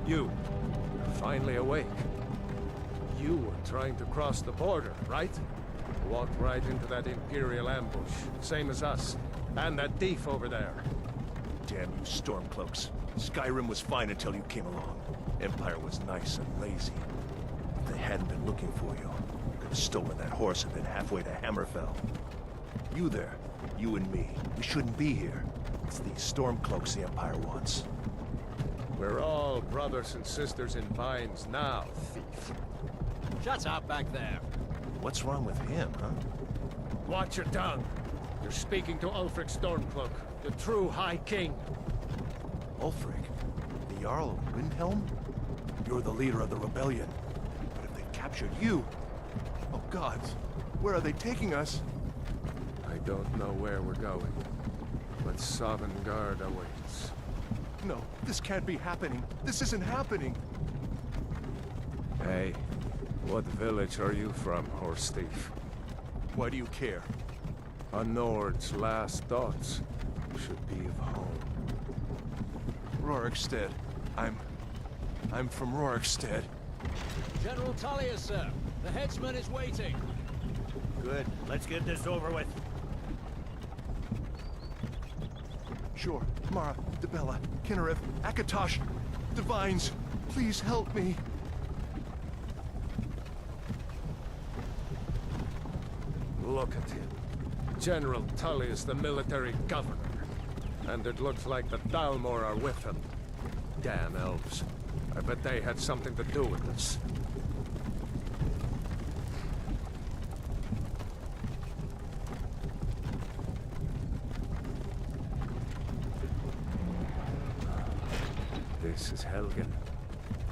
You're finally awake. You were trying to cross the border, right? Walked right into that Imperial ambush, same as us. And that thief over there. Damn you Stormcloaks. Skyrim was fine until you came along. Empire was nice and lazy. If they hadn't been looking for you, you could have stolen that horse and been halfway to Hammerfell. You there, you and me, we shouldn't be here. It's these Stormcloaks the Empire wants. We're all brothers and sisters in binds now, thief. Shut up back there. What's wrong with him, huh? Watch your tongue. You're speaking to Ulfric Stormcloak, the true High King. Ulfric? The Jarl of Windhelm? You're the leader of the rebellion. But if they captured you... Oh gods, where are they taking us? I don't know where we're going, but Sovngarde awaits. No, this can't be happening. This isn't happening. Hey, what village are you from, horse thief? Why do you care? A Nord's last thoughts should be of home. Rorikstead. I'm from Rorikstead. General Tullius, sir. The headsman is waiting. Good. Let's get this over with. Sure. Mara, Dibella, Kinnereth, Akatosh, Divines, please help me. Look at him. General Tullius, the military governor. And it looks like the Dalmor are with him. Damn elves. I bet they had something to do with this. This is Helgen.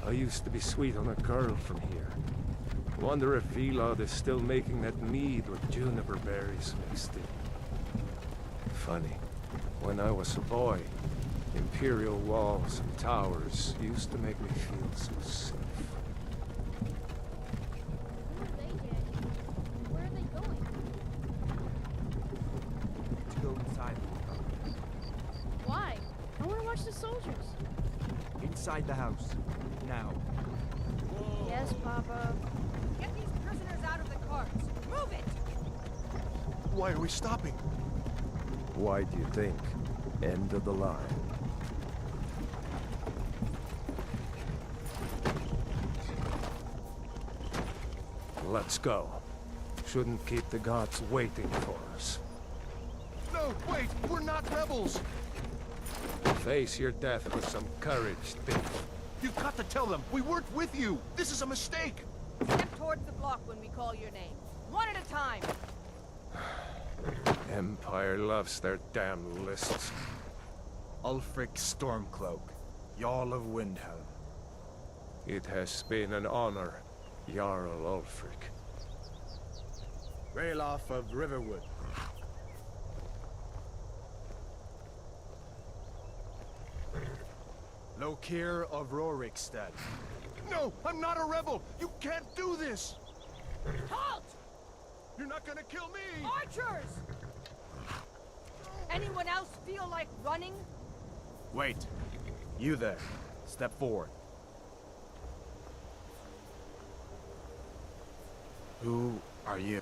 I used to be sweet on a girl from here. Wonder if Vilod is still making that mead with juniper berries mixed in. Funny. When I was a boy, Imperial walls and towers used to make me feel so safe. Who are they, Daddy? Where are they going? To go inside. Why? I want to watch the soldiers. Inside the house. Now. Yes, Papa. Get these prisoners out of the carts. Move it! Why are we stopping? Why do you think? End of the line. Let's go. Shouldn't keep the gods waiting for us. No, wait! We're not rebels! Face your death with some courage, thief. You've got to tell them! We weren't with you! This is a mistake! Step towards the block when we call your name. One at a time. Empire loves their damn lists. Ulfric Stormcloak, Jarl of Windhelm. It has been an honor, Jarl Ulfric. Ralof of Riverwood. Lokir of Rorikstead. No! I'm not a rebel! You can't do this! Halt! You're not gonna kill me! Archers! Anyone else feel like running? Wait. You there. Step forward. Who are you?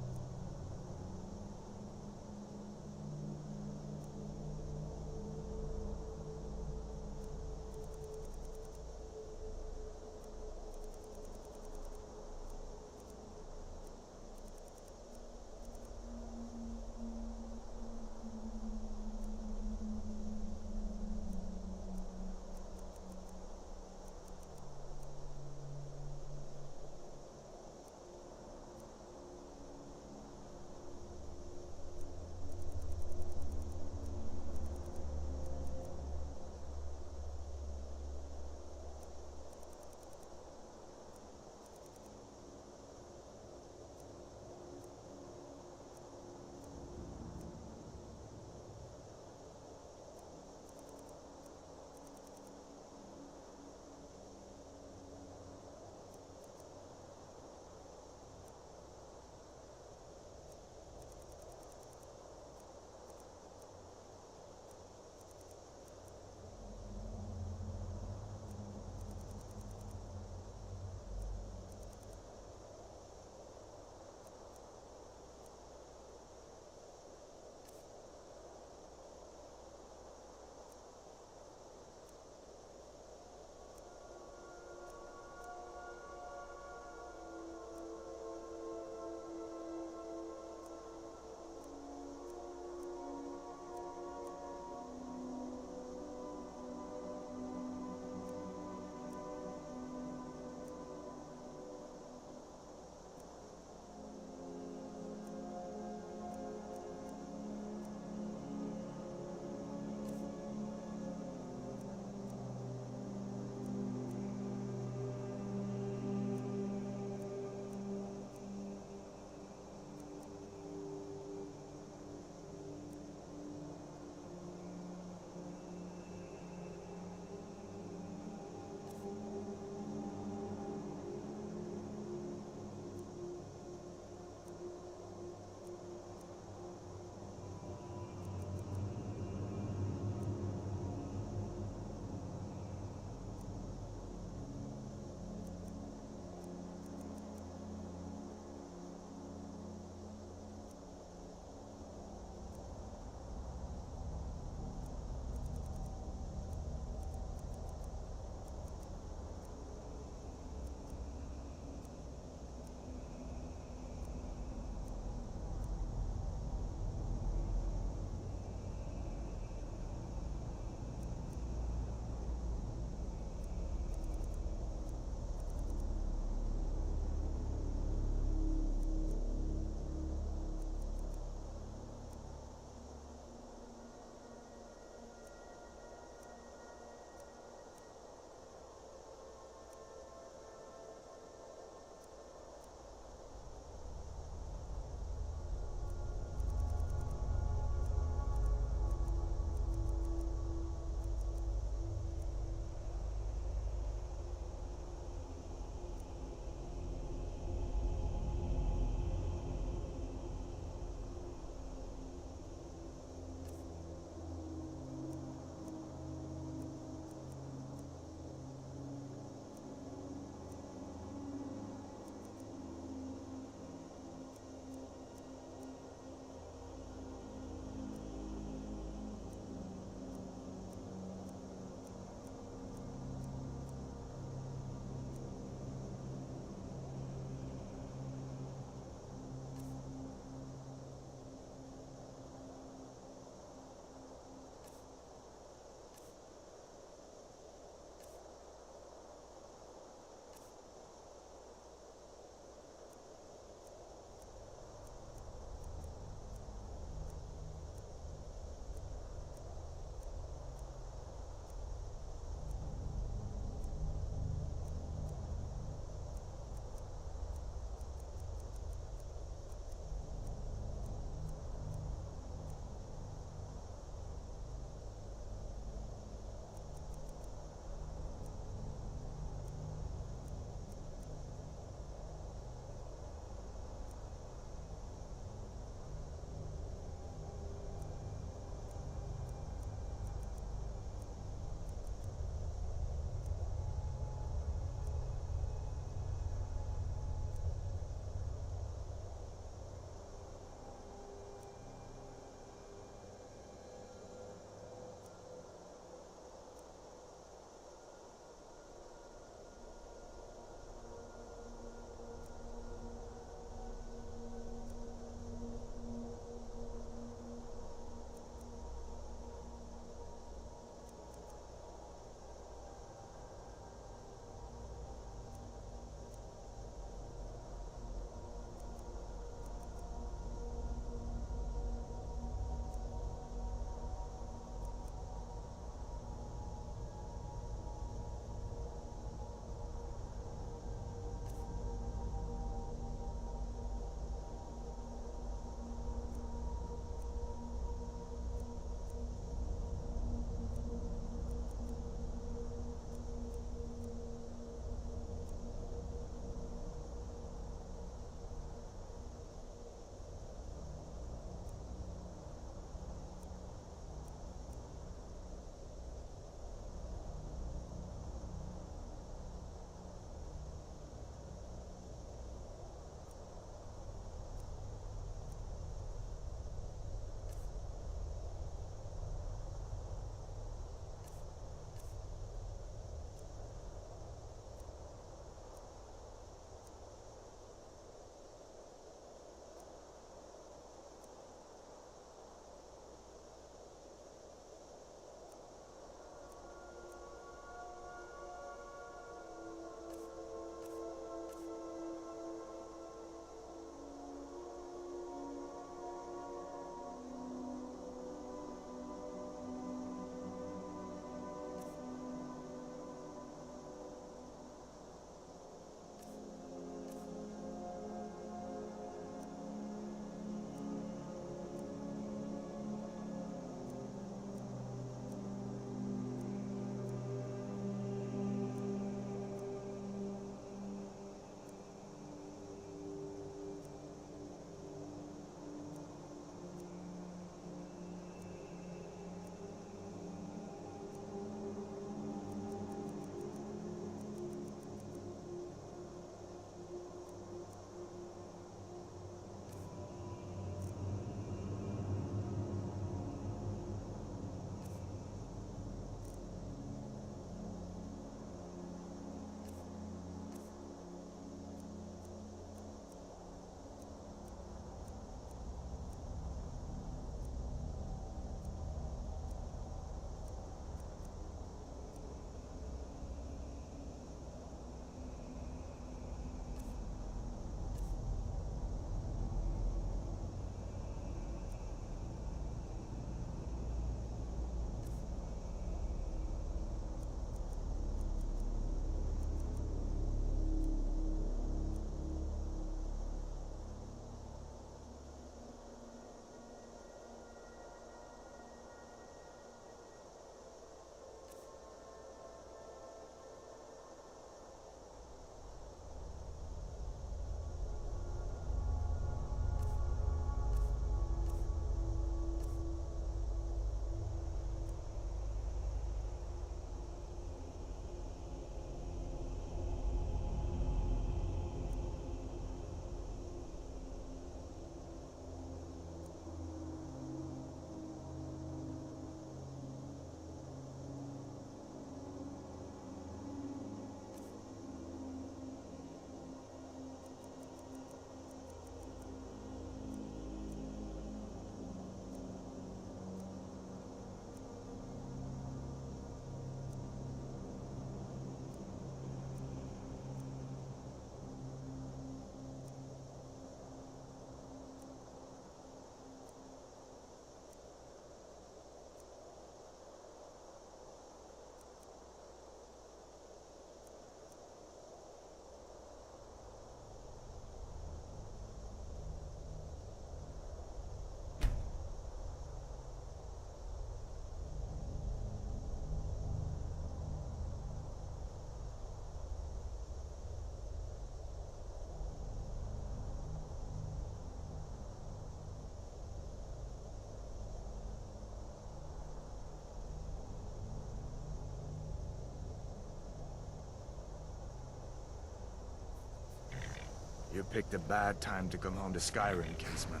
You picked a bad time to come home to Skyrim, kinsman.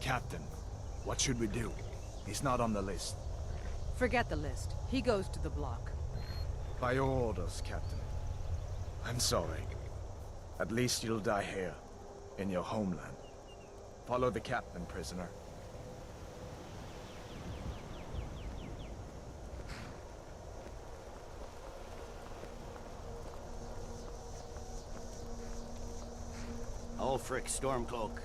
Captain, what should we do? He's not on the list. Forget the list. He goes to the block. By your orders, Captain. I'm sorry. At least you'll die here, in your homeland. Follow the captain, prisoner. Ulfric Stormcloak.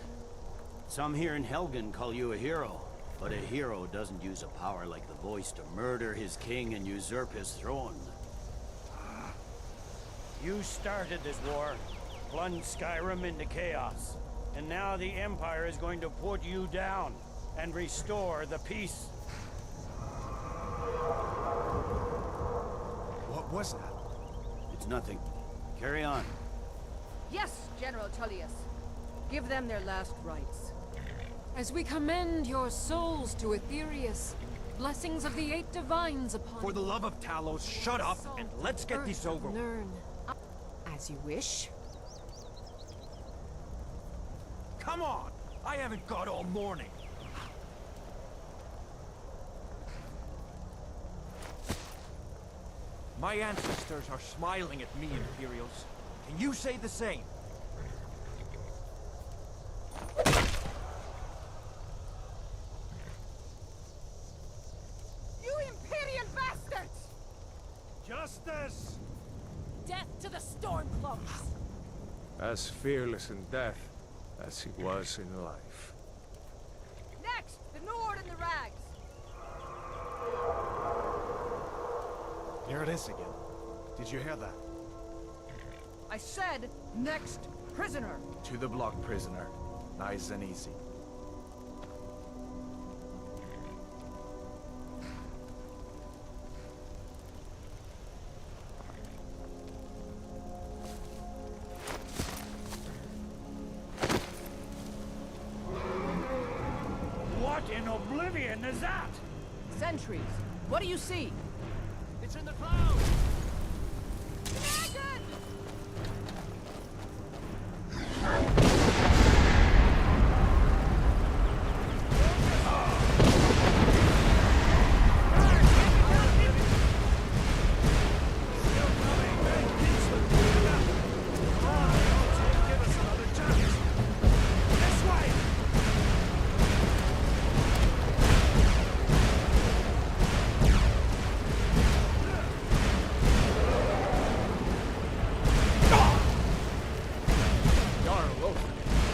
Some here in Helgen call you a hero, but a hero doesn't use a power like the voice to murder his king and usurp his throne. You started this war, plunged Skyrim into chaos, and now the Empire is going to put you down and restore the peace. What was that? It's nothing. Carry on. Yes, General Tullius. Give them their last rites. As we commend your souls to Aetherius, blessings of the 8 divines upon For the love of Talos, shut up and let's get this over with. Learn. As you wish. Come on! I haven't got all morning. My ancestors are smiling at me, Imperials. Can you say the same? You Imperial bastards! Justice! Death to the Stormcloaks! As fearless in death as he was in life. Next, the Nord and the Rags. Here it is again. Did you hear that? I said, next prisoner. To the block, prisoner. Nice and easy. What in oblivion is that? Sentries. What do you see? It's in the clouds! Dragon!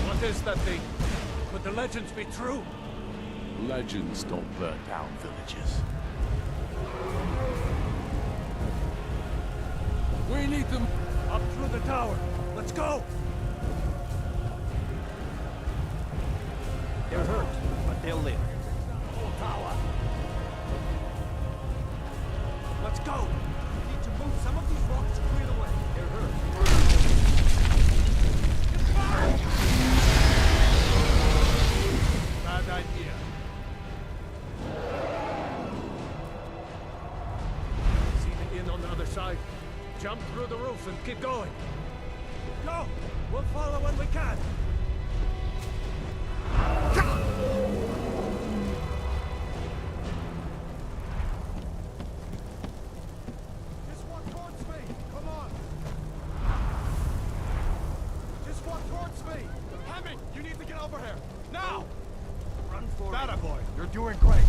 What is that thing? Could the legends be true? Legends don't burn down villages. We need them up through the tower. Let's go! They're hurt, but they'll live. Full power. Let's go! We need to move some of these rocks to clear the way. They're hurt. Bad idea. See the inn on the other side? Jump through the roof and keep going. Go! We'll follow when we can. Just walk towards me! Come on! Just walk towards me! Hammy, you need to get over here! Now! Run for it. Bada boy, you're doing great!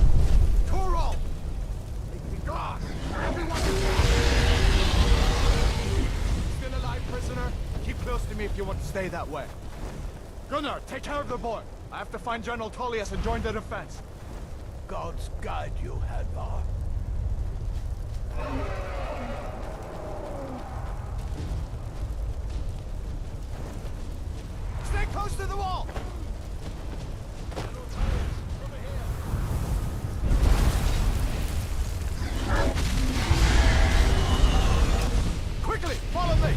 Toro! God! Everyone! Still alive, prisoner? Keep close to me if you want to stay that way. Gunnar, take care of the boy! I have to find General Tullius and join the defense. Gods guide you, Hadvar. Stay close to the wall! Quickly, follow me!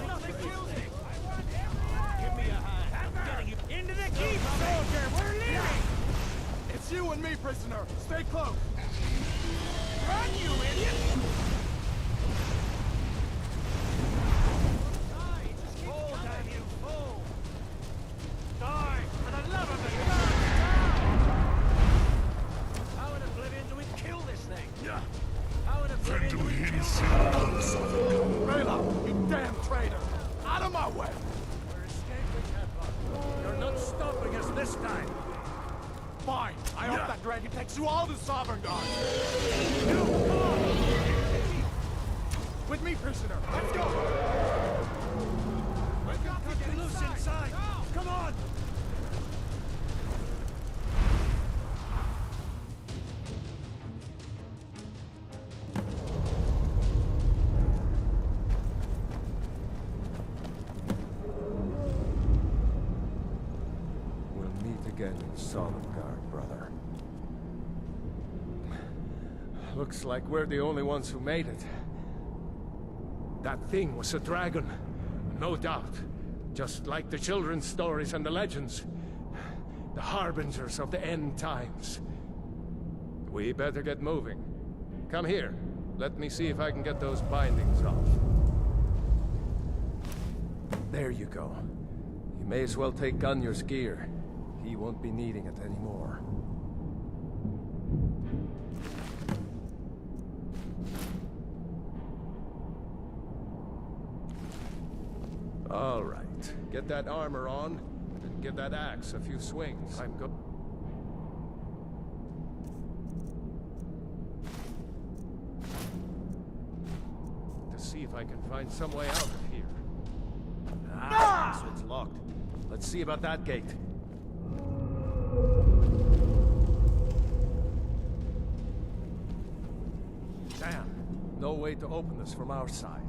Nothing kills me. Give me a hand. I'm getting you into the keep, soldier. We're leaving. It's you and me, prisoner. Stay close. Run, you idiot! that way. We're escaping, Headbutt. You're not stopping us this time. Fine. I hope that dragon takes you all to Sovereign Guard. With me, prisoner. Let's go. We've got to get loose inside. Come on. We'll meet again in Sovngarde, brother. Looks like we're the only ones who made it. That thing was a dragon, no doubt. Just like the children's stories and the legends. The harbingers of the end times. We better get moving. Come here. Let me see if I can get those bindings off. There you go. You may as well take Gunjar's gear. He won't be needing it anymore. All right. Get that armor on, and give that axe a few swings. I'm go- to see if I can find some way out of here. So it's locked. Let's see about that gate. Damn. No way to open this from our side.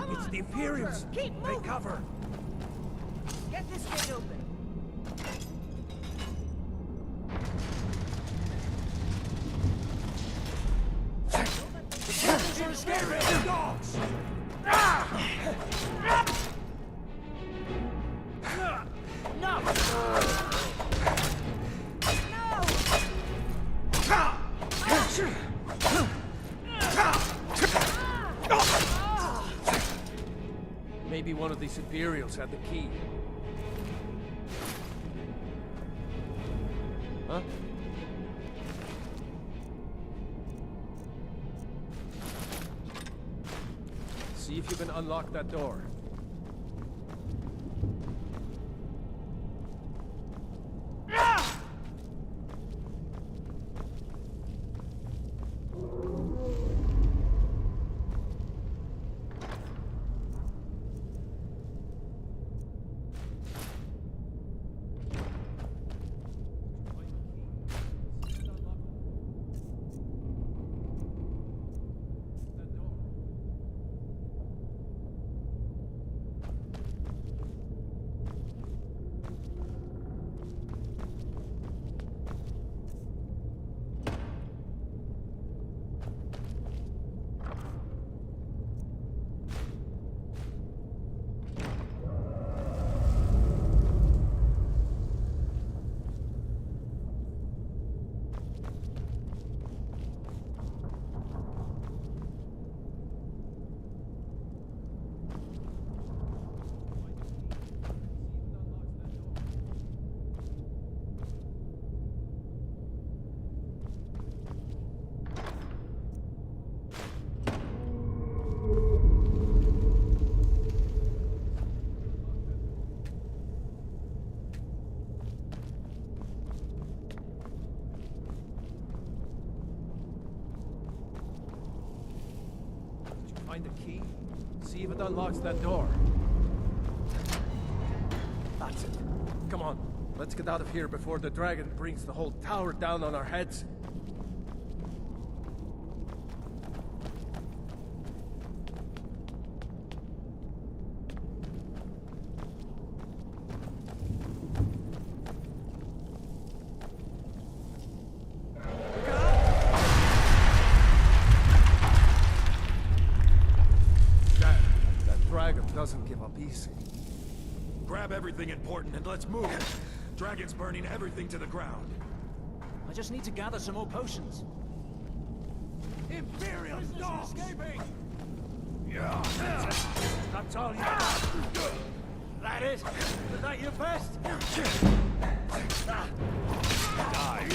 It's the Imperials. Keep moving. Take cover. Get this gate open. You're escaping. Dogs. Maybe one of these Imperials had the key. Huh? See if you can unlock that door. Find the key. See if it unlocks that door. That's it. Come on. Let's get out of here before the dragon brings the whole tower down on our heads. Doesn't give up easy. Grab everything important and let's move. Dragon's burning everything to the ground. I just need to gather some more potions. Imperial dogs! Escaping! Yeah, that's all you got. That is? Is that your best? Die.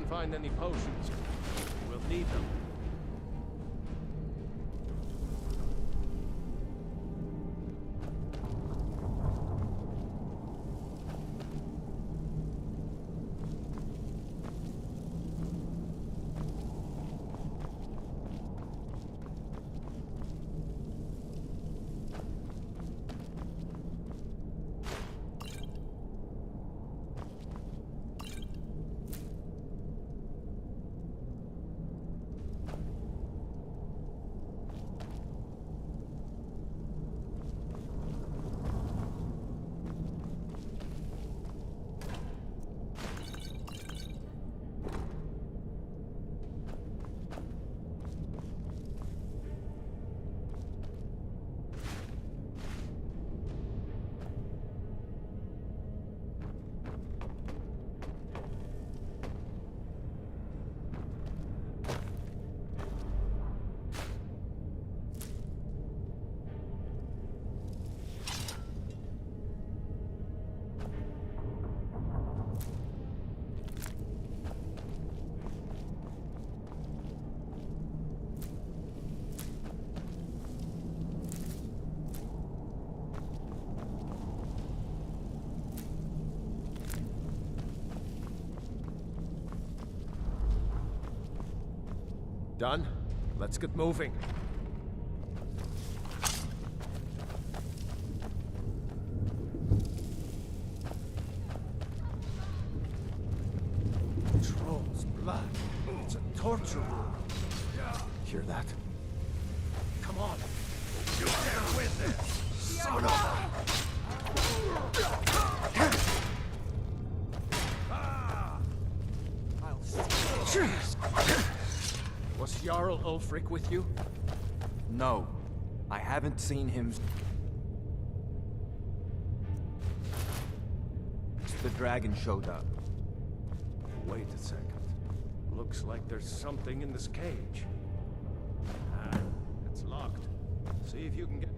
can find any potions, we'll need them. Done? Let's get moving. Troll's blood. It's a torture room. Hear that? Come on. You can't win this. Son of Was Jarl Ulfric with you? No. I haven't seen him. The dragon showed up. Wait a second. Looks like there's something in this cage. Ah, it's locked. See if you can get...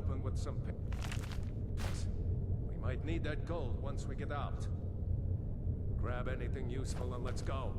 open with some picks. We might need that gold once we get out. Grab anything useful and let's go.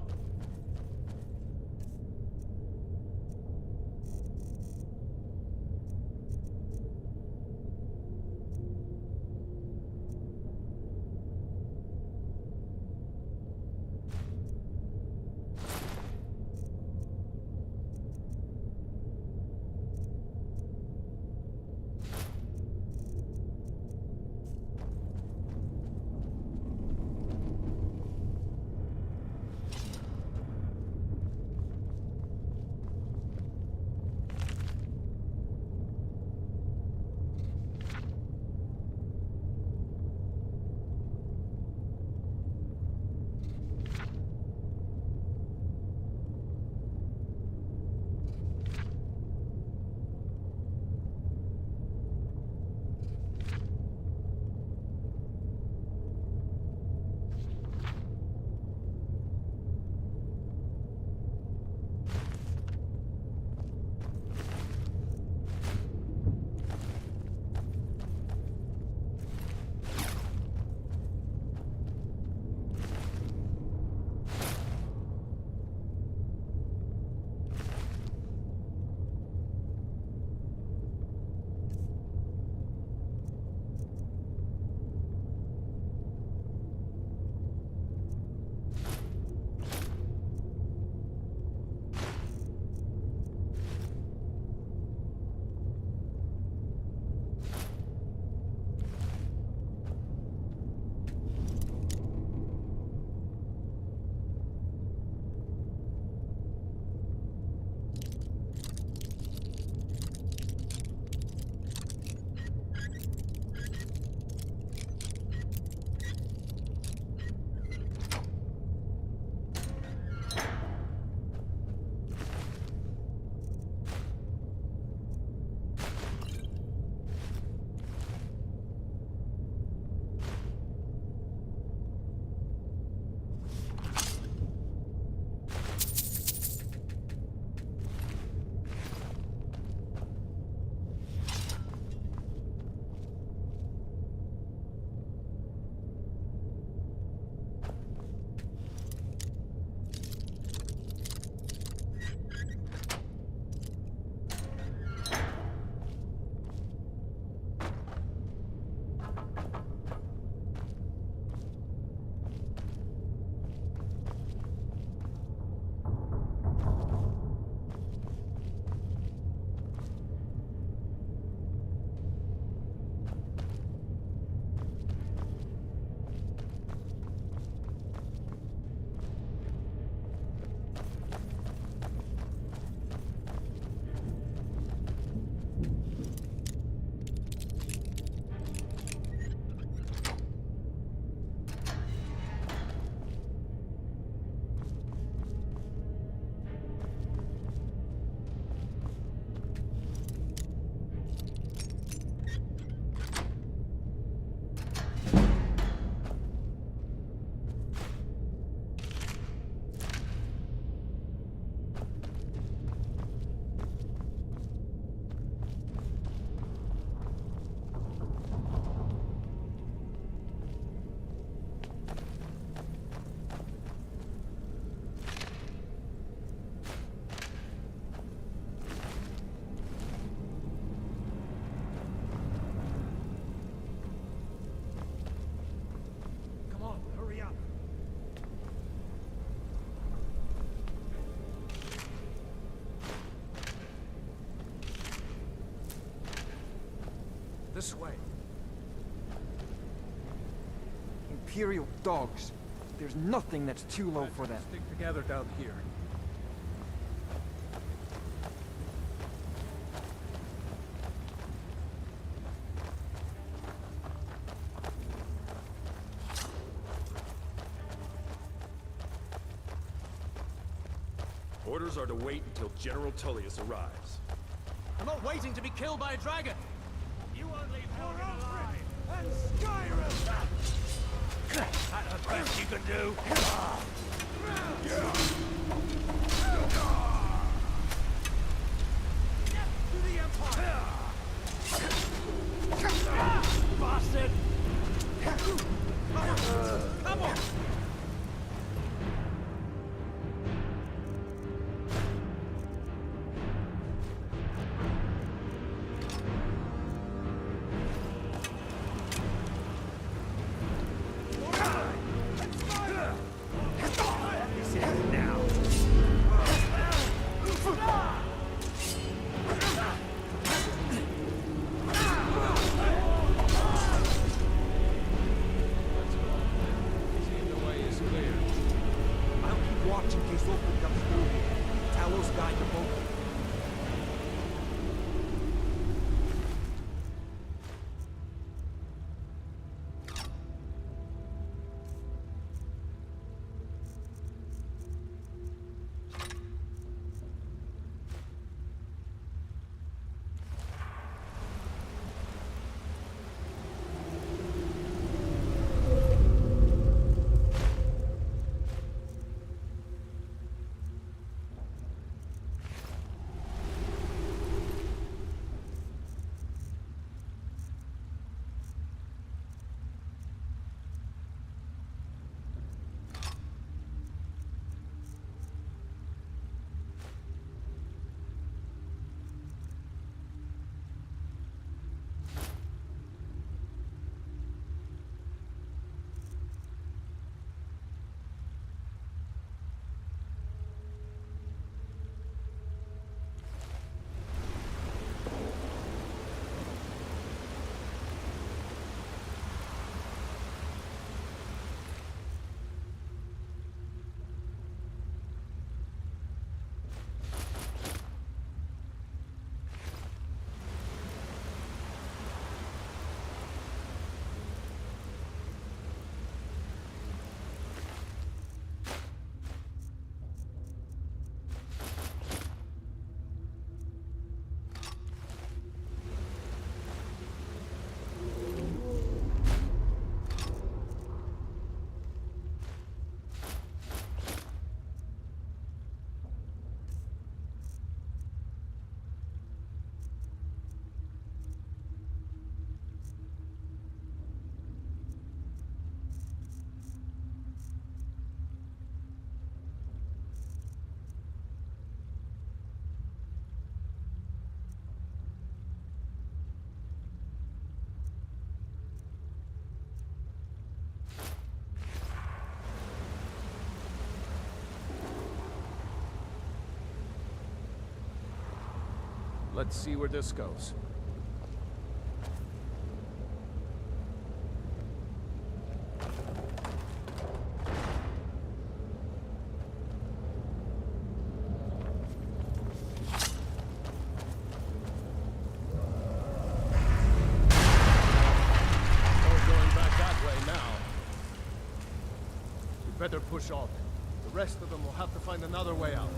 Imperial dogs. There's nothing that's too low for them. Stick together down here. Orders are to wait until General Tullius arrives. I'm not waiting to be killed by a dragon. You won't leave Helgen alive. And Skyrim! That's the best you can do. To the Empire! Bastard! Come on! Let's see where this goes. Better push on. The rest of them will have to find another way out.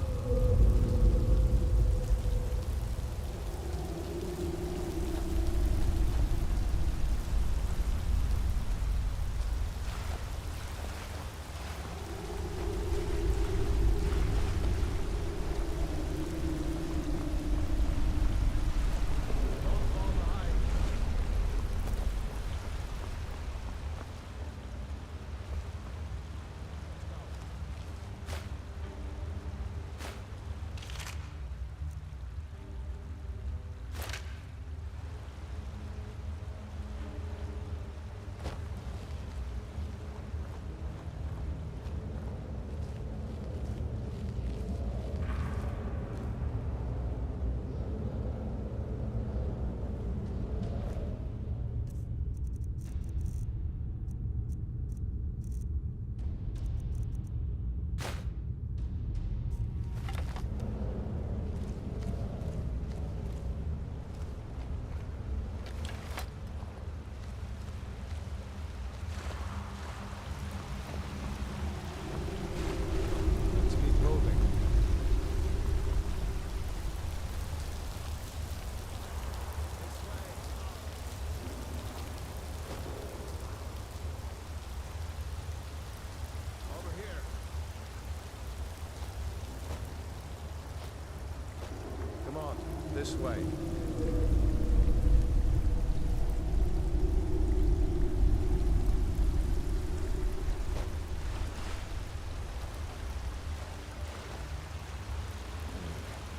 This way.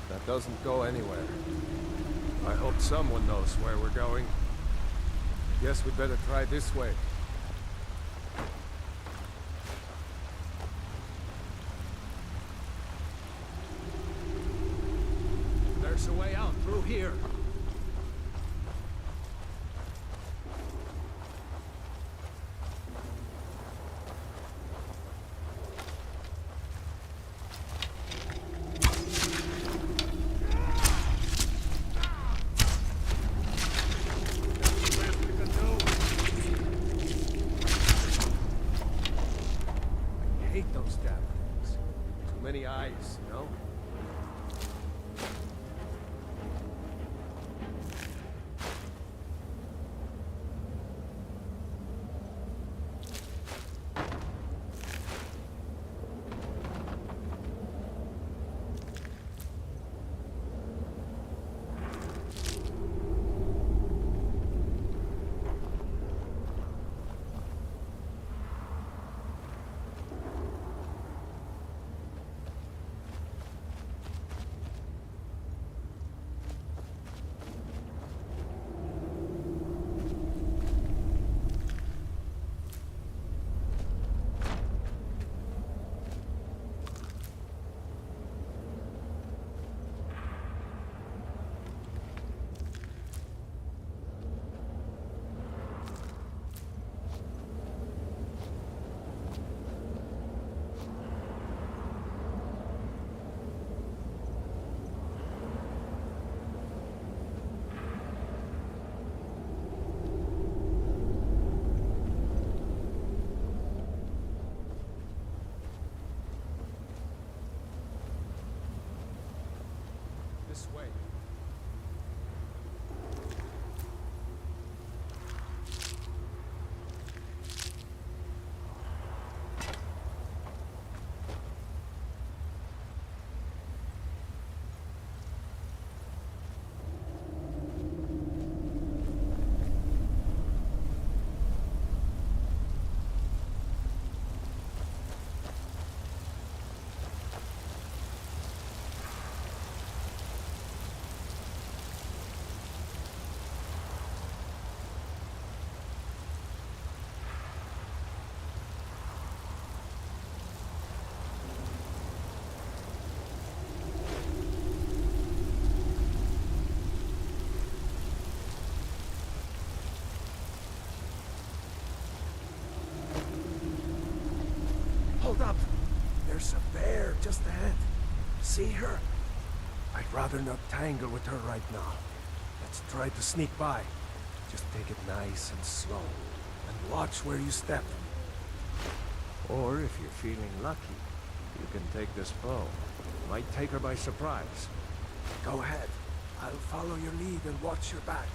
That doesn't go anywhere. I hope someone knows where we're going. Guess we'd better try this way. There's a way out through here. I hate those damn things. Too many eyes, you know? This way. Hold up! There's a bear just ahead. See her? I'd rather not tangle with her right now. Let's try to sneak by. Just take it nice and slow. And watch where you step. Or if you're feeling lucky, you can take this bow. Might take her by surprise. Go ahead. I'll follow your lead and watch your back.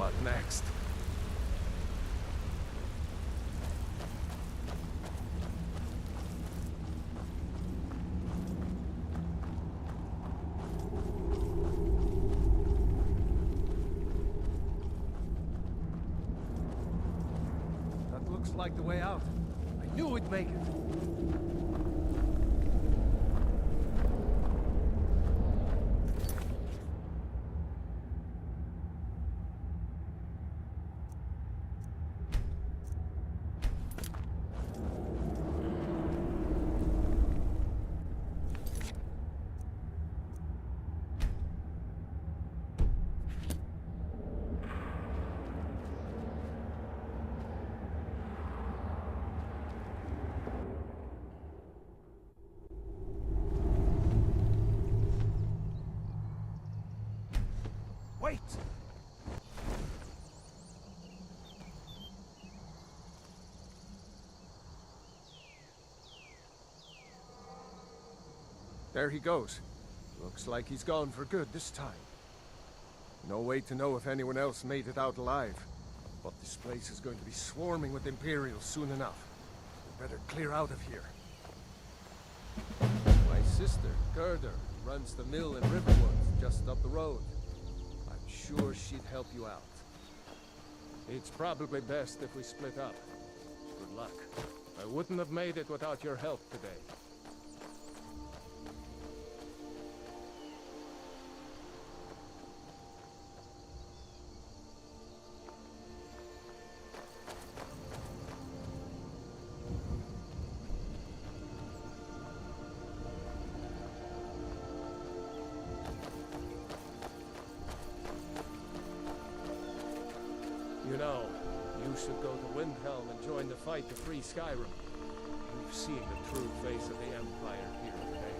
What next? That looks like the way out. I knew we'd make it. Wait! There he goes. Looks like he's gone for good this time. No way to know if anyone else made it out alive. But this place is going to be swarming with Imperials soon enough. We better clear out of here. My sister, Gerda, runs the mill in Riverwood, just up the road. I'm sure she'd help you out. It's probably best if we split up. Good luck. I wouldn't have made it without your help today. You know, you should go to Windhelm and join the fight to free Skyrim. You've seen the true face of the Empire here today.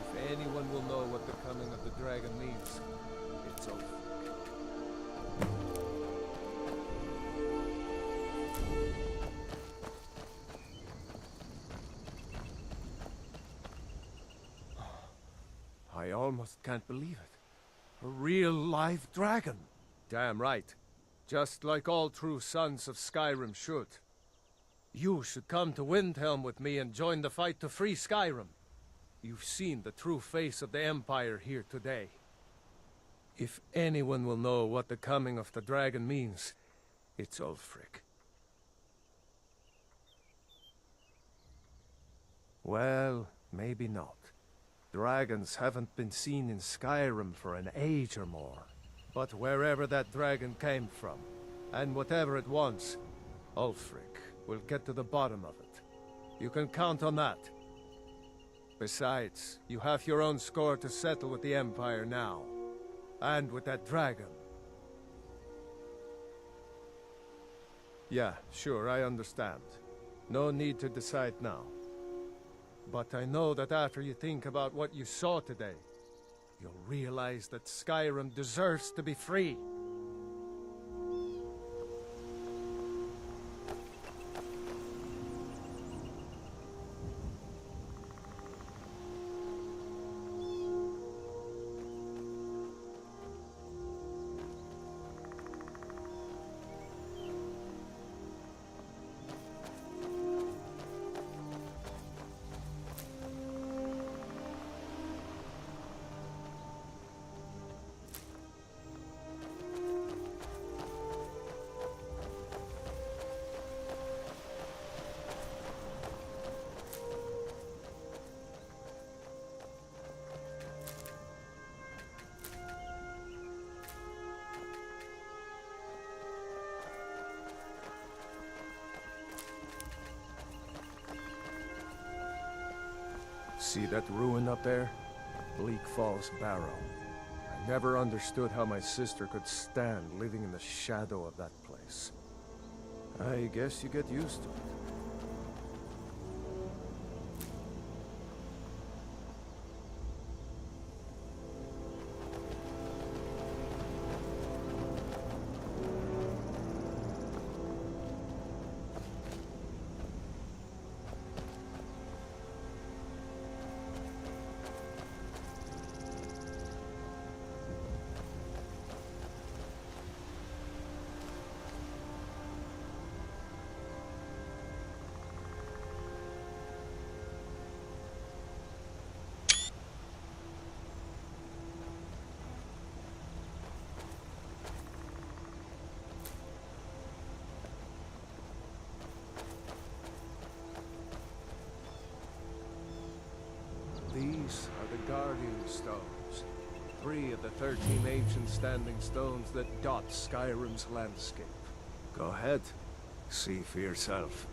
If anyone will know what the coming of the dragon means, it's over. I almost can't believe it. A real live dragon. Damn right. Just like all true sons of Skyrim should. You should come to Windhelm with me and join the fight to free Skyrim. You've seen the true face of the Empire here today. If anyone will know what the coming of the dragon means, it's Ulfric. Well, maybe not. Dragons haven't been seen in Skyrim for an age or more. But wherever that dragon came from, and whatever it wants, Ulfric will get to the bottom of it. You can count on that. Besides, you have your own score to settle with the Empire now. And with that dragon. Yeah, sure, I understand. No need to decide now. But I know that after you think about what you saw today, you'll realize that Skyrim deserves to be free. See that ruin up there? Bleak Falls Barrow. I never understood how my sister could stand living in the shadow of that place. I guess you get used to it. guardian stones. 3 of the 13 ancient standing stones that dot Skyrim's landscape. Go ahead. See for yourself.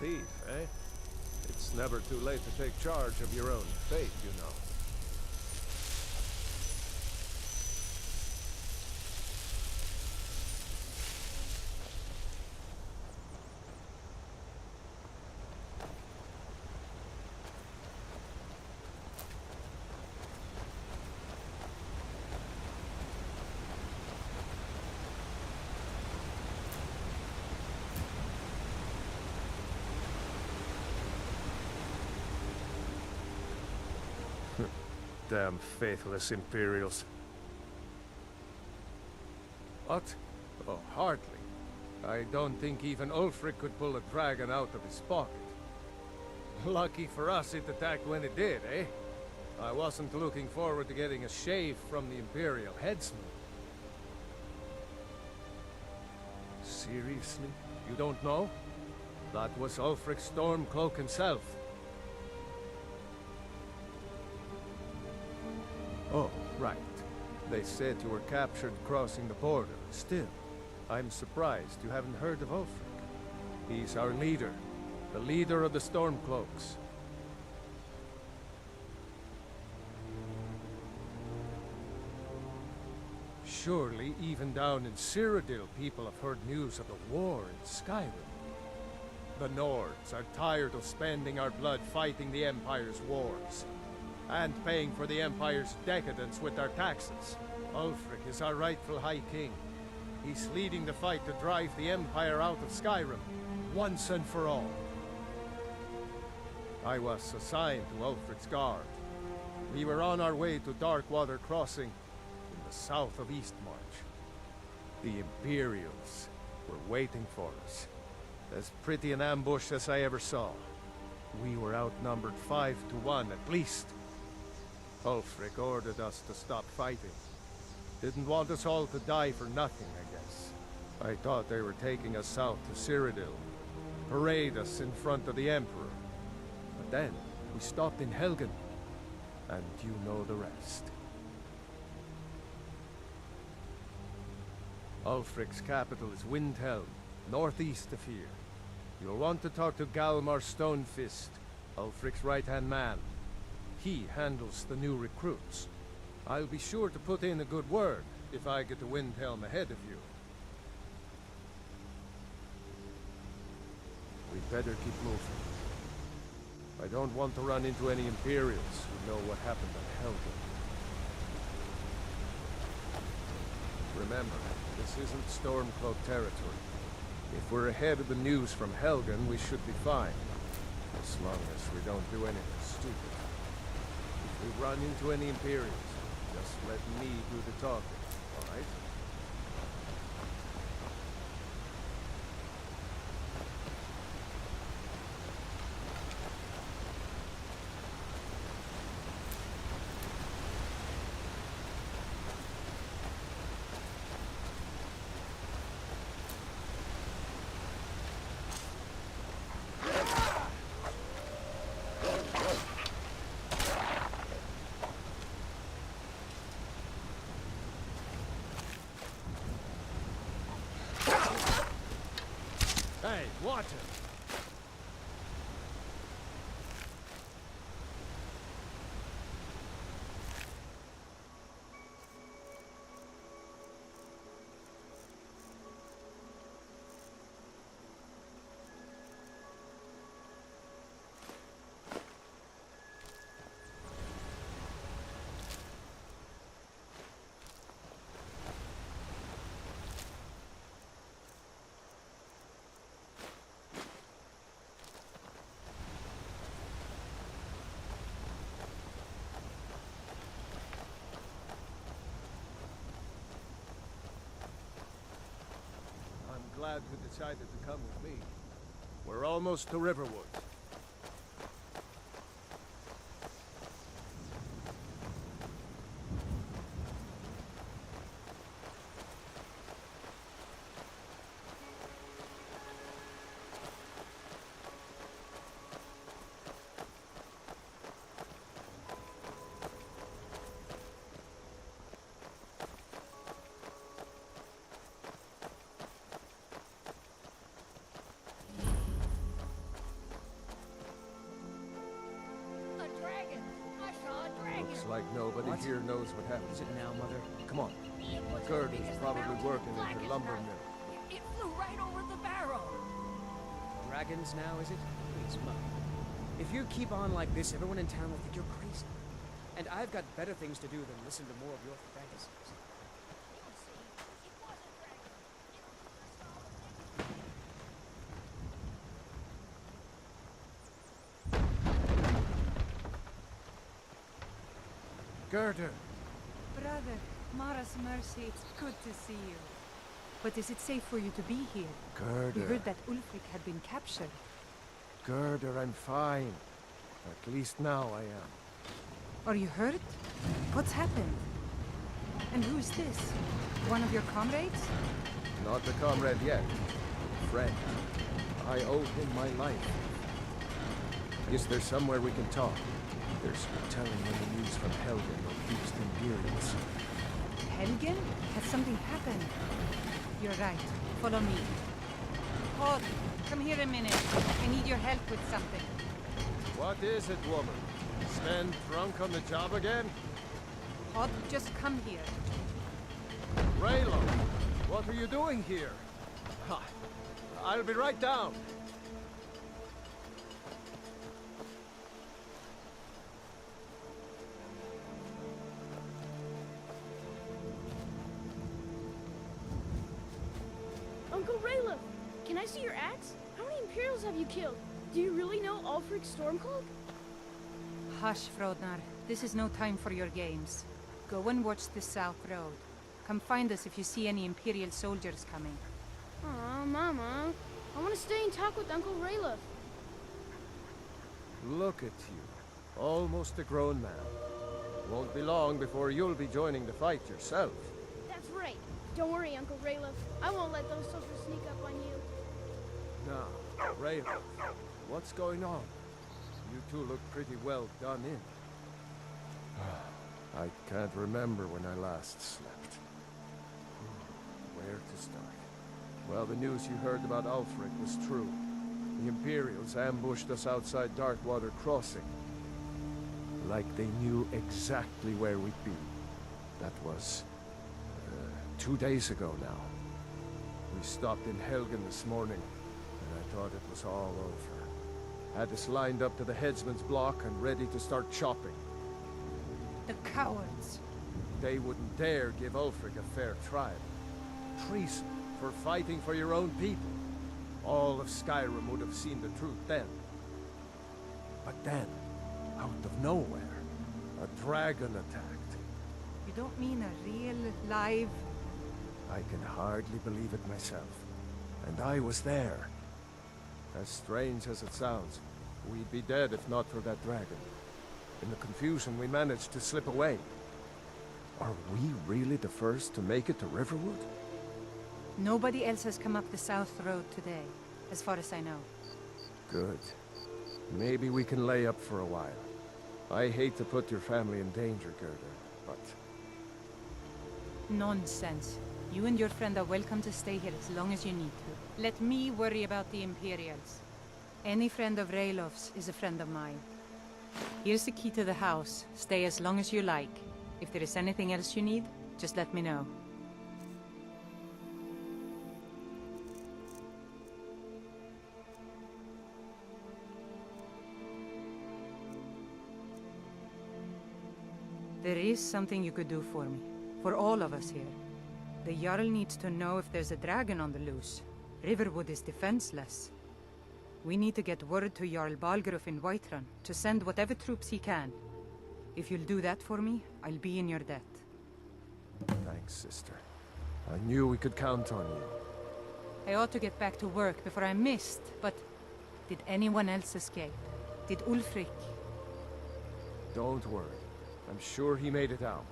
Thief, eh? It's never too late to take charge of your own fate, you know. Damn faithless Imperials. What? Oh, hardly. I don't think even Ulfric could pull a dragon out of his pocket. Lucky for us it attacked when it did, eh? I wasn't looking forward to getting a shave from the Imperial headsman. Seriously? You don't know? That was Ulfric's Stormcloak himself. Oh, right. They said you were captured crossing the border. Still, I'm surprised you haven't heard of Ulfric. He's our leader. The leader of the Stormcloaks. Surely, even down in Cyrodiil, people have heard news of the war in Skyrim. The Nords are tired of spending our blood fighting the Empire's wars. And paying for the Empire's decadence with our taxes. Ulfric is our rightful High King. He's leading the fight to drive the Empire out of Skyrim, once and for all. I was assigned to Ulfric's guard. We were on our way to Darkwater Crossing, in the south of Eastmarch. The Imperials were waiting for us. As pretty an ambush as I ever saw. We were outnumbered 5 to 1 at least. Ulfric ordered us to stop fighting. Didn't want us all to die for nothing, I guess. I thought they were taking us south to Cyrodiil, parade us in front of the Emperor. But then, we stopped in Helgen, and you know the rest. Ulfric's capital is Windhelm, northeast of here. You'll want to talk to Galmar Stonefist, Ulfric's right-hand man. He handles the new recruits. I'll be sure to put in a good word if I get to Windhelm ahead of you. We'd better keep moving. I don't want to run into any Imperials who know what happened on Helgen. Remember, this isn't Stormcloak territory. If we're ahead of the news from Helgen, we should be fine. As long as we don't do anything stupid. If we run into any Imperials, just let me do the talking, alright? Hey, watch it! glad you decided to come with me. We're almost to Riverwood. Looks like nobody here knows what happened. Is it now, Mother? Come on. Gertie's probably working in her lumber mill. It flew right over the barrel. Dragons now, is it? Please, Mother. If you keep on like this, everyone in town will think you're crazy. And I've got better things to do than listen to more of your fantasies. Gerda! Brother, Mara's mercy, it's good to see you. But is it safe for you to be here? Gerda. We heard that Ulfric had been captured. Gerda, I'm fine. At least now I am. Are you hurt? What's happened? And who's this? One of your comrades? Not a comrade yet. A friend. I owed him my life. Is there somewhere we can talk? There's no telling when the news from Helgen will reach the Imperials. Helgen? Has something happened? You're right. Follow me. Hod, come here a minute. I need your help with something. What is it, woman? Sven drunk on the job again? Hod, just come here. Raylo, what are you doing here? Ha, I'll be right down. Uncle Raylo, can I see your axe? How many Imperials have you killed? Do you really know Ulfric Stormcloak? Hush, Frodnar. This is no time for your games. Go and watch the South Road. Come find us if you see any Imperial soldiers coming. Aw, Mama. I want to stay and talk with Uncle Raylo. Look at you. Almost a grown man. Won't be long before you'll be joining the fight yourself. That's right. Don't worry, Uncle Raylo. I won't let those soldiers sneak up on you. Now, Raylo, what's going on? You two look pretty well done in. I can't remember when I last slept. Where to start? Well, the news you heard about Ulfric was true. The Imperials ambushed us outside Darkwater Crossing. Like they knew exactly where we'd be. That was 2 days ago now. We stopped in Helgen this morning, and I thought it was all over. Had us lined up to the headsman's block and ready to start chopping. The cowards. They wouldn't dare give Ulfric a fair trial. Treason for fighting for your own people. All of Skyrim would have seen the truth then. But then, out of nowhere, a dragon attacked. You don't mean a real, live... I can hardly believe it myself. And I was there. As strange as it sounds, we'd be dead if not for that dragon. In the confusion, we managed to slip away. Are we really the first to make it to Riverwood? Nobody else has come up the South Road today, as far as I know. Good. Maybe we can lay up for a while. I hate to put your family in danger, Gerda, but... Nonsense. You and your friend are welcome to stay here as long as you need to. Let me worry about the Imperials. Any friend of Raylov's is a friend of mine. Here's the key to the house. Stay as long as you like. If there is anything else you need, just let me know. There is something you could do for me. For all of us here. The Jarl needs to know if there's a dragon on the loose. Riverwood is defenseless. We need to get word to Jarl Balgruuf in Whiterun to send whatever troops he can. If you'll do that for me, I'll be in your debt. Thanks, sister. I knew we could count on you. I ought to get back to work before I'm missed, but did anyone else escape? Did Ulfric? Don't worry. I'm sure he made it out.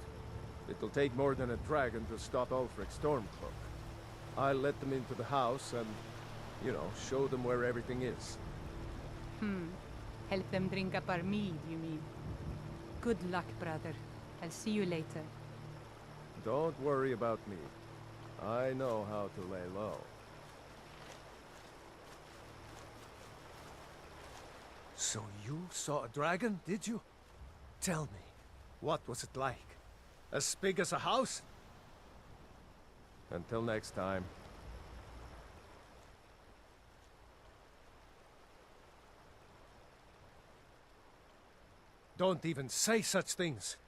It'll take more than a dragon to stop Ulfric's Stormcloak. I'll let them into the house and, you know, show them where everything is. Help them drink up our mead, you mean? Good luck, brother. I'll see you later. Don't worry about me. I know how to lay low. So you saw a dragon, did you? Tell me, what was it like? As big as a house? Until next time. Don't even say such things.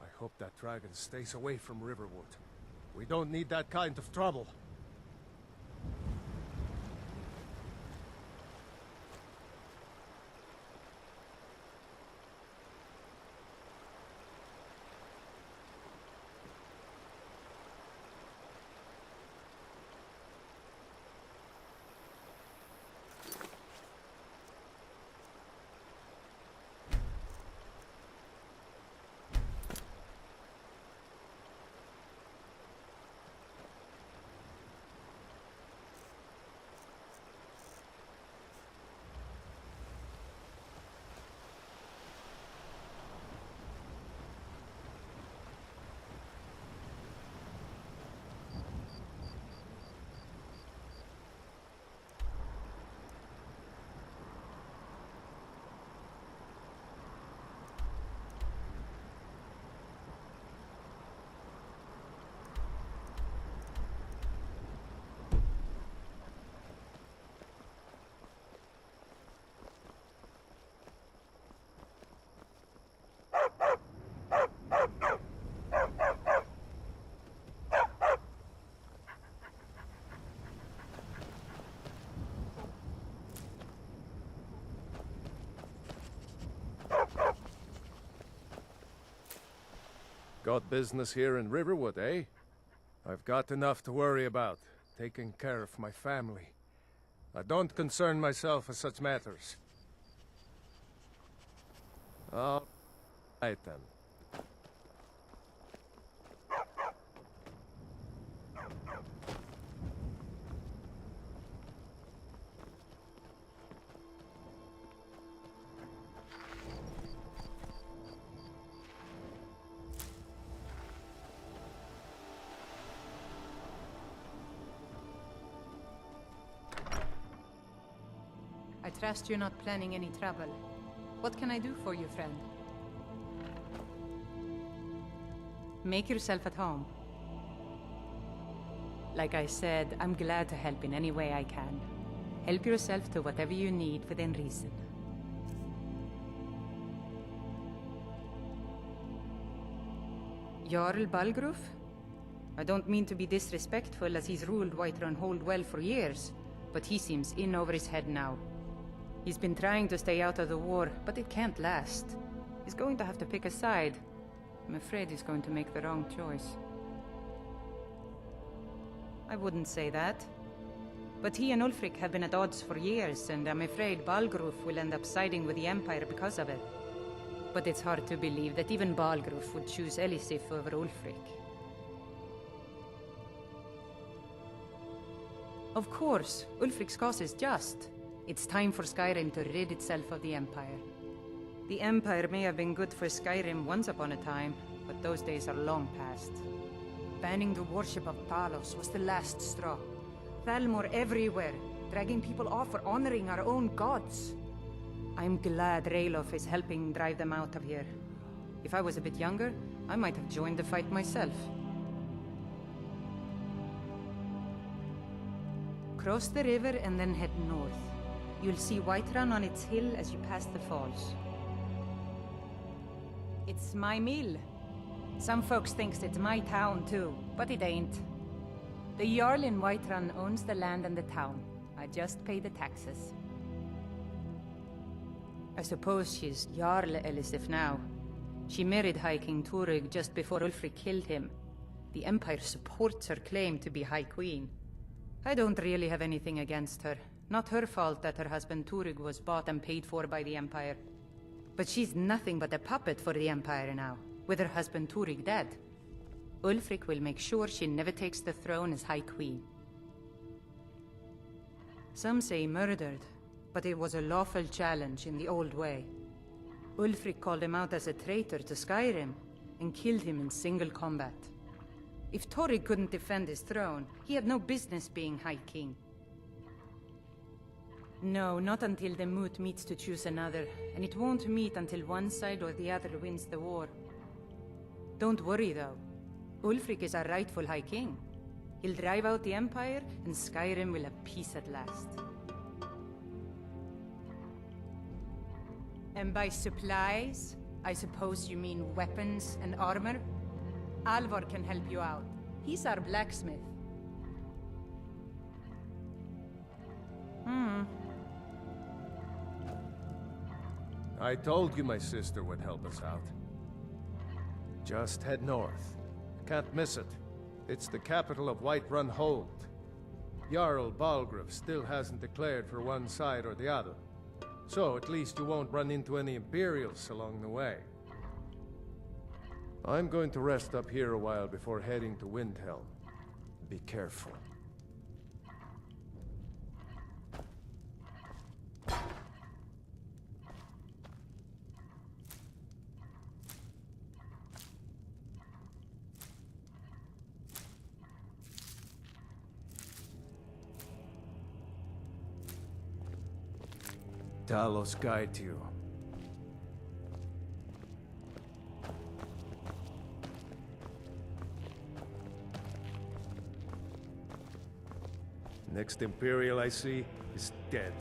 I hope that dragon stays away from Riverwood. We don't need that kind of trouble. Got business here in Riverwood, eh? I've got enough to worry about, taking care of my family. I don't concern myself with such matters. All right then. I trust you're not planning any trouble. What can I do for you, friend? Make yourself at home. Like I said, I'm glad to help in any way I can. Help yourself to whatever you need within reason. Jarl Balgruf? I don't mean to be disrespectful, as he's ruled Whiterun Hold well for years, but he seems in over his head now. He's been trying to stay out of the war, but it can't last. He's going to have to pick a side. I'm afraid he's going to make the wrong choice. I wouldn't say that. But he and Ulfric have been at odds for years, and I'm afraid Balgruf will end up siding with the Empire because of it. But it's hard to believe that even Balgruf would choose Elisif over Ulfric. Of course, Ulfric's cause is just. It's time for Skyrim to rid itself of the Empire. The Empire may have been good for Skyrim once upon a time, but those days are long past. Banning the worship of Talos was the last straw. Thalmor everywhere, dragging people off for honoring our own gods. I'm glad Ralof is helping drive them out of here. If I was a bit younger, I might have joined the fight myself. Cross the river and then head north. You'll see Whiterun on its hill as you pass the falls. It's my mill. Some folks thinks it's my town too, but it ain't. The Jarl in Whiterun owns the land and the town. I just pay the taxes. I suppose she's Jarl Elisif now. She married High King Turug just before Ulfric killed him. The Empire supports her claim to be High Queen. I don't really have anything against her. Not her fault that her husband Turig was bought and paid for by the Empire. But she's nothing but a puppet for the Empire now, with her husband Turig dead. Ulfric will make sure she never takes the throne as High Queen. Some say murdered, but it was a lawful challenge in the old way. Ulfric called him out as a traitor to Skyrim, and killed him in single combat. If Turig couldn't defend his throne, he had no business being High King. No, not until the moot meets to choose another, and it won't meet until one side or the other wins the war. Don't worry though. Ulfric is our rightful High King. He'll drive out the Empire, and Skyrim will have peace at last. And by supplies, I suppose you mean weapons and armor? Alvar can help you out. He's our blacksmith. I told you my sister would help us out. Just head north. Can't miss it. It's the capital of Whiterun Hold. Jarl Balgruuf still hasn't declared for one side or the other. So at least you won't run into any Imperials along the way. I'm going to rest up here a while before heading to Windhelm. Be careful. Talos guide you. Next Imperial I see is dead.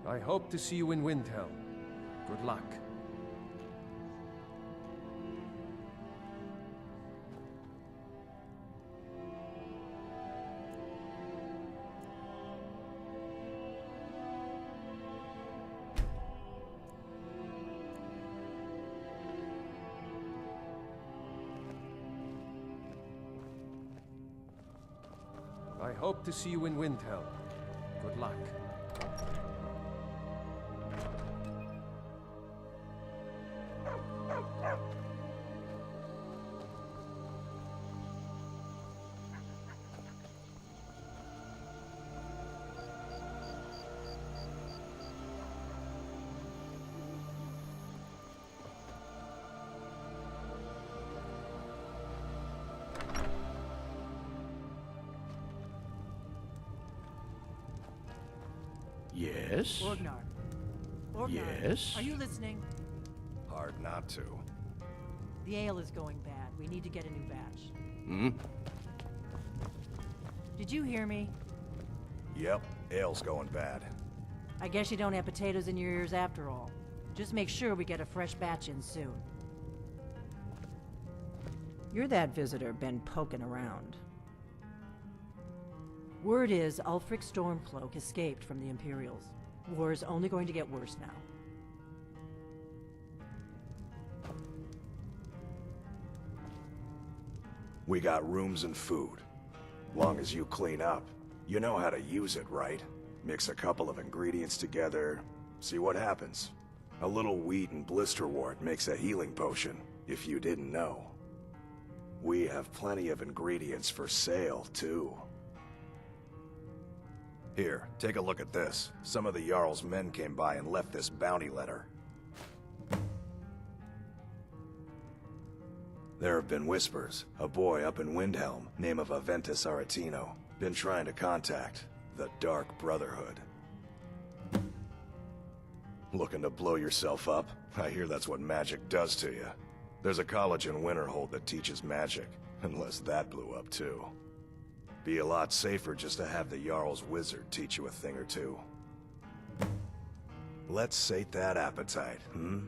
I hope to see you in Windhelm. Good luck. I hope to see you in Windhelm. Good luck. Yes? Orgnar. Orgnar. Yes? Are you listening? Hard not to. The ale is going bad. We need to get a new batch. Hmm? Did you hear me? Yep, ale's going bad. I guess you don't have potatoes in your ears after all. Just make sure we get a fresh batch in soon. You're that visitor been poking around. Word is Ulfric Stormcloak escaped from the Imperials. War is only going to get worse now. We got rooms and food. Long as you clean up. You know how to use it, right? Mix a couple of ingredients together, see what happens. A little wheat and blisterwort makes a healing potion, if you didn't know. We have plenty of ingredients for sale, too. Here, take a look at this. Some of the Jarl's men came by and left this bounty letter. There have been whispers. A boy up in Windhelm, name of Aventus Aretino, been trying to contact the Dark Brotherhood. Looking to blow yourself up? I hear that's what magic does to you. There's a college in Winterhold that teaches magic, unless that blew up too. Be a lot safer just to have the Jarl's wizard teach you a thing or two. Let's sate that appetite, hmm?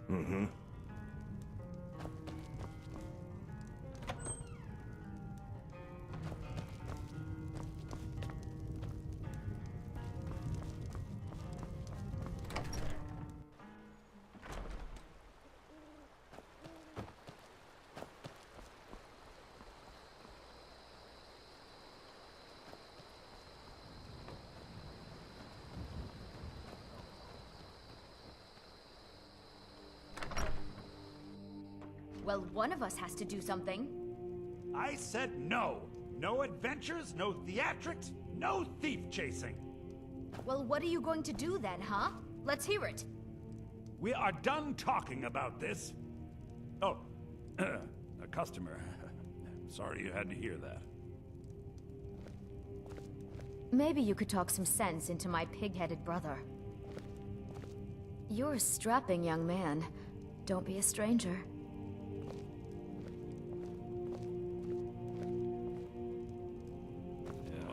Mm-hmm. Well, one of us has to do something. I said no. No adventures, no theatrics, no thief chasing. Well, what are you going to do then, huh? Let's hear it. We are done talking about this. Oh, a customer. Sorry you had to hear that. Maybe you could talk some sense into my pig-headed brother. You're a strapping young man. Don't be a stranger.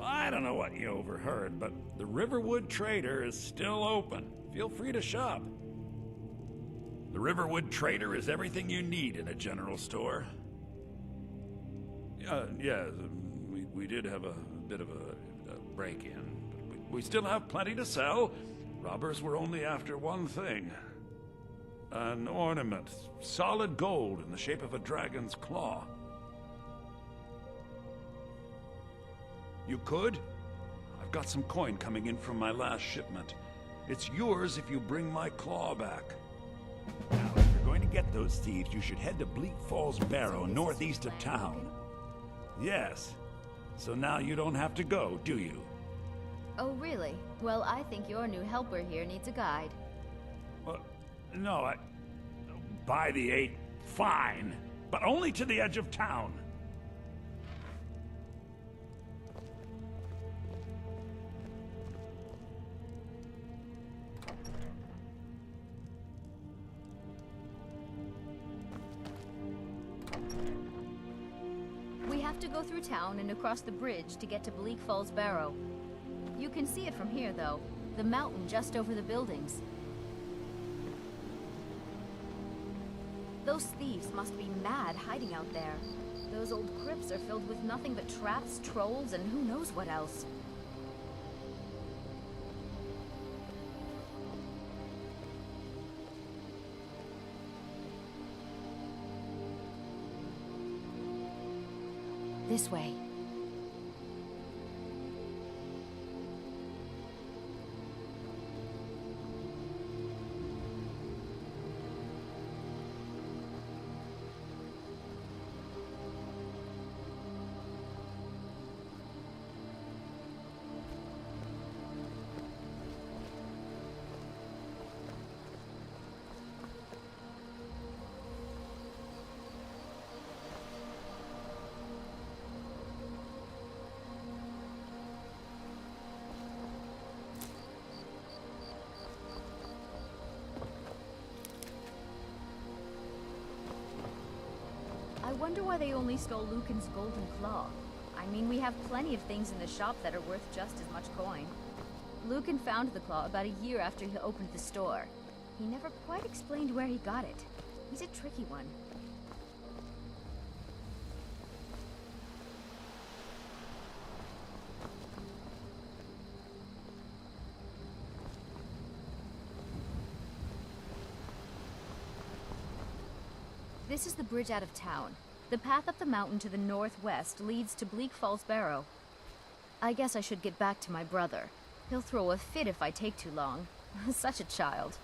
I don't know what you overheard, but the Riverwood Trader is still open. Feel free to shop. The Riverwood Trader is everything you need in a general store. Yeah, we did have a bit of a break-in, but we still have plenty to sell. Robbers were only after one thing. An ornament, solid gold in the shape of a dragon's claw. You could? I've got some coin coming in from my last shipment. It's yours if you bring my claw back. Now, if you're going to get those thieves, you should head to Bleak Falls Barrow, northeast of town. Yes. So now you don't have to go, do you? Oh, really? Well, I think your new helper here needs a guide. No, by the 8, fine. But only to the edge of town. We have to go through town and across the bridge to get to Bleak Falls Barrow. You can see it from here, though. The mountain just over the buildings. Those thieves must be mad hiding out there. Those old crypts are filled with nothing but traps, trolls, and who knows what else. This way. wonder why they only stole Lucan's golden claw. I mean, we have plenty of things in the shop that are worth just as much coin. Lucan found the claw about a year after he opened the store. He never quite explained where he got it. He's a tricky one. This is the bridge out of town. The path up the mountain to the northwest leads to Bleak Falls Barrow. I guess I should get back to my brother. He'll throw a fit if I take too long. Such a child.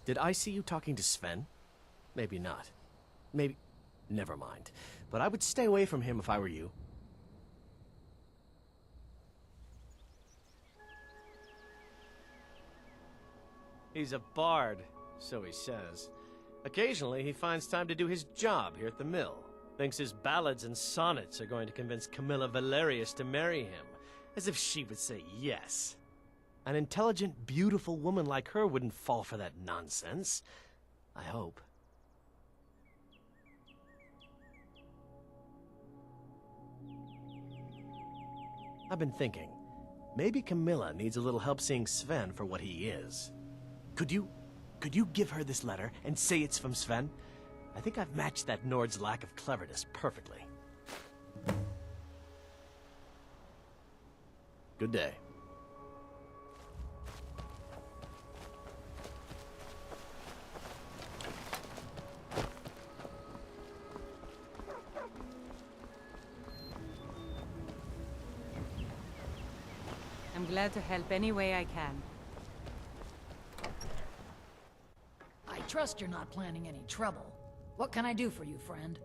Did I see you talking to Sven? Maybe not. Maybe... Never mind. But I would stay away from him if I were you. He's a bard, so he says. Occasionally, he finds time to do his job here at the mill. Thinks his ballads and sonnets are going to convince Camilla Valerius to marry him. As if she would say yes. An intelligent, beautiful woman like her wouldn't fall for that nonsense. I hope. I've been thinking, maybe Camilla needs a little help seeing Sven for what he is. Could you give her this letter and say it's from Sven? I think I've matched that Nord's lack of cleverness perfectly. Good day. I'm glad to help any way I can. I trust you're not planning any trouble. What can I do for you, friend?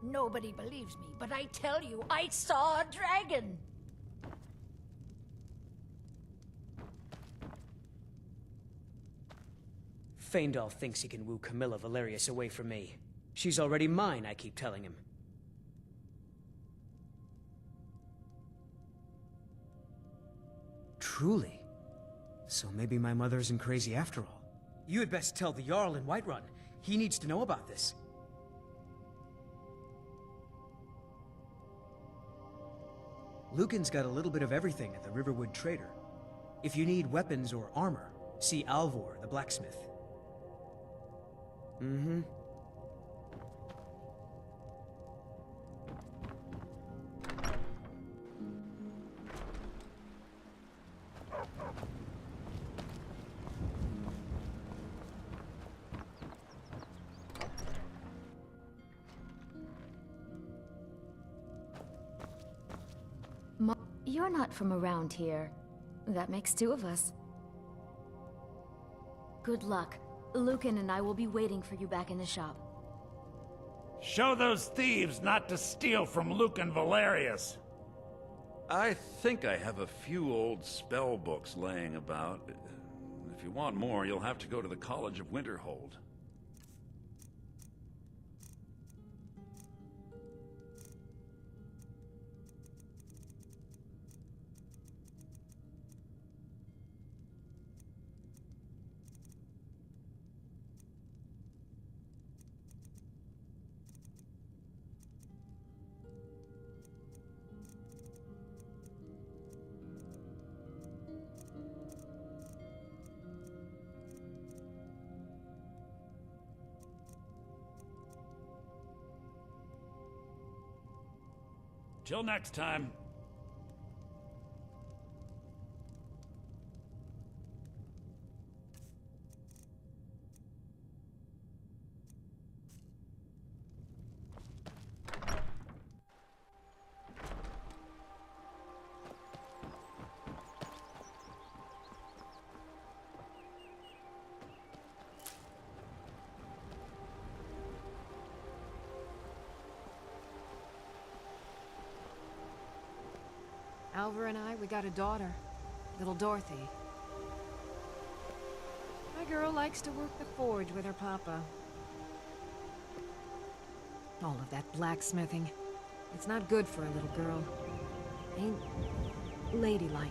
Nobody believes me, but I tell you, I saw a dragon! Feindal thinks he can woo Camilla Valerius away from me. She's already mine, I keep telling him. Truly? So maybe my mother isn't crazy after all. You had best tell the Jarl in Whiterun. He needs to know about this. Lucan's got a little bit of everything at the Riverwood Trader. If you need weapons or armor, see Alvor, the blacksmith. Mm-hmm. You're not from around here. That makes two of us. Good luck. Lucan and I will be waiting for you back in the shop. Show those thieves not to steal from Lucan Valerius. I think I have a few old spell books laying about. If you want more, you'll have to go to the College of Winterhold. Till next time. Alvar and I, we got a daughter, little Dorothy. My girl likes to work the forge with her papa. All of that blacksmithing. It's not good for a little girl. Ain't ladylike.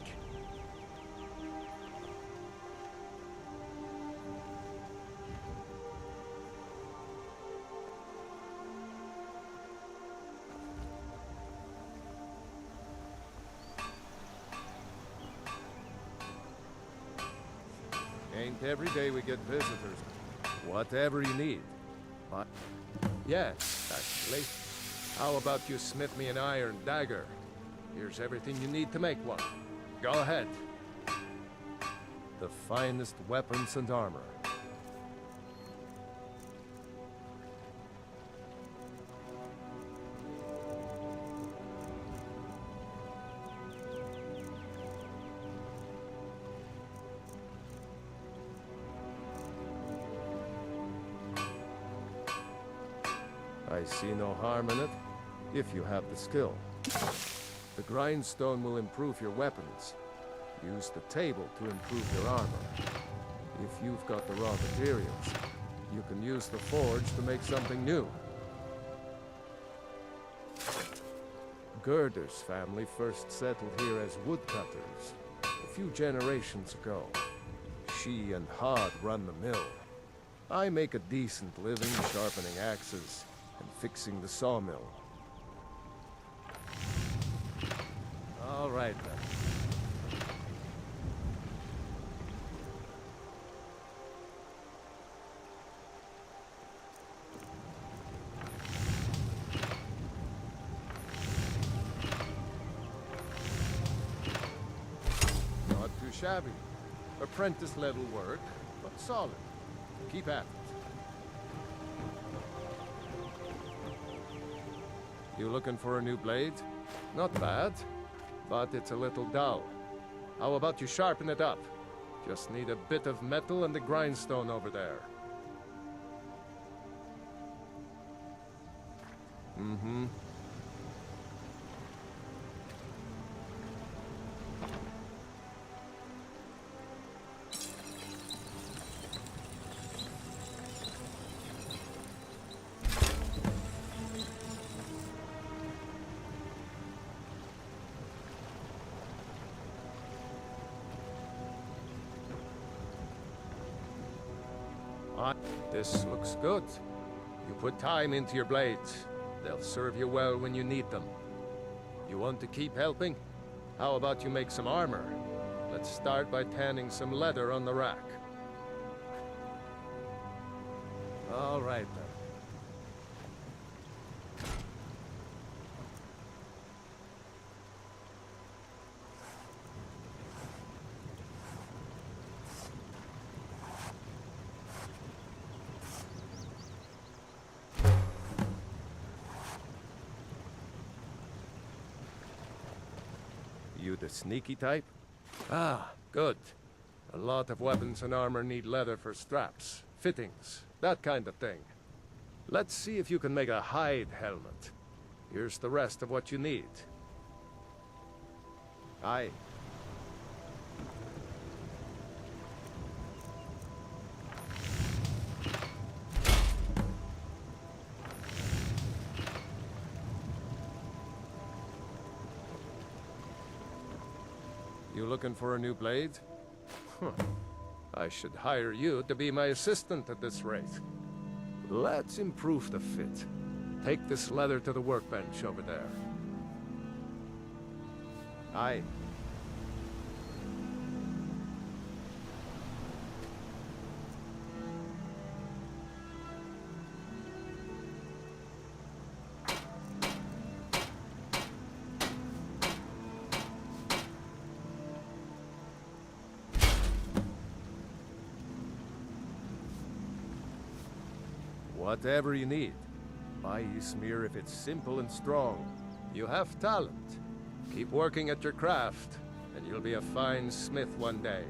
Ain't every day we get visitors. Whatever you need. What? Yes, actually. How about you smith me an iron dagger? Here's everything you need to make one. Go ahead. The finest weapons and armor. I see no harm in it, if you have the skill. The grindstone will improve your weapons. Use the table to improve your armor. If you've got the raw materials, you can use the forge to make something new. Gerder's family first settled here as woodcutters a few generations ago. She and Hod run the mill. I make a decent living sharpening axes and fixing the sawmill. All right, then. Not too shabby. Apprentice-level work, but solid. Keep at it. You looking for a new blade? Not bad, but it's a little dull. How about you sharpen it up? Just need a bit of metal and the grindstone over there. Mm-hmm. This looks good. You put time into your blades. They'll serve you well when you need them. You want to keep helping? How about you make some armor? Let's start by tanning some leather on the rack. All right, then. You the sneaky type? Ah, good. A lot of weapons and armor need leather for straps, fittings, that kind of thing. Let's see if you can make a hide helmet. Here's the rest of what you need. Aye. You looking for a new blade? Huh. I should hire you to be my assistant at this rate. Let's improve the fit. Take this leather to the workbench over there. Aye. Whatever you need. Buy Ysmir if it's simple and strong. You have talent. Keep working at your craft, and you'll be a fine smith one day.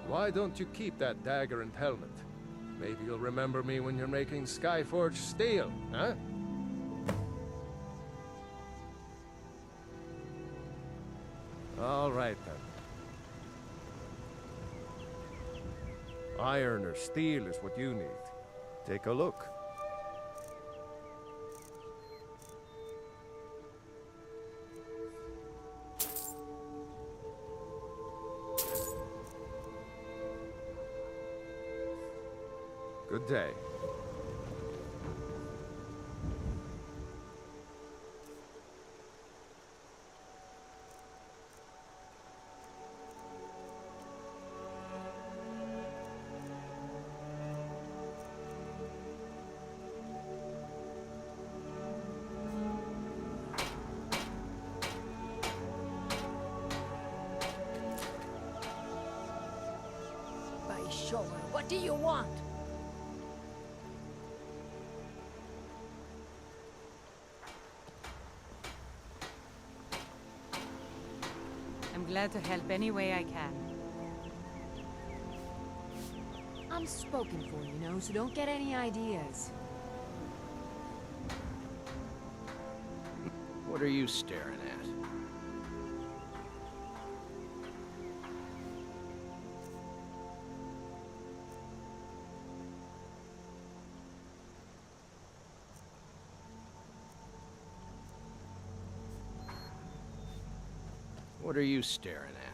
Why don't you keep that dagger and helmet? Maybe you'll remember me when you're making Skyforge steel, huh? All right, then. Iron or steel is what you need. Take a look. Good day. What do you want? I'm glad to help any way I can. I'm spoken for, you know, so don't get any ideas. What are you staring at? What are you staring at?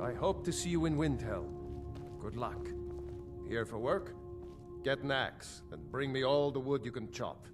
I hope to see you in Windhelm. Good luck. Here for work? Get an axe, and bring me all the wood you can chop.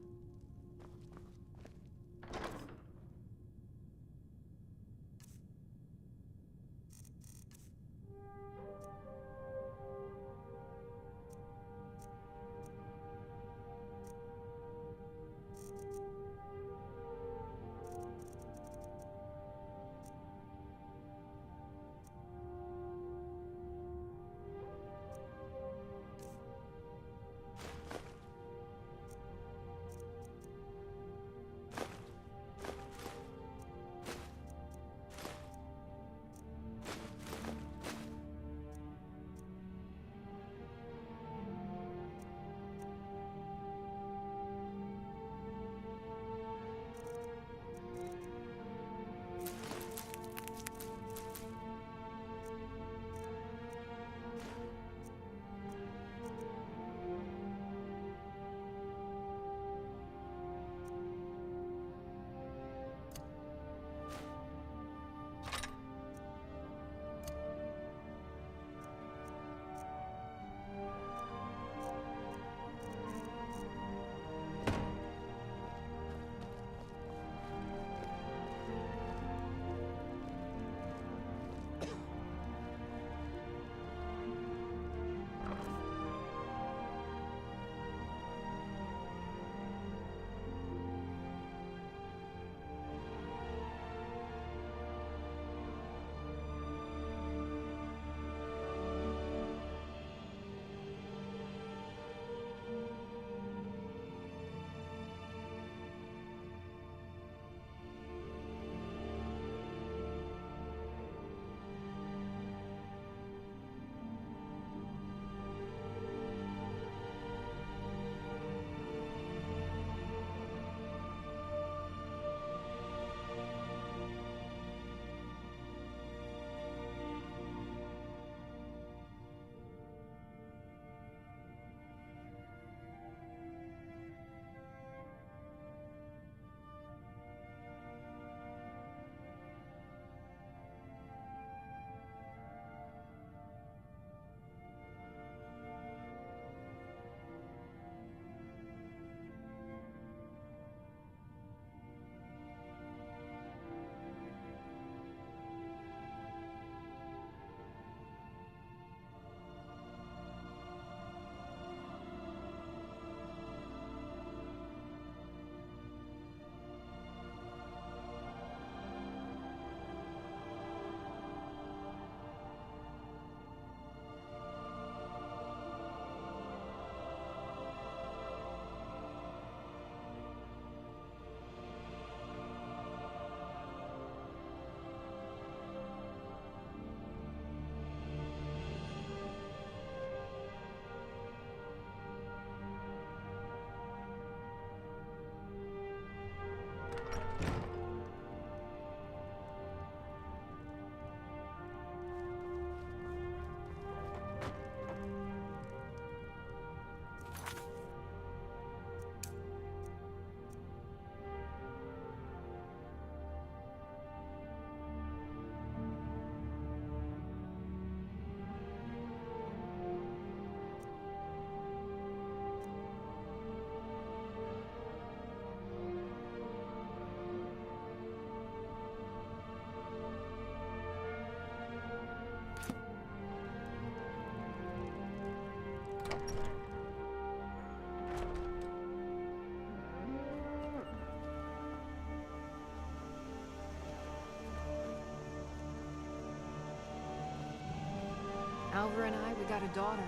Alva and I, we got a daughter,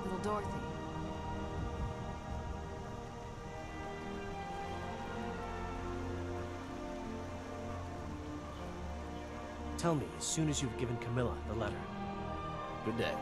little Dorothy. Tell me as soon as you've given Camilla the letter. Good day.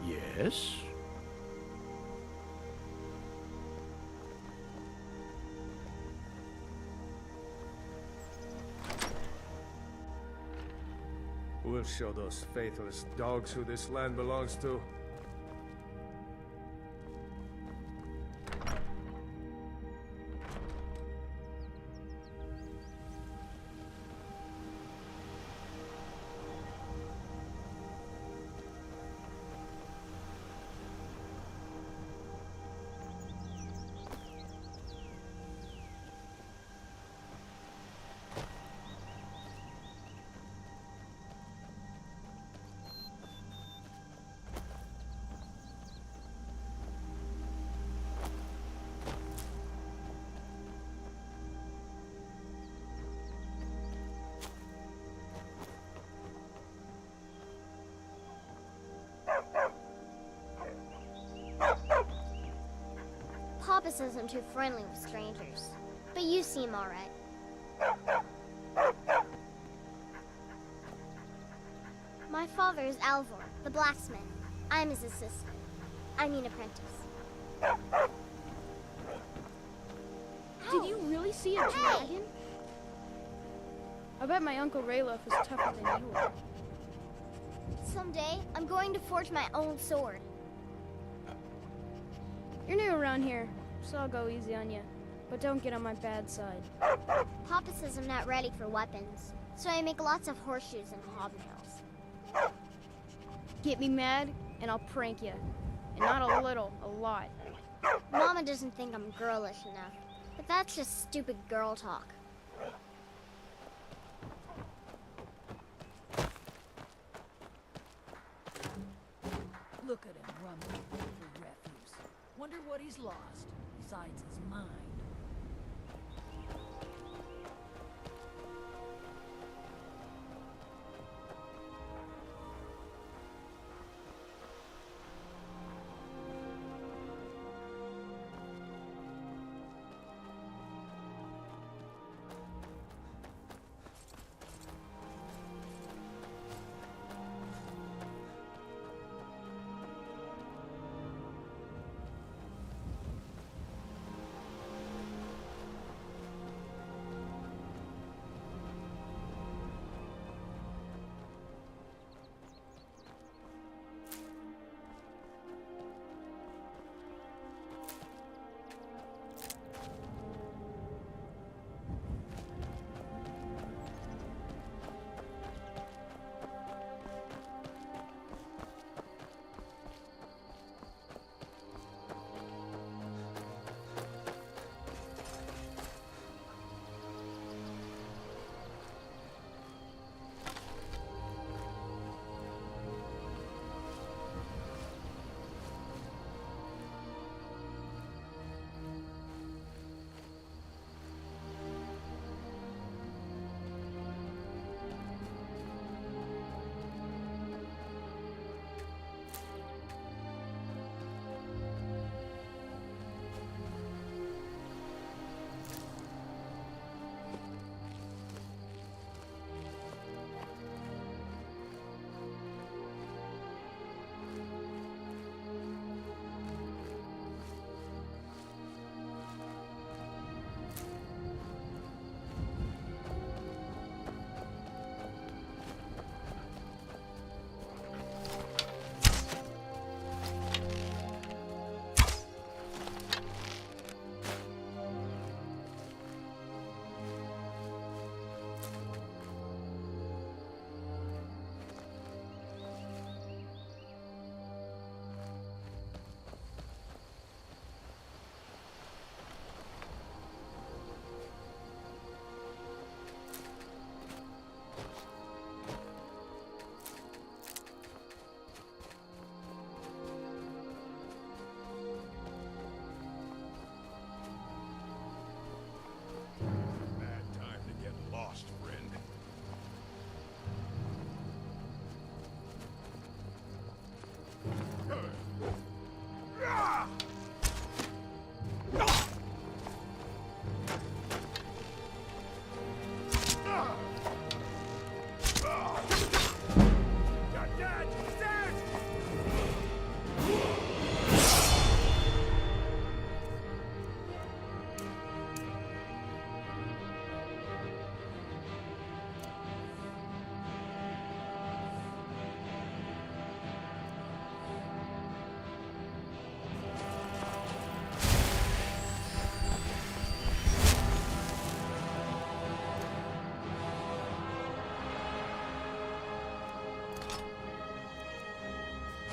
Yes? We'll show those faithless dogs who this land belongs to. Papa says I'm too friendly with strangers, but you seem alright. My father is Alvor, the blacksmith. I'm his assistant. I mean apprentice. Did you really see a dragon? I bet my Uncle Rayloff is tougher than you are. Someday, I'm going to forge my own sword. You're new around here, so I'll go easy on you. But don't get on my bad side. Papa says I'm not ready for weapons, so I make lots of horseshoes and hobnails. Get me mad, and I'll prank you. And not a little, a lot. Mama doesn't think I'm girlish enough, but that's just stupid girl talk. Look at him rummaging through refuse. Wonder what he's lost, besides his mind.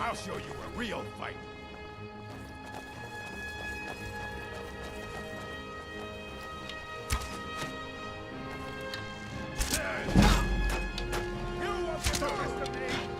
I'll show you a real fight. You won't get the best of me!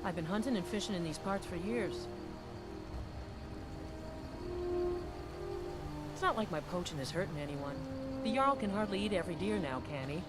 I've been hunting and fishing in these parts for years. It's not like my poaching is hurting anyone. The Jarl can hardly eat every deer now, can he?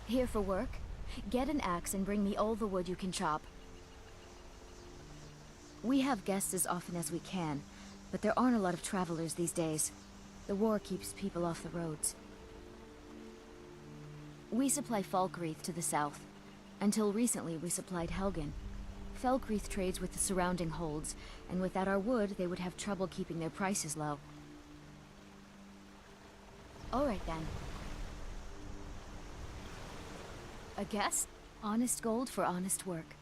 Here for work? Get an axe and bring me all the wood you can chop. We have guests as often as we can, but there aren't a lot of travelers these days. The war keeps people off the roads. We supply Falkreath to the south. Until recently, we supplied Helgen. Falkreath trades with the surrounding holds, and without our wood, they would have trouble keeping their prices low. All right, then. A guess? Honest gold for honest work.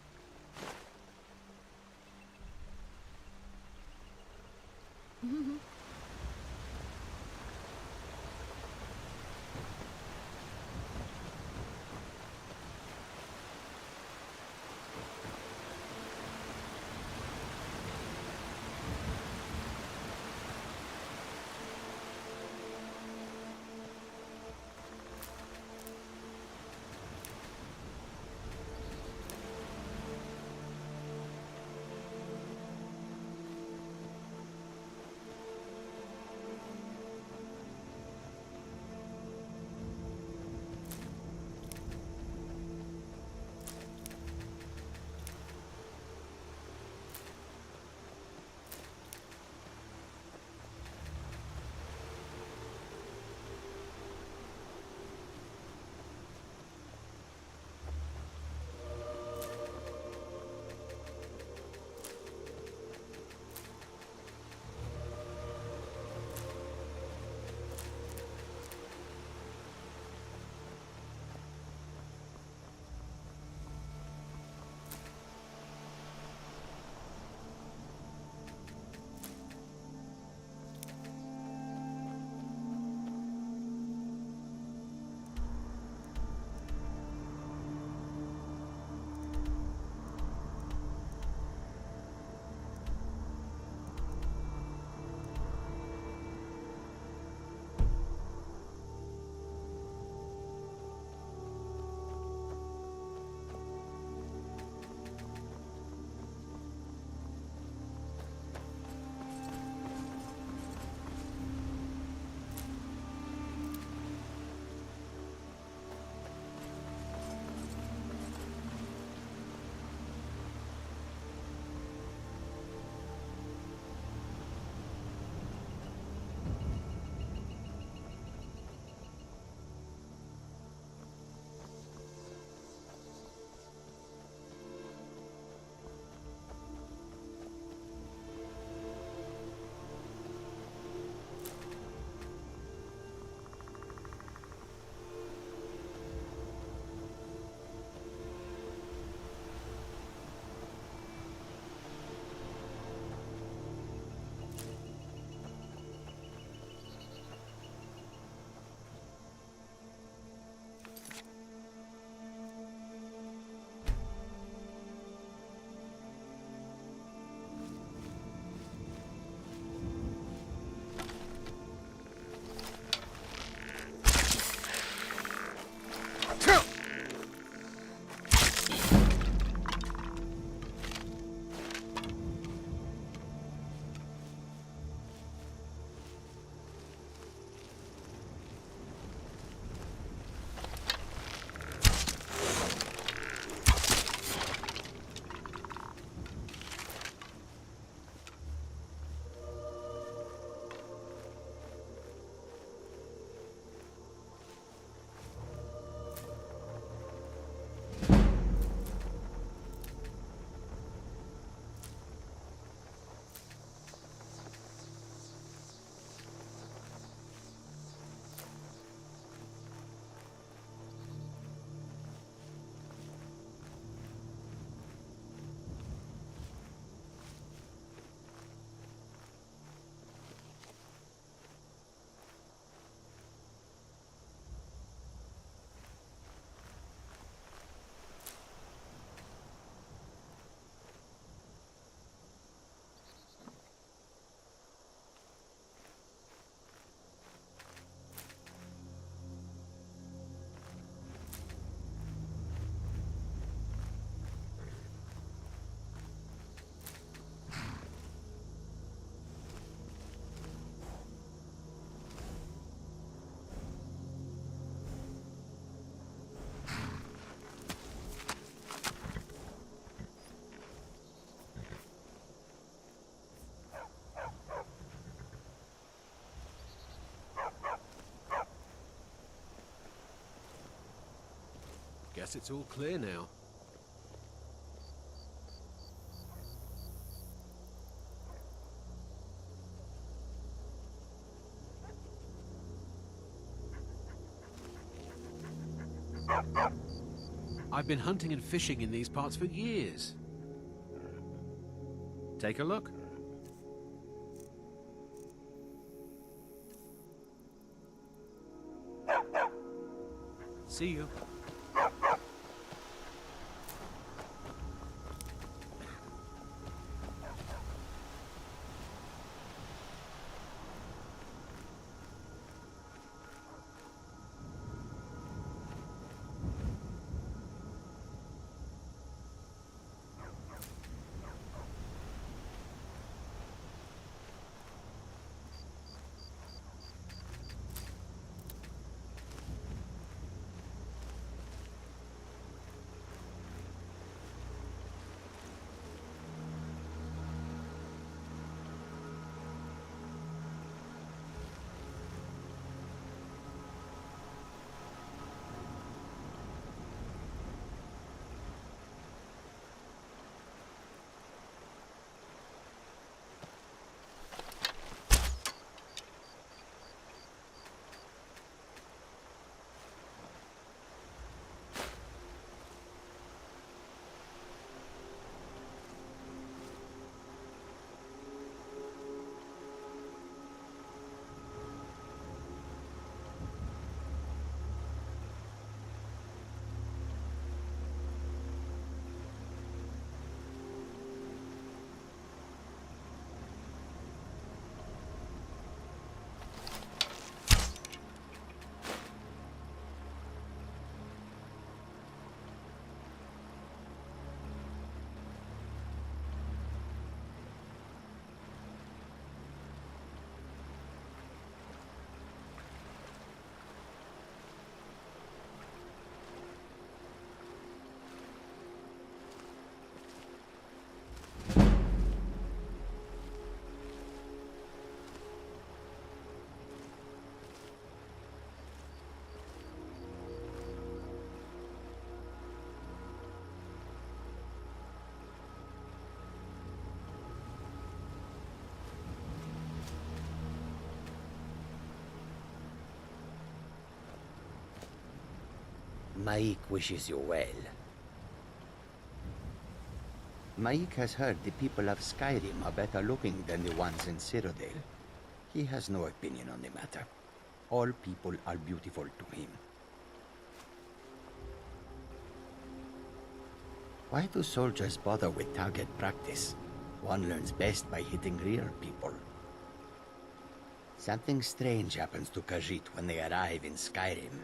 Guess it's all clear now. I've been hunting and fishing in these parts for years. Take a look. See you. Maik wishes you well. Maik has heard the people of Skyrim are better looking than the ones in Cyrodiil. He has no opinion on the matter. All people are beautiful to him. Why do soldiers bother with target practice? One learns best by hitting real people. Something strange happens to Khajiit when they arrive in Skyrim.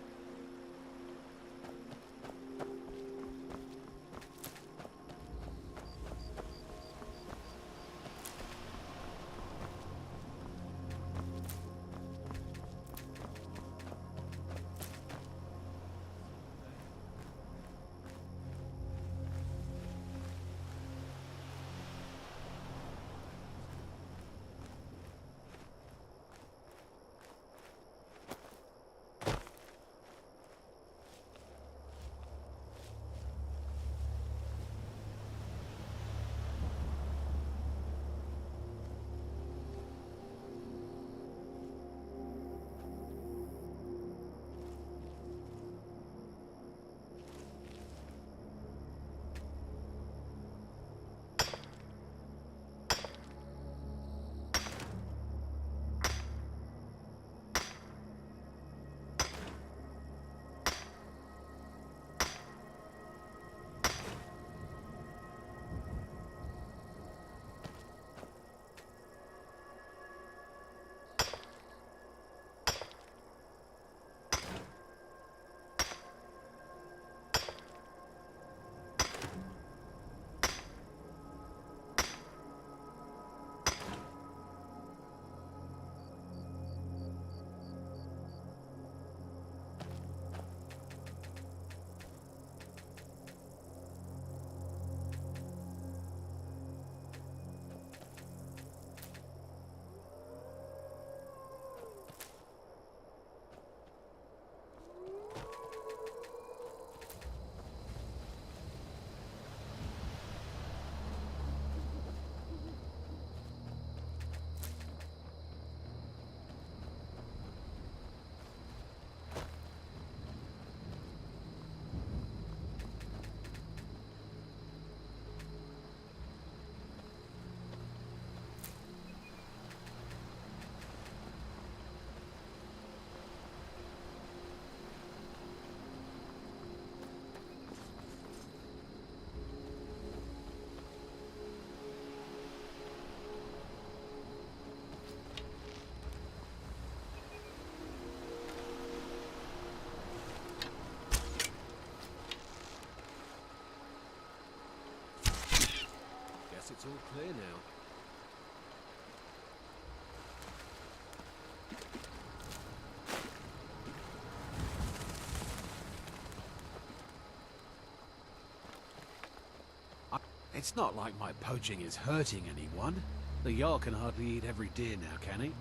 Guess it's all clear now. It's not like my poaching is hurting anyone. The Jarl can hardly eat every deer now, can he?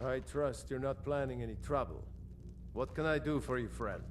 I trust you're not planning any trouble. What can I do for you, friend?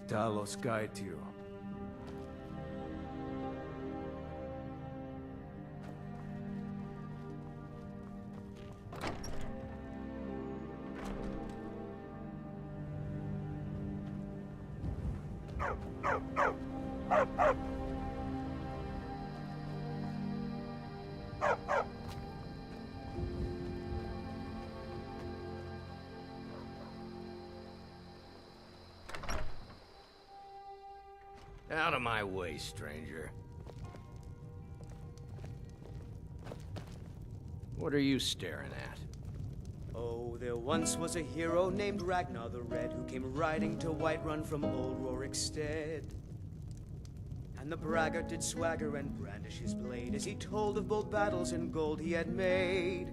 Talos guide you. Out of my way, stranger. What are you staring at? Oh, there once was a hero named Ragnar the Red who came riding to Whiterun from old Rorikstead. And the braggart did swagger and brandish his blade as he told of bold battles and gold he had made.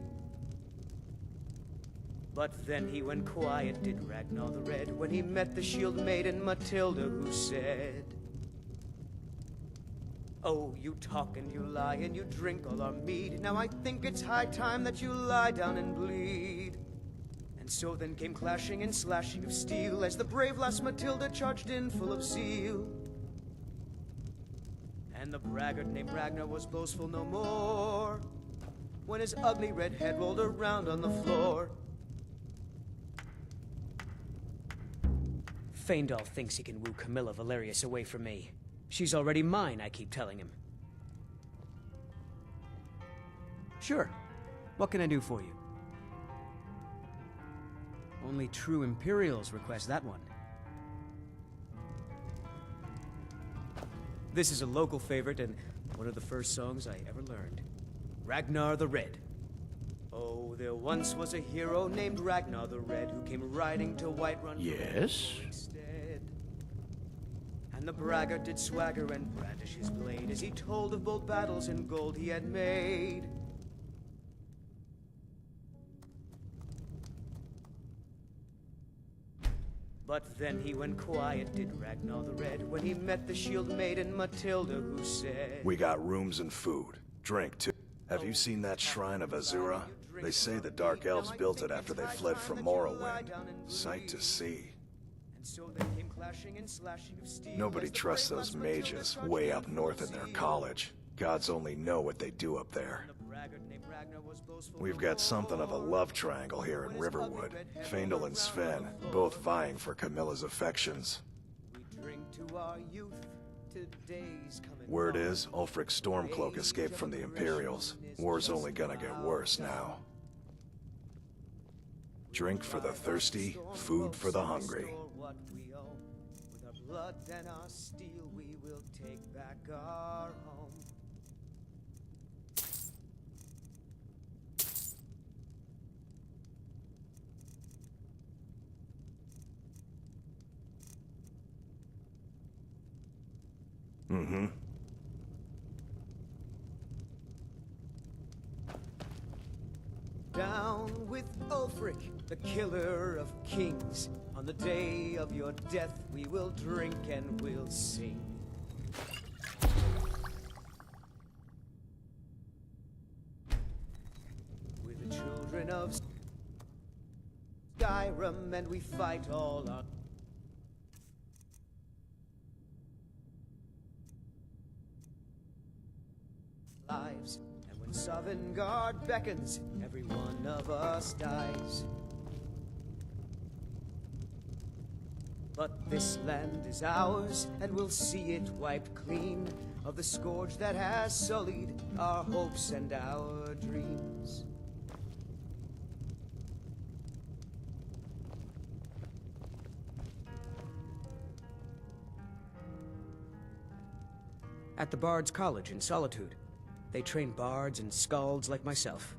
But then he went quiet, did Ragnar the Red, when he met the shield maiden Matilda, who said, "Oh, you talk and you lie and you drink all our mead. Now I think it's high time that you lie down and bleed." And so then came clashing and slashing of steel as the brave lass Matilda charged in full of zeal. And the braggart named Ragnar was boastful no more when his ugly red head rolled around on the floor. Faendal thinks he can woo Camilla Valerius away from me. She's already mine, I keep telling him. Sure. What can I do for you? Only true Imperials request that one. This is a local favorite and one of the first songs I ever learned. Ragnar the Red. Oh, there once was a hero named Ragnar the Red who came riding to Whiterun. Yes? And the braggart did swagger and brandish his blade as he told of bold battles and gold he had made. But then he went quiet, did Ragnar the Red, when he met the shield maiden Matilda, who said, "We got rooms and food. Drink, too. Have you seen that shrine of Azura? They say the Dark Elves built it after they fled from Morrowind. Sight to see. Nobody trusts those mages way up north in their college. Gods only know what they do up there. We've got something of a love triangle here in Riverwood. Faendal and Sven, both vying for Camilla's affections. Word is, Ulfric Stormcloak escaped from the Imperials. War's only gonna get worse now. Drink for the thirsty, food for the hungry. With our blood and our steel, we will take back our home. down with Ulfric, the killer of kings. On the day of your death, we will drink and we'll sing. We're the children of SKYRIM, and we fight all our lives. And when Sovngarde beckons, every one of us dies. But this land is ours, and we'll see it wiped clean of the scourge that has sullied our hopes and our dreams. At the Bard's College in Solitude, they train bards and skalds like myself.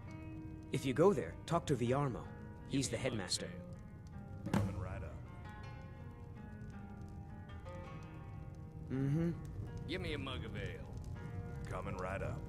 If you go there, talk to Viarmo. He's the headmaster. Coming right up. Mm-hmm. Give me a mug of ale. Coming right up.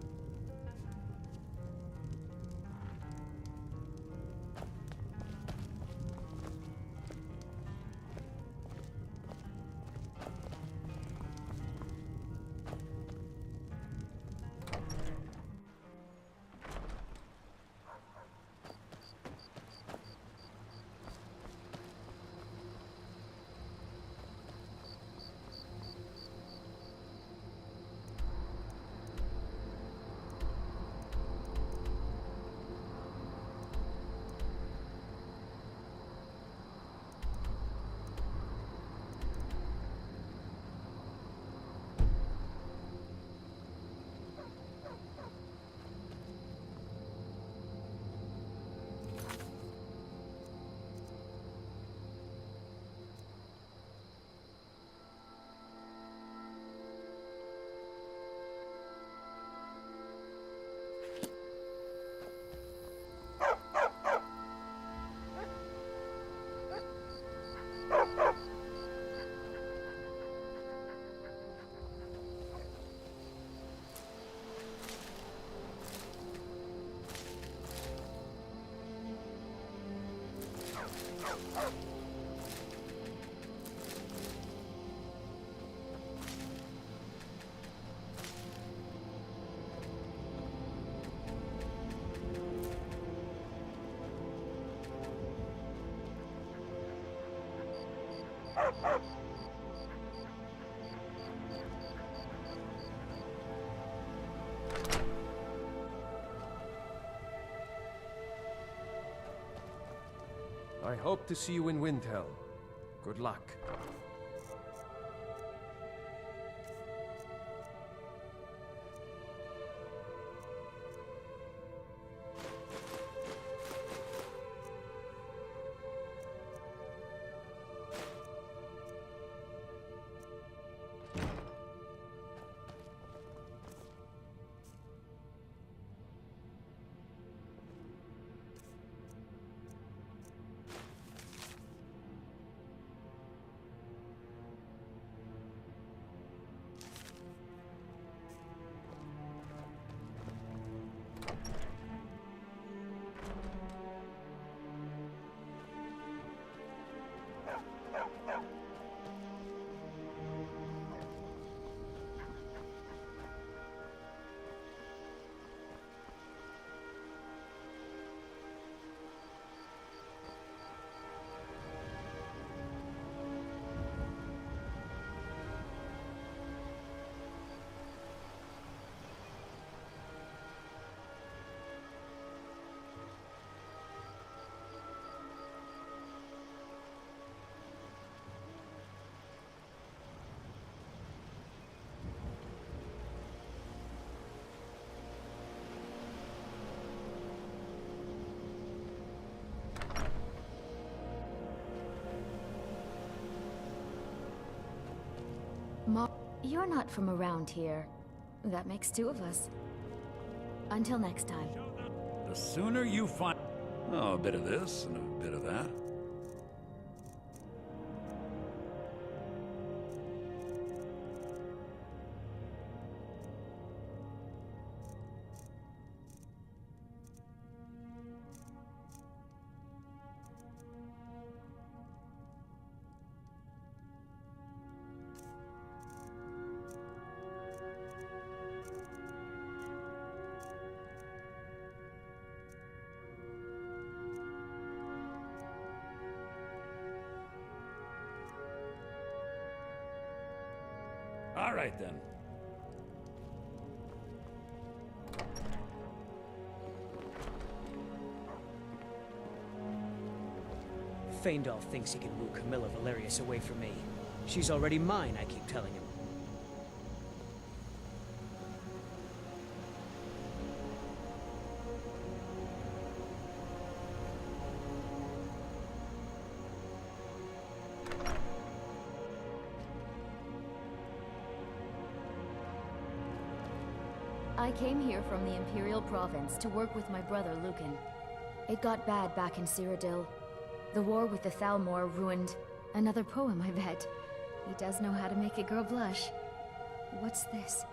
I hope to see you in Windhelm. Good luck. You're not from around here. That makes two of us. Until next time. The sooner you find... Oh, a bit of this and a bit of that. All right, then. Feindal thinks he can woo Camilla Valerius away from me. She's already mine, I keep telling him. I came here from the Imperial Province to work with my brother Lucan. It got bad back in Cyrodiil. The war with the Thalmor ruined another poem, I bet. He does know how to make a girl blush. What's this?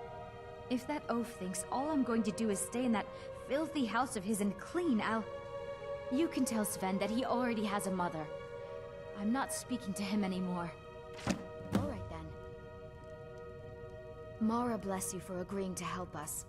If that oaf thinks all I'm going to do is stay in that filthy house of his and clean, You can tell Sven that he already has a mother. I'm not speaking to him anymore. All right, then. Mara bless you for agreeing to help us.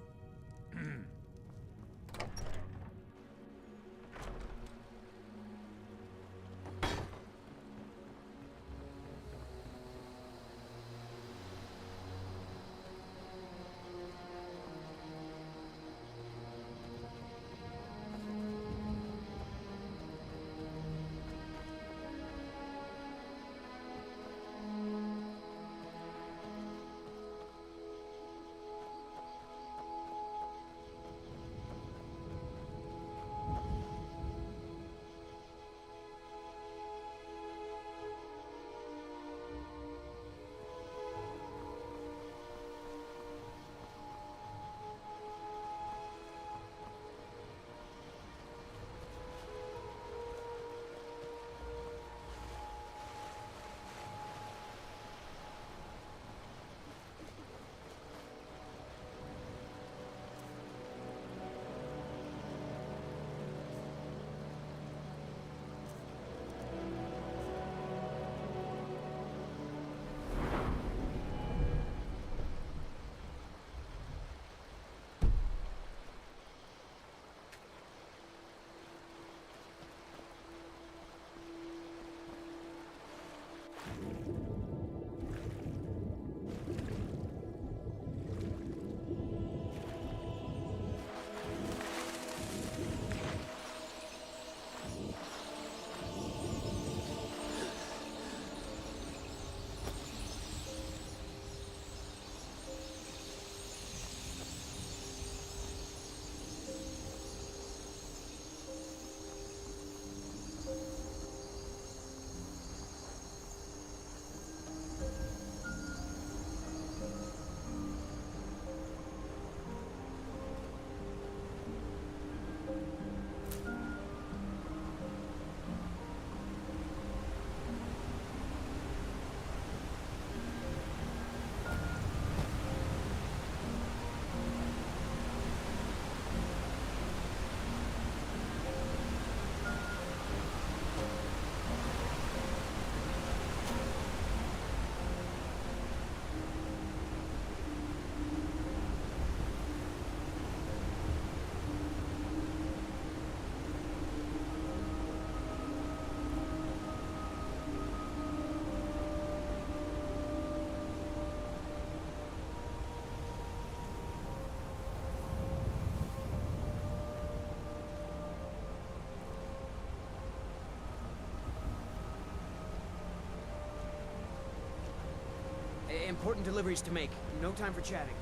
Important deliveries to make. No time for chatting.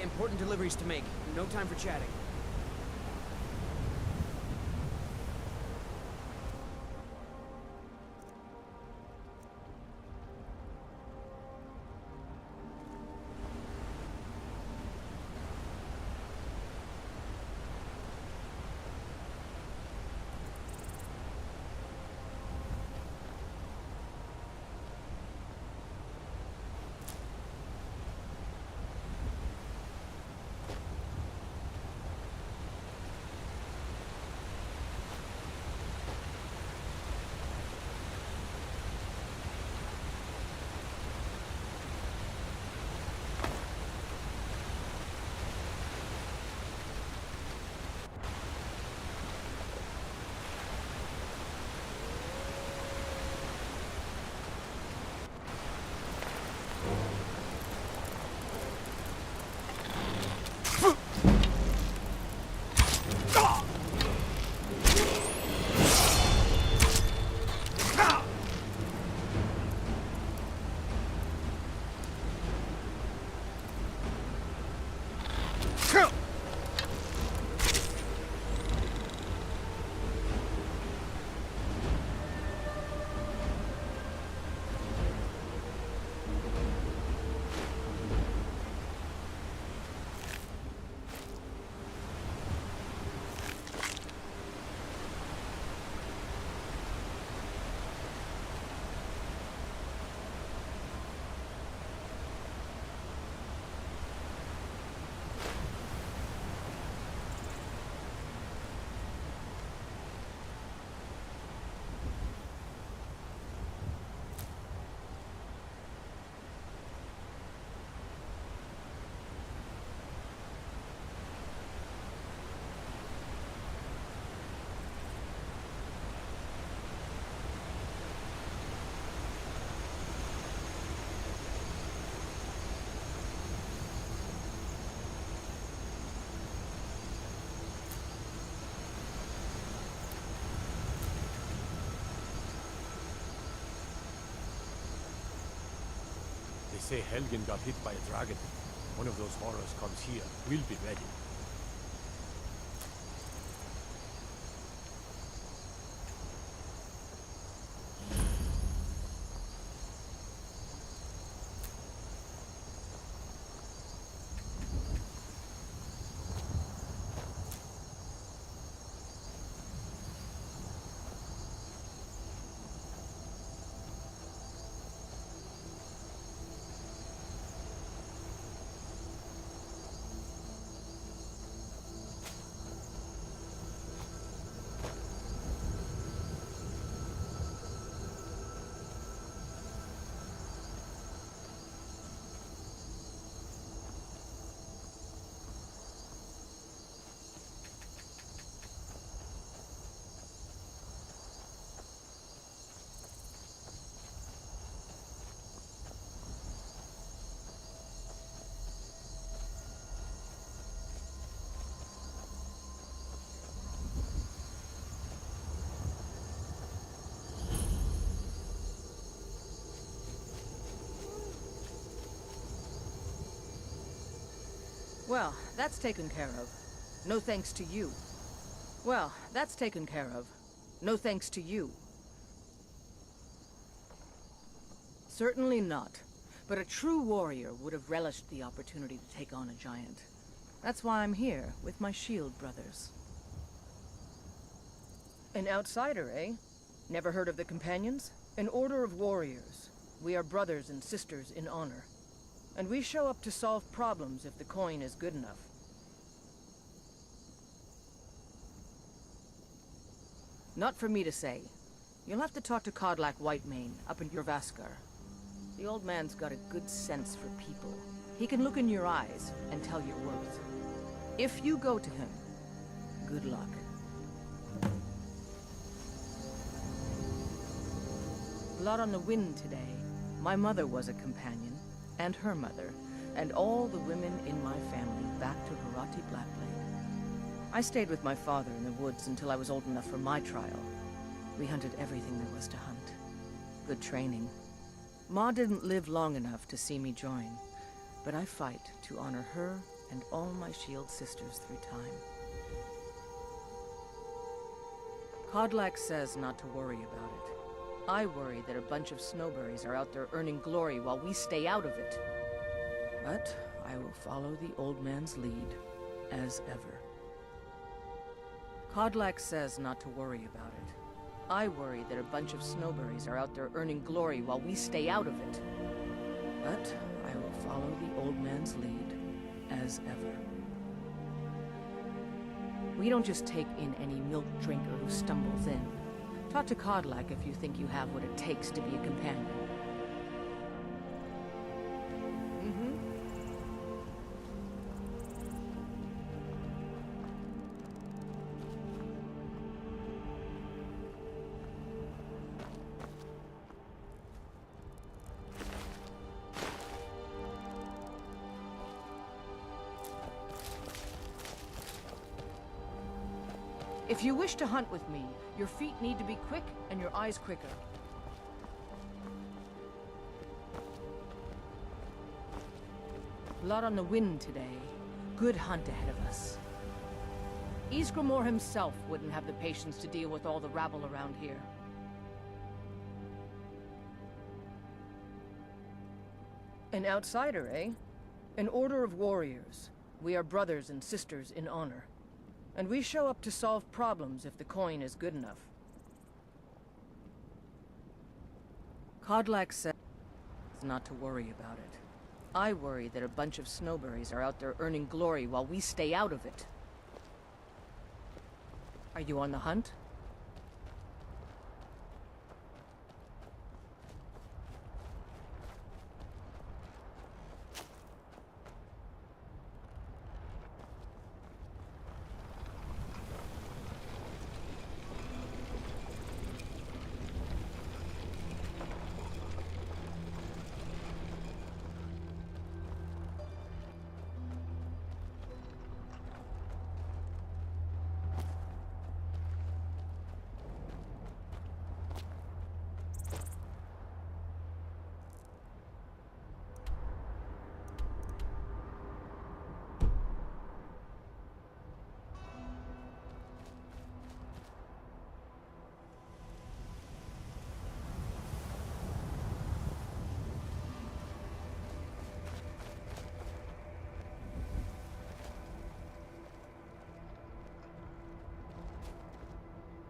Important deliveries to make. No time for chatting. say Helgen got hit by a dragon. One of those horrors comes here. We'll be ready. Well, that's taken care of. No thanks to you. Well, that's taken care of. No thanks to you. Certainly not. But a true warrior would have relished the opportunity to take on a giant. That's why I'm here, with my shield brothers. An outsider, eh? Never heard of the Companions? An order of warriors. We are brothers and sisters in honor. And we show up to solve problems if the coin is good enough. Not for me to say. You'll have to talk to Kodlak Whitemane up in Jorvaskar. The old man's got a good sense for people. He can look in your eyes and tell your worth. If you go to him, good luck. Blood on the wind today. My mother was a companion. And her mother, and all the women in my family back to Harati Blackblade. I stayed with my father in the woods until I was old enough for my trial. We hunted everything there was to hunt. Good training. Ma didn't live long enough to see me join, but I fight to honor her and all my shield sisters through time. Kodlak says not to worry about it. I worry that a bunch of snowberries are out there earning glory while we stay out of it. But I will follow the old man's lead, as ever. Kodlak says not to worry about it. I worry that a bunch of snowberries are out there earning glory while we stay out of it. But I will follow the old man's lead, as ever. We don't just take in any milk drinker who stumbles in. Talk to Kodlak if you think you have what it takes to be a companion. If you wish to hunt with me, your feet need to be quick and your eyes quicker. Blood on the wind today. Good hunt ahead of us. Ysgramor himself wouldn't have the patience to deal with all the rabble around here. An outsider, eh? An order of warriors. We are brothers and sisters in honor. And we show up to solve problems if the coin is good enough. Kodlak says not to worry about it. I worry that a bunch of snowberries are out there earning glory while we stay out of it. Are you on the hunt?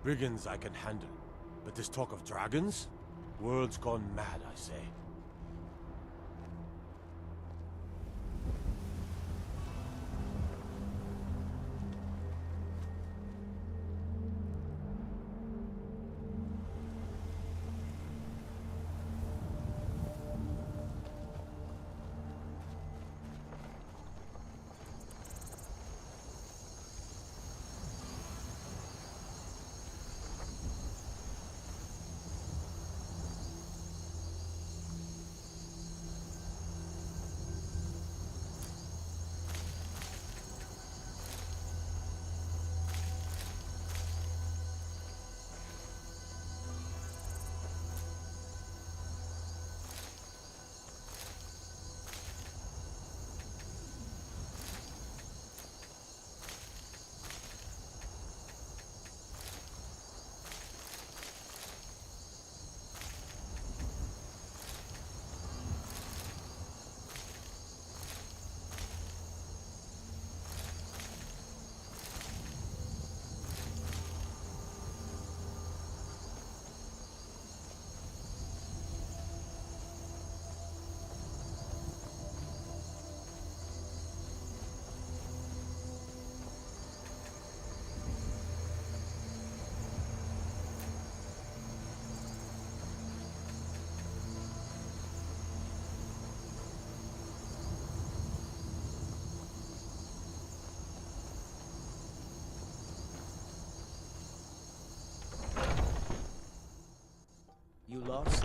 Brigands I can handle. But this talk of dragons? World's gone mad, I say. You lost?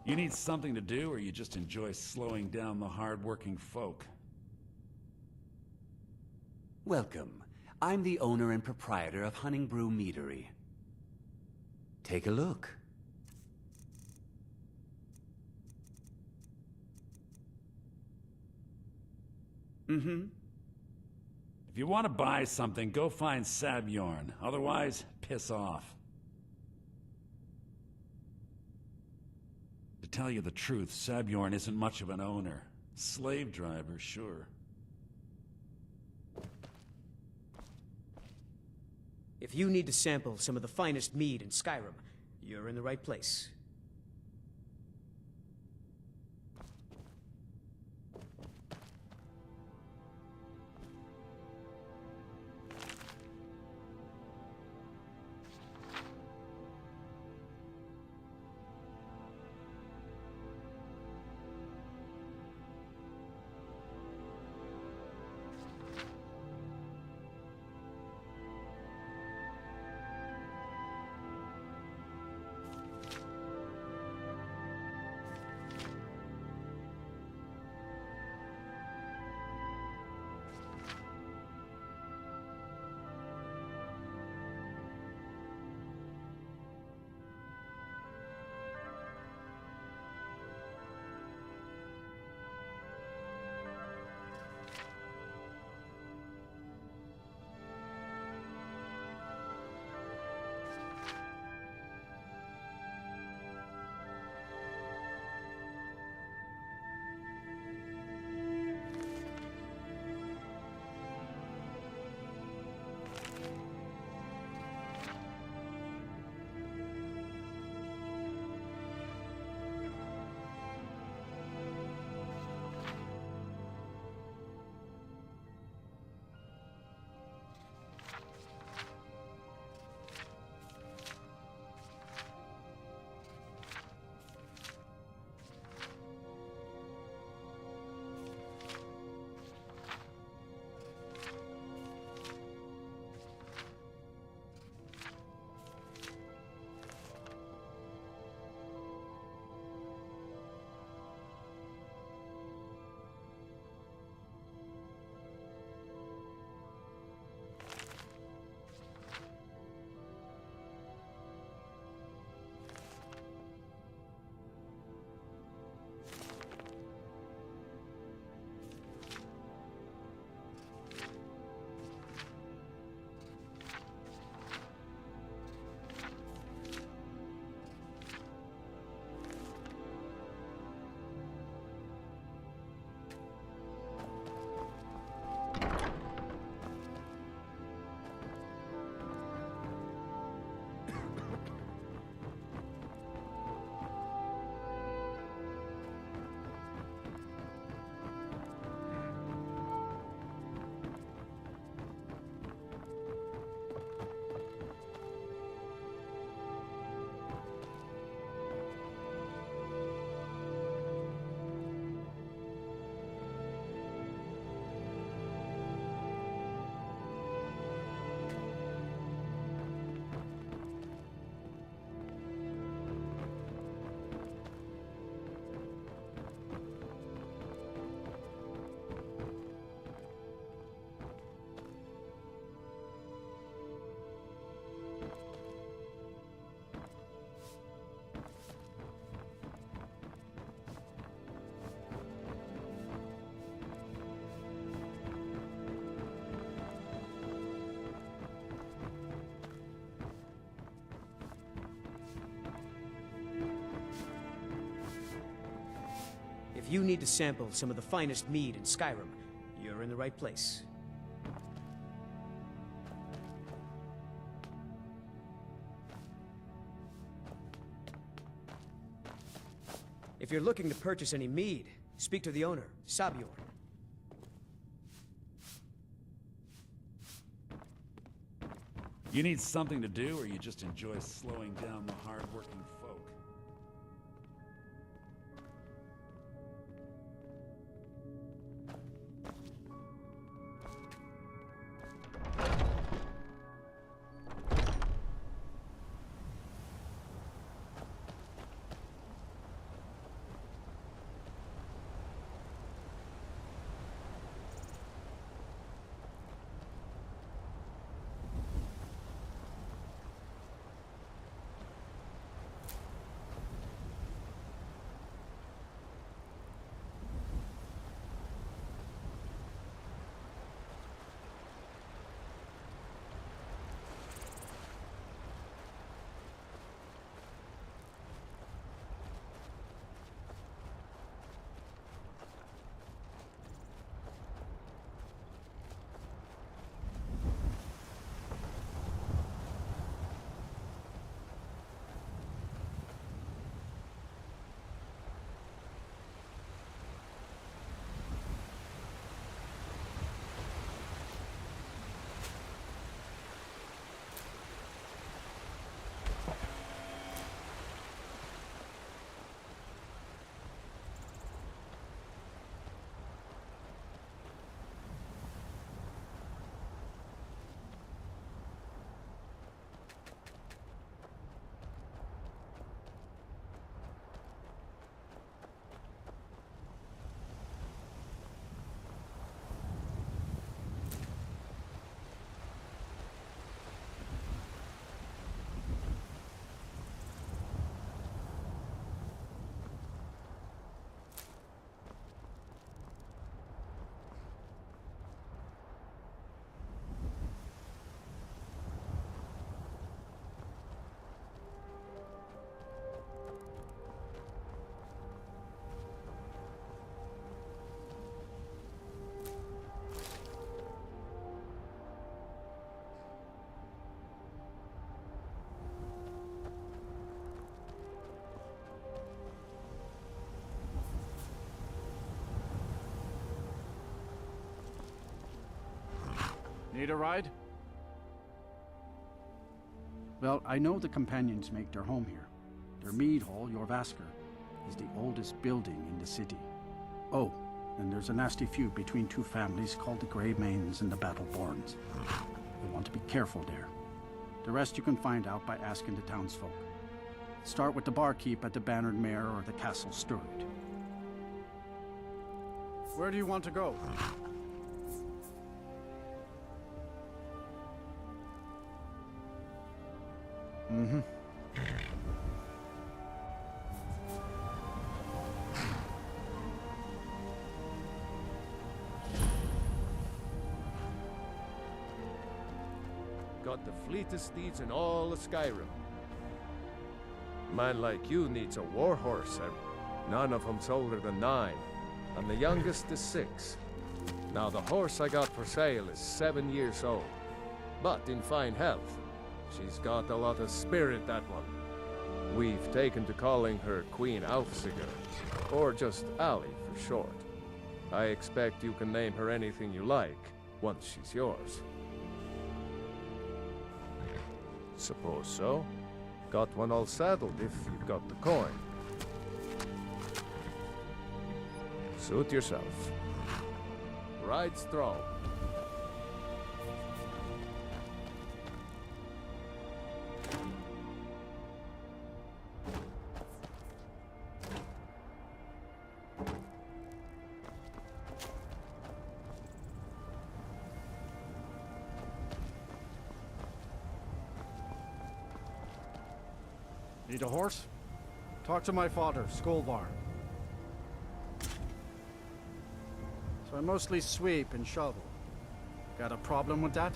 You need something to do, or you just enjoy slowing down the hard-working folk? Welcome. I'm the owner and proprietor of Honningbrew Meadery. Take a look. Mm-hmm. If you want to buy something, go find Sabjorn. Otherwise, piss off. To tell you the truth, Sabjorn isn't much of an owner. Slave driver, sure. If you need to sample some of the finest mead in Skyrim, you're in the right place. If you need to sample some of the finest mead in Skyrim, you're in the right place. If you're looking to purchase any mead, speak to the owner, Sabior. You need something to do, or you just enjoy slowing down the hard-working folk? Need a ride? Well, I know the companions make their home here. Their mead hall, Jorvaskr, is the oldest building in the city. Oh, and there's a nasty feud between two families called the Greymanes and the Battleborns. You'll want to be careful there. The rest you can find out by asking the townsfolk. Start with the barkeep at the Bannered Mare or the Castle Sturrid. Where do you want to go? Mm-hmm. Got the fleetest steeds in all of Skyrim. Man like you needs a war horse, and none of them's older than 9, and the youngest is 6. Now the horse I got for sale is 7 years old, but in fine health. She's got a lot of spirit, that one. We've taken to calling her Queen Alfsiger, or just Ali for short. I expect you can name her anything you like, once she's yours. Suppose so. Got one all saddled if you've got the coin. Suit yourself. Ride strong. Need a horse? Talk to my father, Skolvar. So I mostly sweep and shovel. Got a problem with that?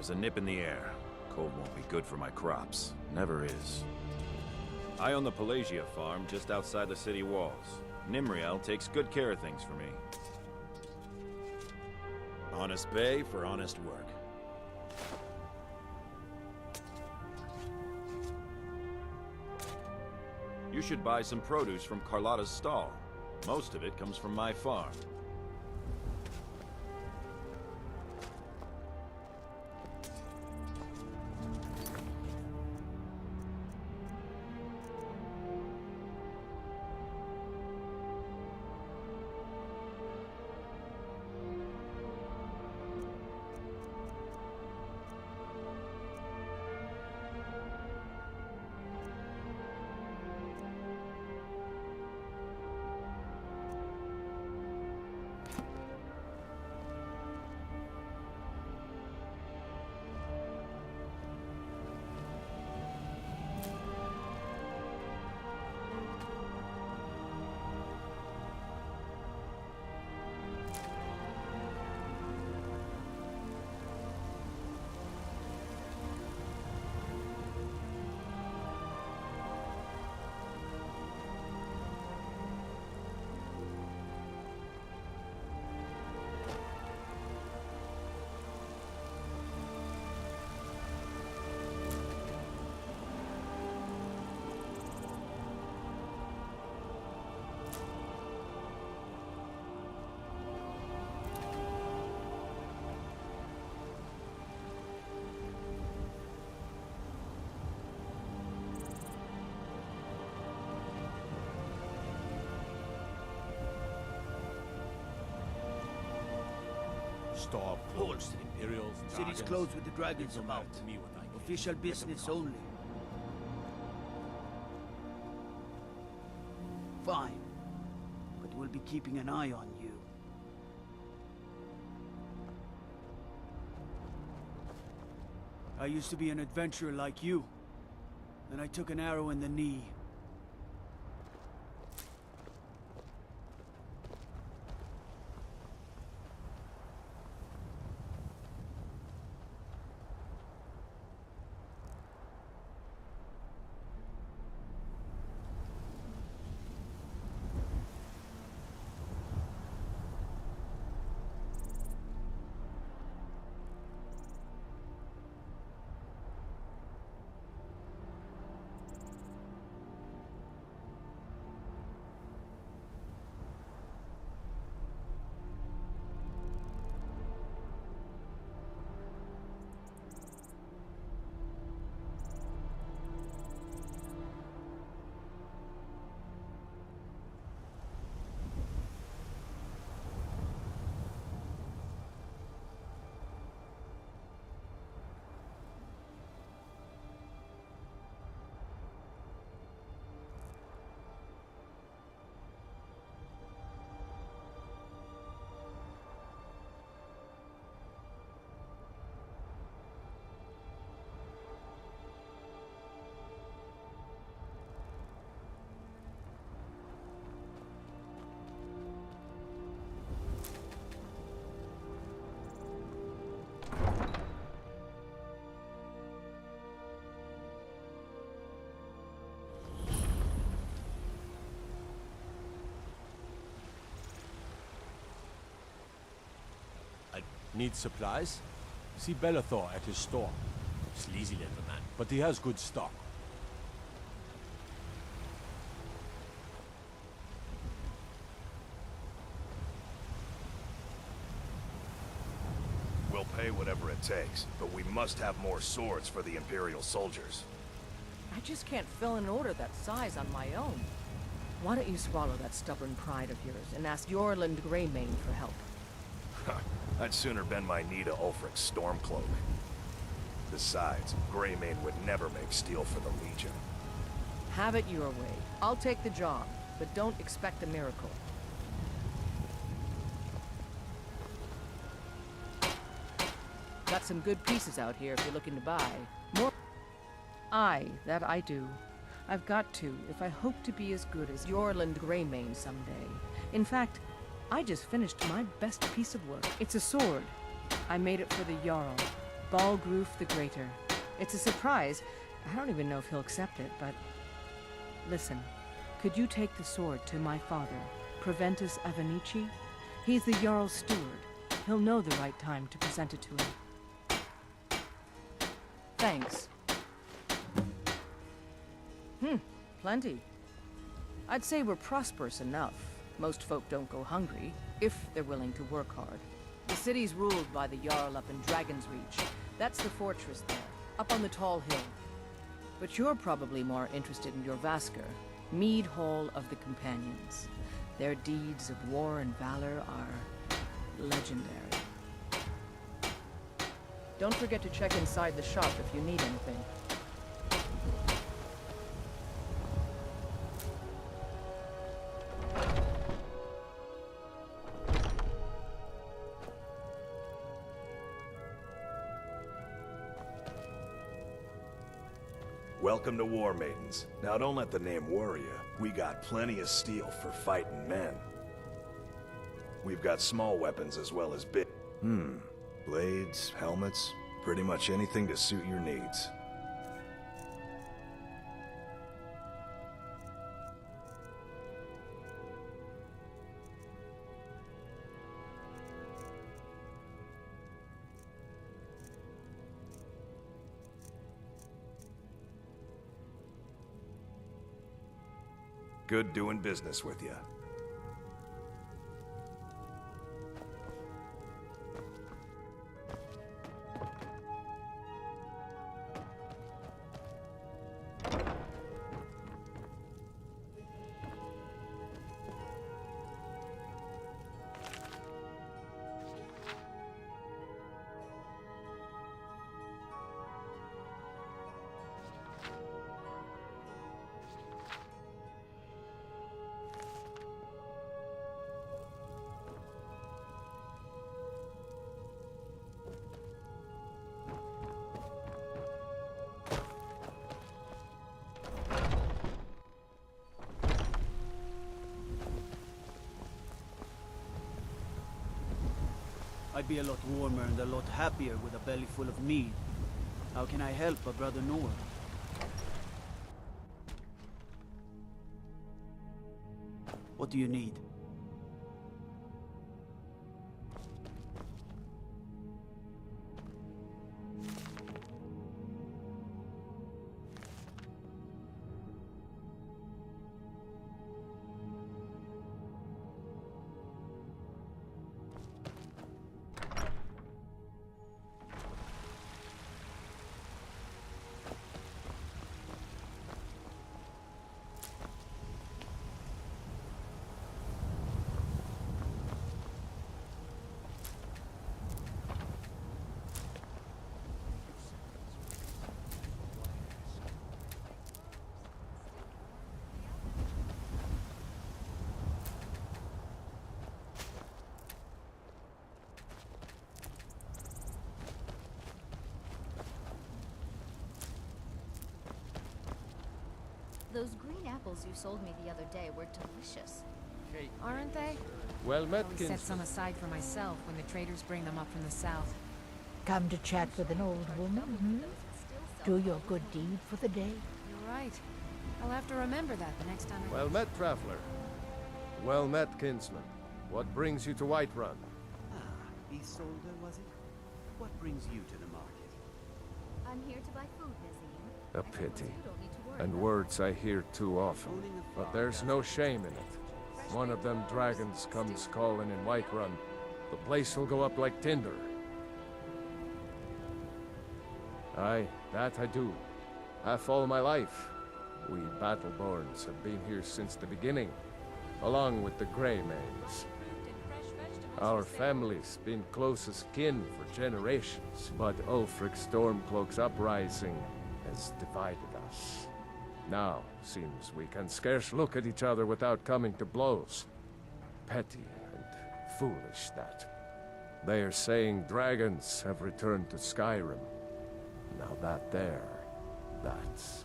There's a nip in the air. Cold won't be good for my crops. Never is. I own the Pelagia farm just outside the city walls. Nimriel takes good care of things for me. Honest pay for honest work. You should buy some produce from Carlotta's stall. Most of it comes from my farm. Stop close to the Imperials. City's closed with the dragons about. Official business only. Fine. But we'll be keeping an eye on you. I used to be an adventurer like you. Then I took an arrow in the knee. Need supplies? See Bellathor at his store. Sleazy little man, but he has good stock. We'll pay whatever it takes, but we must have more swords for the Imperial soldiers. I just can't fill an order that size on my own. Why don't you swallow that stubborn pride of yours and ask Yorland Greymane for help? I'd sooner bend my knee to Ulfric's Stormcloak. Besides, Greymane would never make steel for the Legion. Have it your way. I'll take the job, but don't expect a miracle. Got some good pieces out here if you're looking to buy. More. Aye, that I do. I've got to, if I hope to be as good as Yorland Greymane someday. In fact, I just finished my best piece of work. It's a sword. I made it for the Jarl. Balgroof the Greater. It's a surprise. I don't even know if he'll accept it, but... Listen, could you take the sword to my father, Proventus Avenici? He's the Jarl's steward. He'll know the right time to present it to him. Thanks. Plenty. I'd say we're prosperous enough. Most folk don't go hungry, if they're willing to work hard. The city's ruled by the Jarl up in Dragon's Reach. That's the fortress there, up on the tall hill. But you're probably more interested in your Vasker, Mead Hall of the Companions. Their deeds of war and valor are legendary. Don't forget to check inside the shop if you need anything. Welcome to War Maidens. Now don't let the name worry you. We got plenty of steel for fighting men. We've got small weapons as well as big. Blades, helmets, pretty much anything to suit your needs. Good doing business with you. I'd be a lot warmer and a lot happier with a belly full of mead. How can I help a brother Noah? What do you need? Those green apples you sold me the other day were delicious. Aren't they? Well met, I'll set some aside for myself when the traders bring them up from the south. Come to chat with an old woman, hmm? Do your good deed for the day. You're right. I'll have to remember that the next time I... Well met, traveler. Well met, kinsman. What brings you to Whiterun? Isolde, was it? What brings you to the market? I'm here to buy food, Nazim. A pity. And words I hear too often. But there's no shame in it. One of them dragons comes calling in Whiterun. The place will go up like tinder. Aye, that I do. Half all my life. We Battleborns have been here since the beginning, along with the Greymanes. Our family's been close as kin for generations, but Ulfric Stormcloak's uprising has divided us. Now, seems we can scarce look at each other without coming to blows. Petty and foolish, that. They are saying dragons have returned to Skyrim. Now that's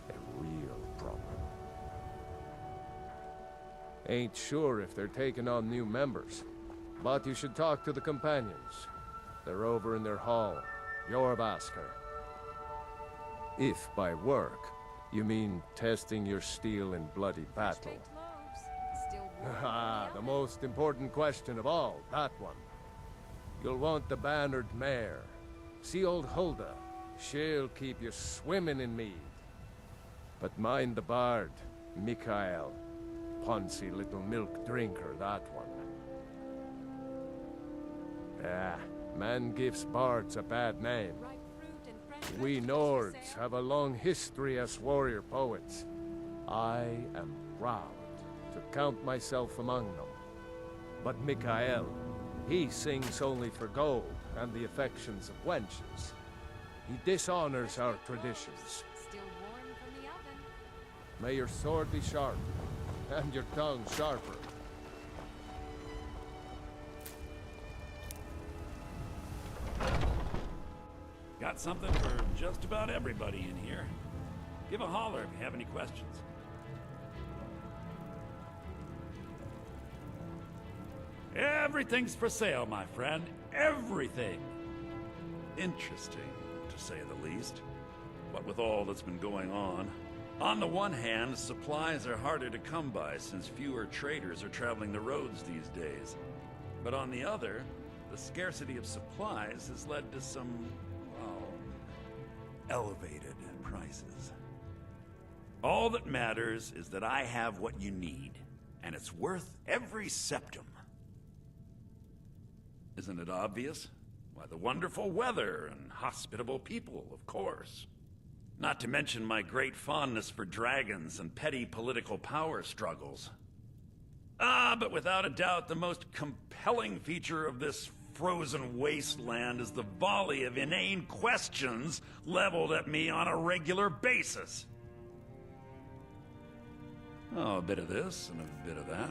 a real problem. Ain't sure if they're taking on new members, but you should talk to the companions. They're over in their hall. Vasker. If by work, you mean testing your steel in bloody battle. Ah, the most important question of all, that one. You'll want the bannered mare. See old Hulda. She'll keep you swimming in mead. But mind the bard, Mikael. Poncy little milk drinker, that one. Ah, man gives bards a bad name. We Nords have a long history as warrior poets. I am proud to count myself among them. But Mikael, he sings only for gold and the affections of wenches. He dishonors our traditions. Still warm from the oven. May your sword be sharp, and your tongue sharper. Got something for just about everybody in here. Give a holler if you have any questions. Everything's for sale, my friend. Everything. Interesting, to say the least. What with all that's been going on the one hand, supplies are harder to come by since fewer traders are traveling the roads these days. But on the other, the scarcity of supplies has led to some, well, elevated prices. All that matters is that I have what you need, and it's worth every septum. Isn't it obvious? Why, the wonderful weather and hospitable people, of course. Not to mention my great fondness for dragons and petty political power struggles. But without a doubt, the most compelling feature of this frozen wasteland is the volley of inane questions leveled at me on a regular basis. Oh, a bit of this and a bit of that.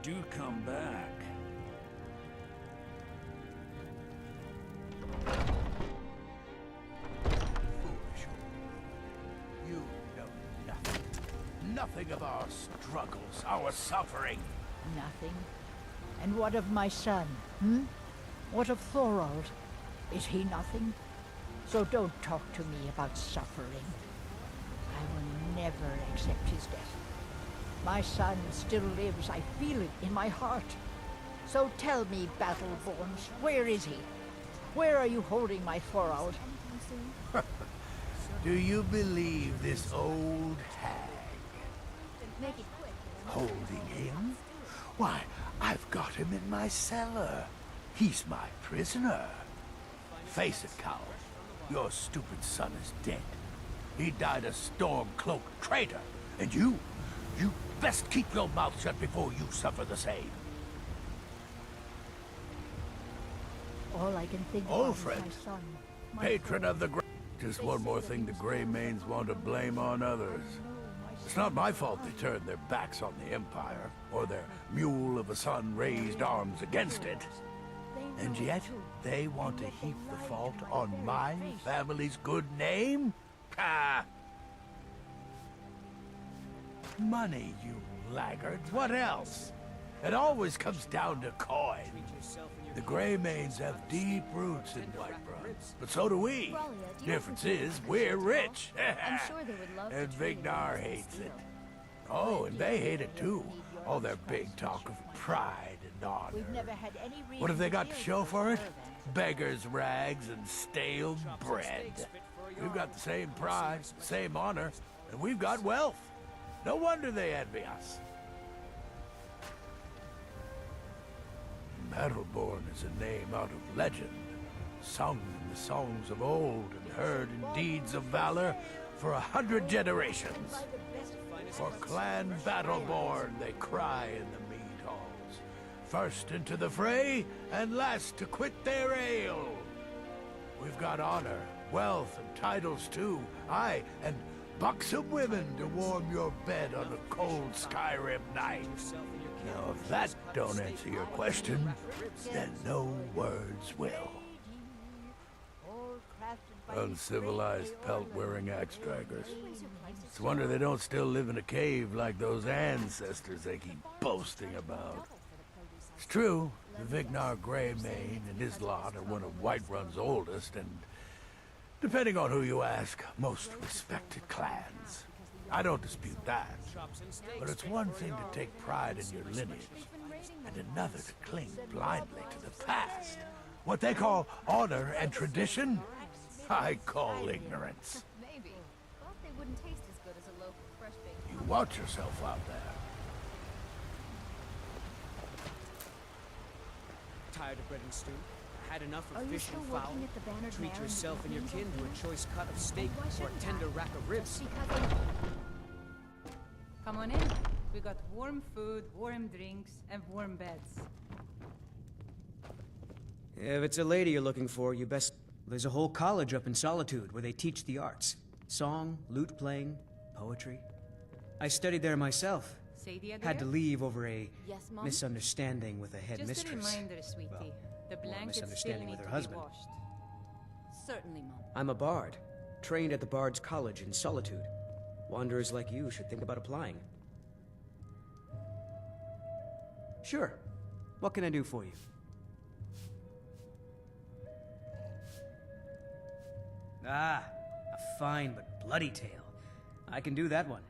Do come back. Foolish. You know nothing. Nothing of our struggles, our suffering. Nothing. And what of my son, What of Thorald? Is he nothing? So don't talk to me about suffering. I will never accept his death. My son still lives, I feel it in my heart. So tell me, Battleborns, where is he? Where are you holding my Thorald? Do you believe this old hag? Make it quick. Holding him? Why, I've got him in my cellar. He's my prisoner. Face it, coward. Your stupid son is dead. He died a storm-cloaked traitor. And you best keep your mouth shut before you suffer the same. All I can think Old of friend, is my son. My patron of the Just one more thing the Greymanes want to blame on others. It's not my fault they turned their backs on the Empire, or their mule of a son raised arms against it. And yet, they want to heap the fault on my family's good name? Ha! Money, you laggards. What else? It always comes down to coin. The Greymanes have deep roots in Whiterun, but so do we. Difference is, we're rich. I'm sure they would love And to trade Vignar with us hates it. still. Oh, and they hate it too. All their big talk of pride and honor. We've never had any reason What have they got to fear show those for it? caravans. Beggars' rags and stale bread. We've got the same pride, same honor, and we've got wealth. No wonder they envy us. Battleborn is a name out of legend, sung in the songs of old and heard in deeds of valor for 100 generations. For Clan Battleborn, they cry in the mead halls. First into the fray, and last to quit their ale. We've got honor, wealth, and titles too. Aye, and buxom women to warm your bed on a cold Skyrim night. Now, if that don't answer your question, then no words will. Uncivilized pelt-wearing axe-draggers. It's a wonder they don't still live in a cave like those ancestors they keep boasting about. It's true, the Vignar Greymane and his lot are one of Whiterun's oldest and, depending on who you ask, most respected clans. I don't dispute that, but it's one thing to take pride in your lineage, and another to cling blindly to the past. What they call honor and tradition, I call ignorance. Maybe. Thought they wouldn't taste as good as a local fresh-baked. You watch yourself out there. Tired of bread and stew? Had enough Are of you fish still and fowl? working at the Bannered Treat Mare yourself and your kin evenings to over a choice cut of steak Why or a shouldn't tender I? rack of ribs. Come on in. We got warm food, warm drinks, and warm beds. If it's a lady you're looking for, you best... There's a whole college up in Solitude where they teach the arts. Song, lute playing, poetry. I studied there myself. Say the other Had to year? leave over a Yes, Mom? misunderstanding with a Just headmistress. a reminder, sweetie. Well, The or a blankets still misunderstanding need with to her be husband. washed. Certainly, Mom. I'm a bard, trained at the Bard's College in Solitude. Wanderers like you should think about applying. Sure. What can I do for you? Ah, a fine but bloody tale. I can do that one.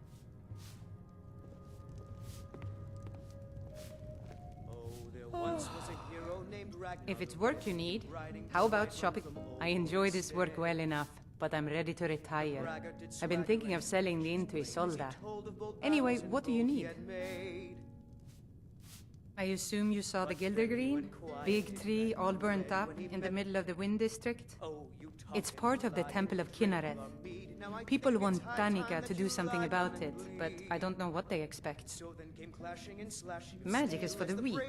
If it's work you need, how about shopping? I enjoy this work well enough, but I'm ready to retire. I've been thinking of selling the inn to Isolda. Anyway, what do you need? I assume you saw the Gilder Green? Big tree, all burnt up, in the middle of the Wind District? It's part of the Temple of Kinnareth. People want Danica to do something about it, but I don't know what they expect. Magic is for the weak.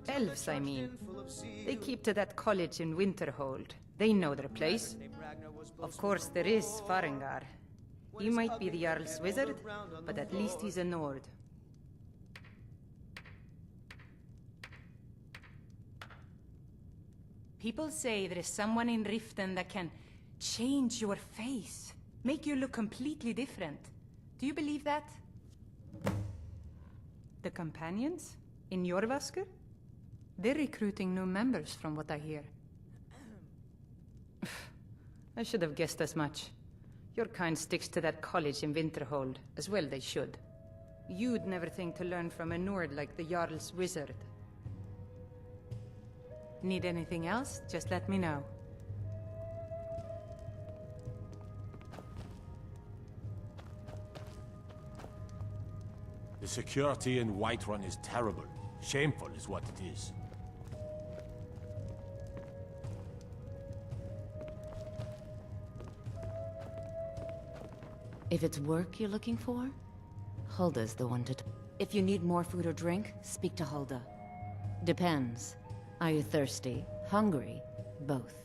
Elves, I mean. They keep to that college in Winterhold. They know their place. Of course, there is Farengar. He might be the Jarl's wizard, but at least he's a Nord. People say there is someone in Riften that can change your face, make you look completely different. Do you believe that? The companions? In Jorvasker? They're recruiting new members from what I hear. I should have guessed as much. Your kind sticks to that college in Winterhold, as well they should. You'd never think to learn from a Nord like the Jarl's wizard. Need anything else? Just let me know. The security in Whiterun is terrible. Shameful is what it is. If it's work you're looking for, Hulda's the one to... If you need more food or drink, speak to Hulda. Depends. Are you thirsty? Hungry? Both.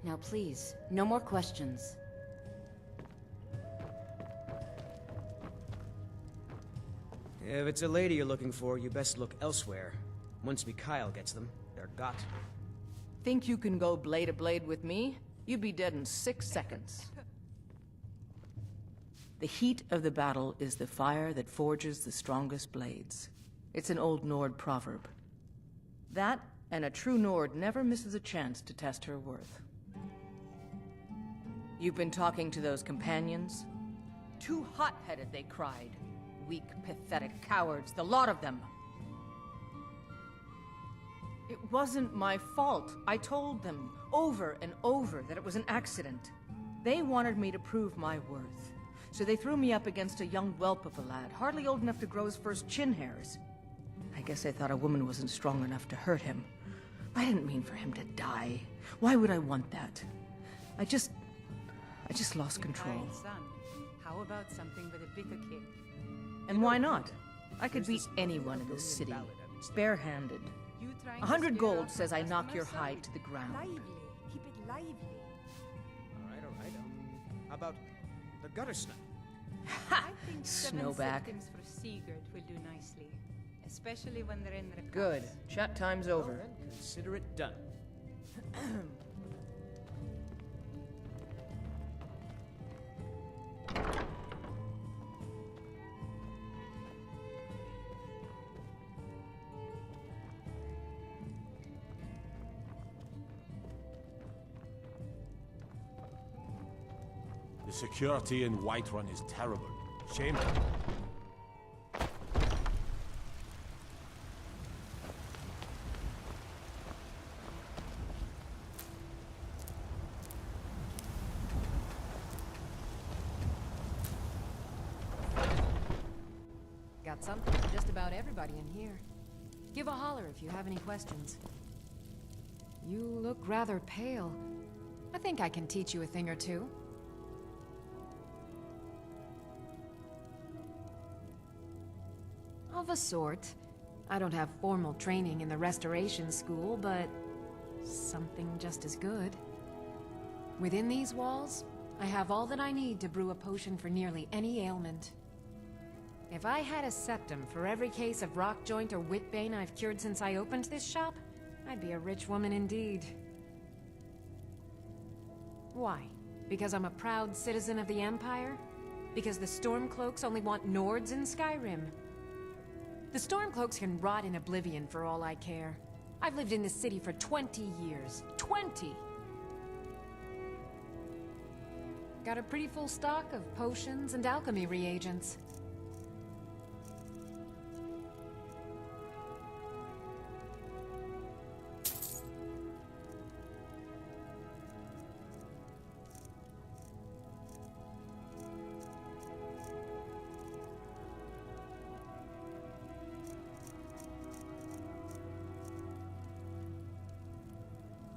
Now please, no more questions. If it's a lady you're looking for, you best look elsewhere. Once Mikhail gets them, they're got. Think you can go blade to blade with me? You'd be dead in 6 seconds. The heat of the battle is the fire that forges the strongest blades. It's an old Nord proverb. That, and a true Nord never misses a chance to test her worth. You've been talking to those companions? Too hot-headed, they cried. Weak, pathetic cowards, the lot of them. It wasn't my fault. I told them over and over that it was an accident. They wanted me to prove my worth. So they threw me up against a young whelp of a lad, hardly old enough to grow his first chin hairs. I guess they thought a woman wasn't strong enough to hurt him. I didn't mean for him to die. Why would I want that? I just lost control. Son, how about something with a bitter kick? And why not? I could beat anyone in this city, barehanded. 100 gold says I knock your hide to the ground. Lively. Keep it lively. All right. How about the gutter snipe? Ha! I think Snowback. 7 symptoms for Sigurd will do nicely, especially when they're in the Good. Chat time's over. Well, then, consider it done. The security in Whiterun is terrible. Shameful. Got something for just about everybody in here. Give a holler if you have any questions. You look rather pale. I think I can teach you a thing or two. Of a sort. I don't have formal training in the restoration school, but something just as good. Within these walls, I have all that I need to brew a potion for nearly any ailment. If I had a septum for every case of rock joint or whitbane I've cured since I opened this shop, I'd be a rich woman indeed. Why? Because I'm a proud citizen of the Empire? Because the Stormcloaks only want Nords in Skyrim? The Stormcloaks can rot in oblivion for all I care. I've lived in this city for 20 years. 20! Got a pretty full stock of potions and alchemy reagents.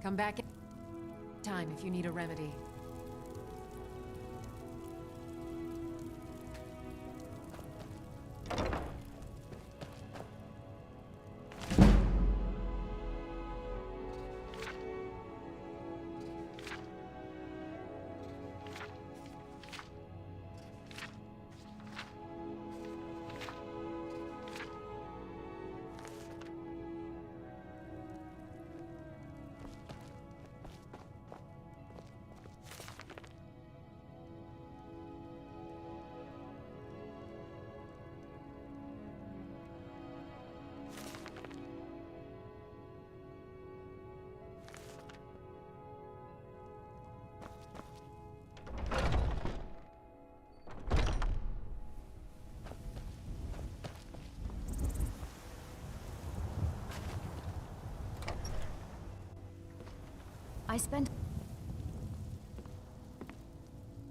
Come back in time if you need a remedy.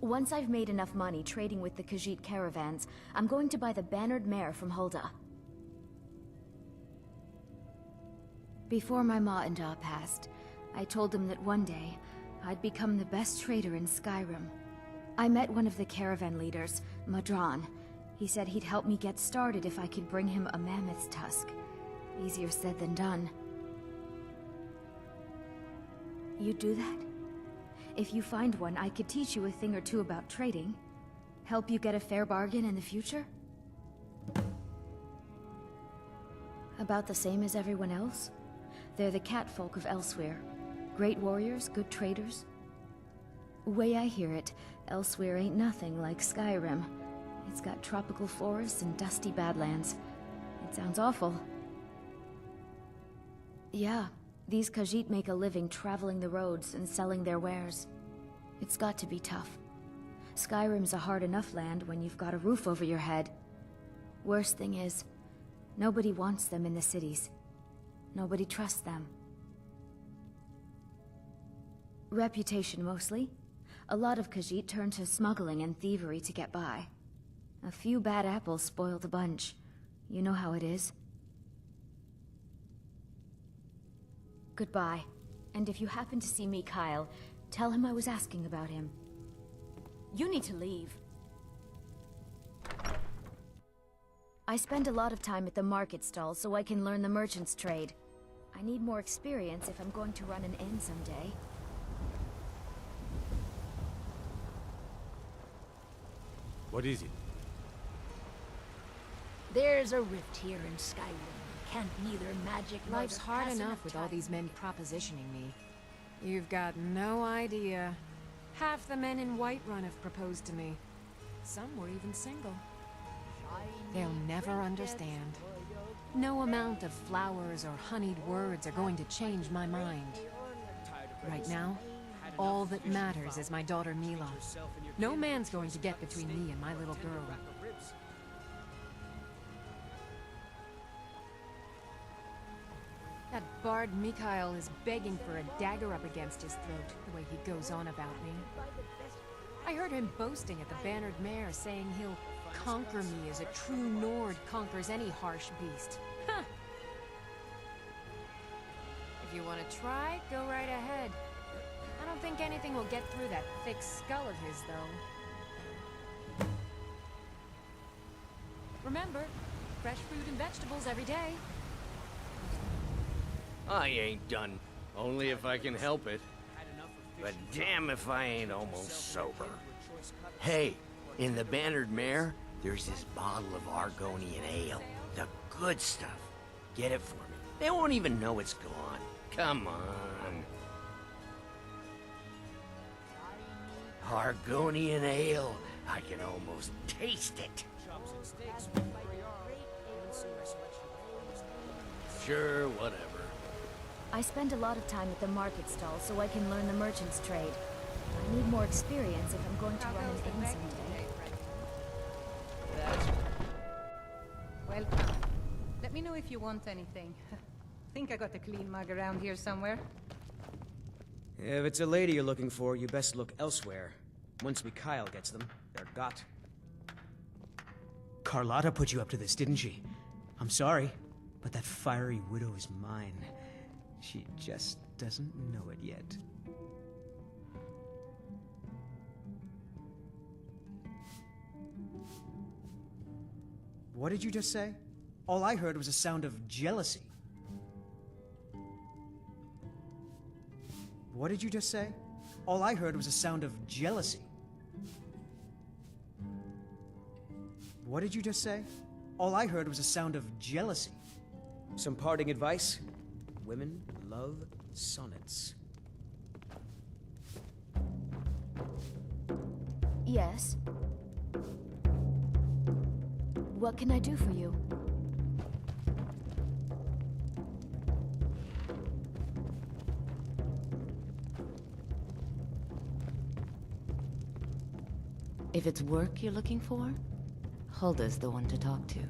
Once I've made enough money trading with the Khajiit caravans, I'm going to buy the bannered mare from Hulda. Before my ma and Da passed, I told them that one day, I'd become the best trader in Skyrim. I met one of the caravan leaders, Madran. He said he'd help me get started if I could bring him a mammoth's tusk. Easier said than done. You'd do that? If you find one, I could teach you a thing or two about trading. Help you get a fair bargain in the future? About the same as everyone else? They're the catfolk of Elsewhere. Great warriors, good traders. Way I hear it, Elsewhere ain't nothing like Skyrim. It's got tropical forests and dusty badlands. It sounds awful. Yeah. These Khajiit make a living traveling the roads and selling their wares. It's got to be tough. Skyrim's a hard enough land when you've got a roof over your head. Worst thing is, nobody wants them in the cities. Nobody trusts them. Reputation mostly. A lot of Khajiit turn to smuggling and thievery to get by. A few bad apples spoil the bunch. You know how it is. Goodbye. And if you happen to see Mikhail, tell him I was asking about him. You need to leave. I spend a lot of time at the market stall so I can learn the merchant's trade. I need more experience if I'm going to run an inn someday. What is it? There's a rift here in Skyrim. Can't neither magic nor Life's the hard passing enough of with all time. these men propositioning me. You've got no idea. Half the men in Whiterun have proposed to me. Some were even single. They'll never understand. No amount of flowers or honeyed words are going to change my mind. Right now, all that matters is my daughter Mila. No man's going to get between me and my little girl. That bard Mikhail is begging for a dagger up against his throat, the way he goes on about me. I heard him boasting at the Bannered Mare, saying he'll conquer me as a true Nord conquers any harsh beast. Huh. If you want to try, go right ahead. I don't think anything will get through that thick skull of his, though. Remember, fresh fruit and vegetables every day. I ain't done. Only if I can help it. But damn if I ain't almost sober. Hey, in the Bannered Mare, there's this bottle of Argonian ale. The good stuff. Get it for me. They won't even know it's gone. Come on. Argonian ale. I can almost taste it. Sure, whatever. I spend a lot of time at the market stall so I can learn the merchant's trade. I need more experience if I'm going to run an inn someday. Welcome. Let me know if you want anything. Think I got a clean mug around here somewhere. If it's a lady you're looking for, you best look elsewhere. Once Mikhail gets them, they're got. Carlotta put you up to this, didn't she? I'm sorry, but that fiery widow is mine. She just doesn't know it yet. What did you just say? All I heard was a sound of jealousy. What did you just say? All I heard was a sound of jealousy. What did you just say? All I heard was a sound of jealousy. Some parting advice? Women love sonnets. Yes? What can I do for you? If it's work you're looking for, Hulda's the one to talk to.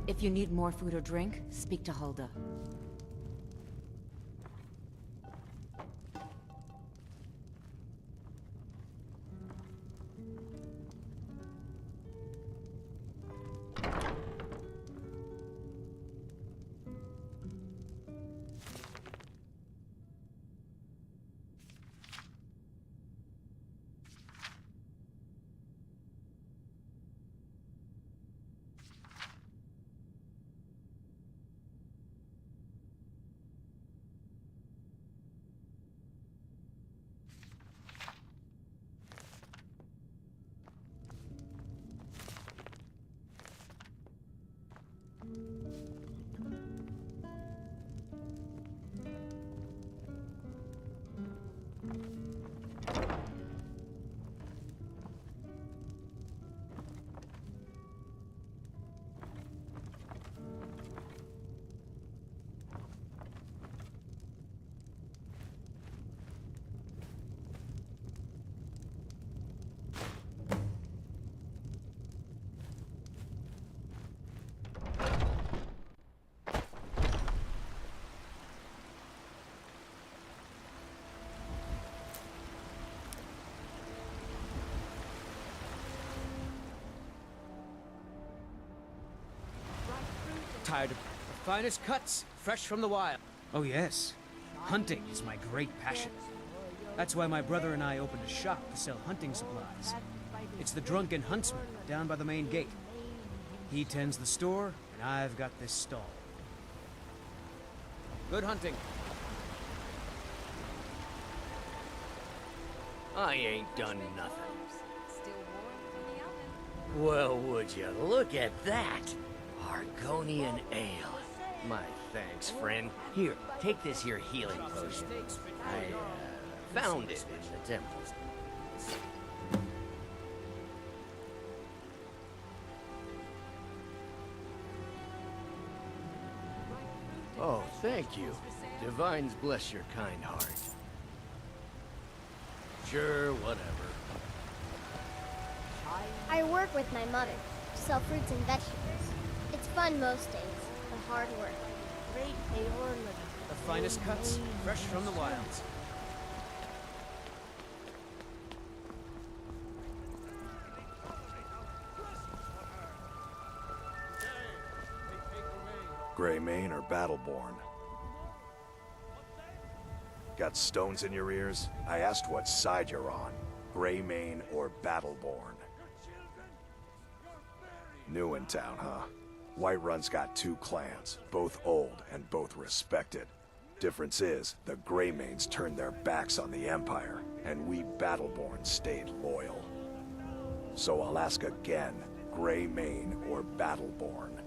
If you need more food or drink, speak to Hulda. tired of the finest cuts, fresh from the wild. Oh yes, hunting is my great passion. That's why my brother and I opened a shop to sell hunting supplies. It's the Drunken Huntsman down by the main gate. He tends the store, and I've got this stall. Good hunting. I ain't done nothing. Well, would you look at that? Argonian ale. My thanks, friend. Here, take this here healing potion. I found it in the temple. Oh, thank you. Divines bless your kind heart. Sure, whatever. I work with my mother, sell fruits and vegetables. It's fun most days, but hard work. The finest cuts, fresh from the wilds. Greymane or Battleborn? Got stones in your ears? I asked what side you're on. Greymane or Battleborn? New in town, huh? Whiterun's got two clans, both old and both respected. Difference is, the Greymanes turned their backs on the Empire, and we Battleborn stayed loyal. So I'll ask again, Greymane or Battleborn?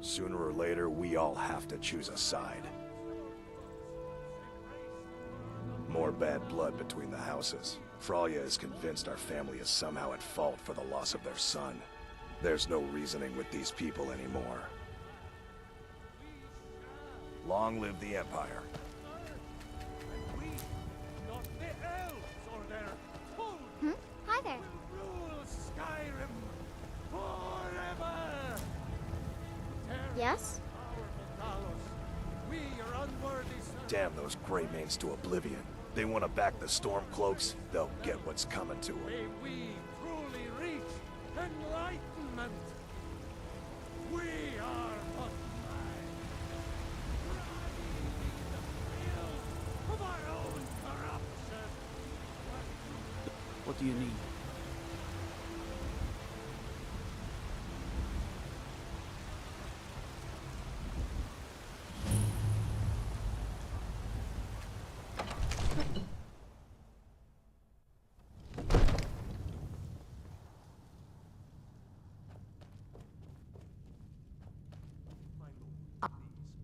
Sooner or later, we all have to choose a side. More bad blood between the houses. Fralya is convinced our family is somehow at fault for the loss of their son. There's no reasoning with these people anymore. Long live the Empire. Hmm? Hi there. SKYRIM forever! Yes? Damn those Greymanes to oblivion. They want to back the Stormcloaks, they'll get what's coming to them. May we truly reach enlightenment. We are but of our own corruption. What do you need?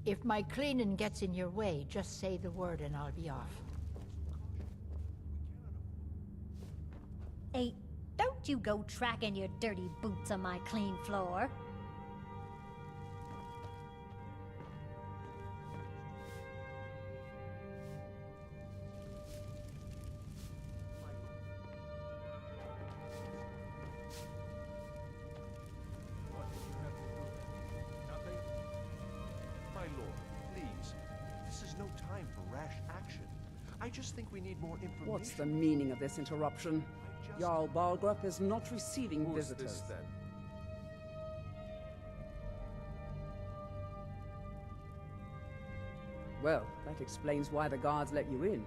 If my cleaning gets in your way, just say the word and I'll be off. Hey, don't you go tracking your dirty boots on my clean floor. I just think we need more information. What's the meaning of this interruption? Jarl Balgrup is not receiving Who's visitors. this, then? Well, that explains why the guards let you in.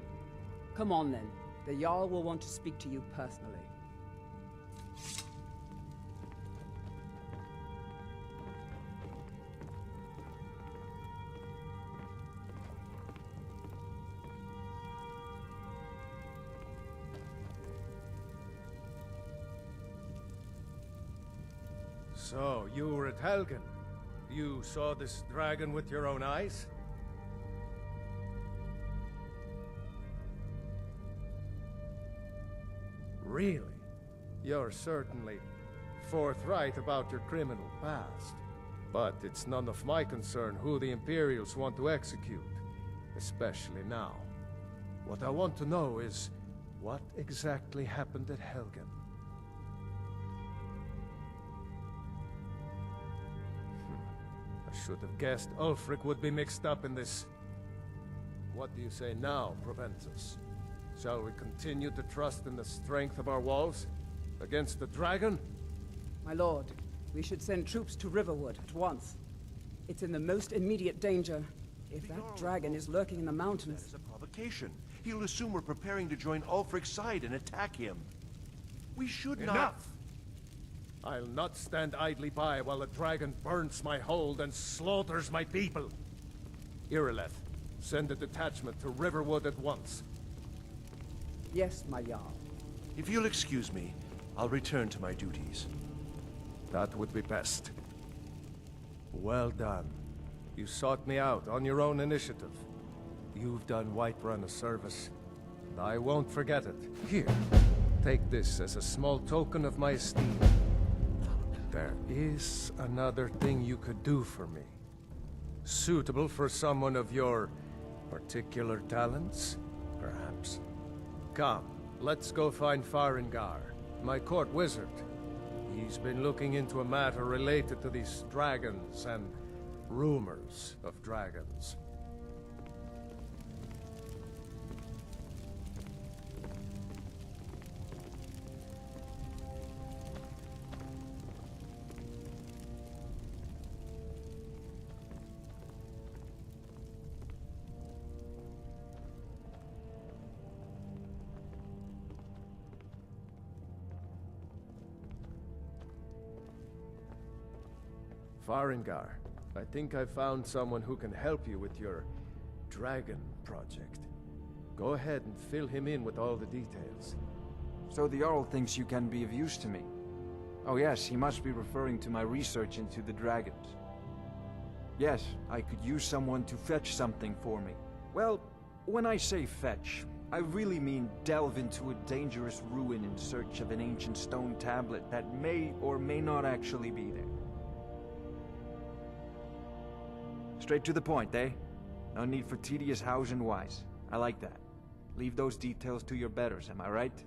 Come on then. The Jarl will want to speak to you personally. So, you were at Helgen. You saw this dragon with your own eyes? Really? You're certainly forthright about your criminal past. But it's none of my concern who the Imperials want to execute, especially now. What I want to know is, what exactly happened at Helgen? I should have guessed Ulfric would be mixed up in this. What do you say now, Proventus? Shall we continue to trust in the strength of our walls? Against the dragon? My lord, we should send troops to Riverwood at once. It's in the most immediate danger. If that dragon is lurking in the mountains... It's a provocation. He'll assume we're preparing to join Ulfric's side and attack him. We should not... Enough! I'll not stand idly by while the dragon burns my hold and slaughters my people. Irileth, send a detachment to Riverwood at once. Yes, my Jarl. If you'll excuse me, I'll return to my duties. That would be best. Well done. You sought me out on your own initiative. You've done Whiterun a service, and I won't forget it. Here, take this as a small token of my esteem. There is another thing you could do for me. Suitable for someone of your particular talents, perhaps. Come, let's go find Farengar, my court wizard. He's been looking into a matter related to these dragons and rumors of dragons. Farengar, I think I found someone who can help you with your dragon project. Go ahead and fill him in with all the details. So the Jarl thinks you can be of use to me. Oh yes, he must be referring to my research into the dragons. Yes, I could use someone to fetch something for me. Well, when I say fetch, I really mean delve into a dangerous ruin in search of an ancient stone tablet that may or may not actually be there. Straight to the point, eh? No need for tedious hows and whys. I like that. Leave those details to your betters, am I right?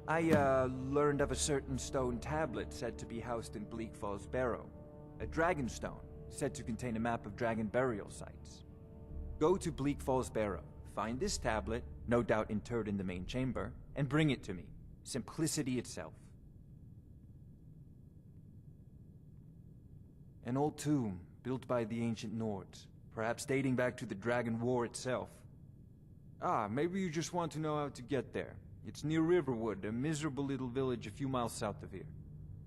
I, learned of a certain stone tablet said to be housed in Bleak Falls Barrow. A dragon stone, said to contain a map of dragon burial sites. Go to Bleak Falls Barrow, find this tablet, no doubt interred in the main chamber, and bring it to me. Simplicity itself. An old tomb, built by the ancient Nords, perhaps dating back to the Dragon War itself. Ah, maybe you just want to know how to get there. It's near Riverwood, a miserable little village a few miles south of here.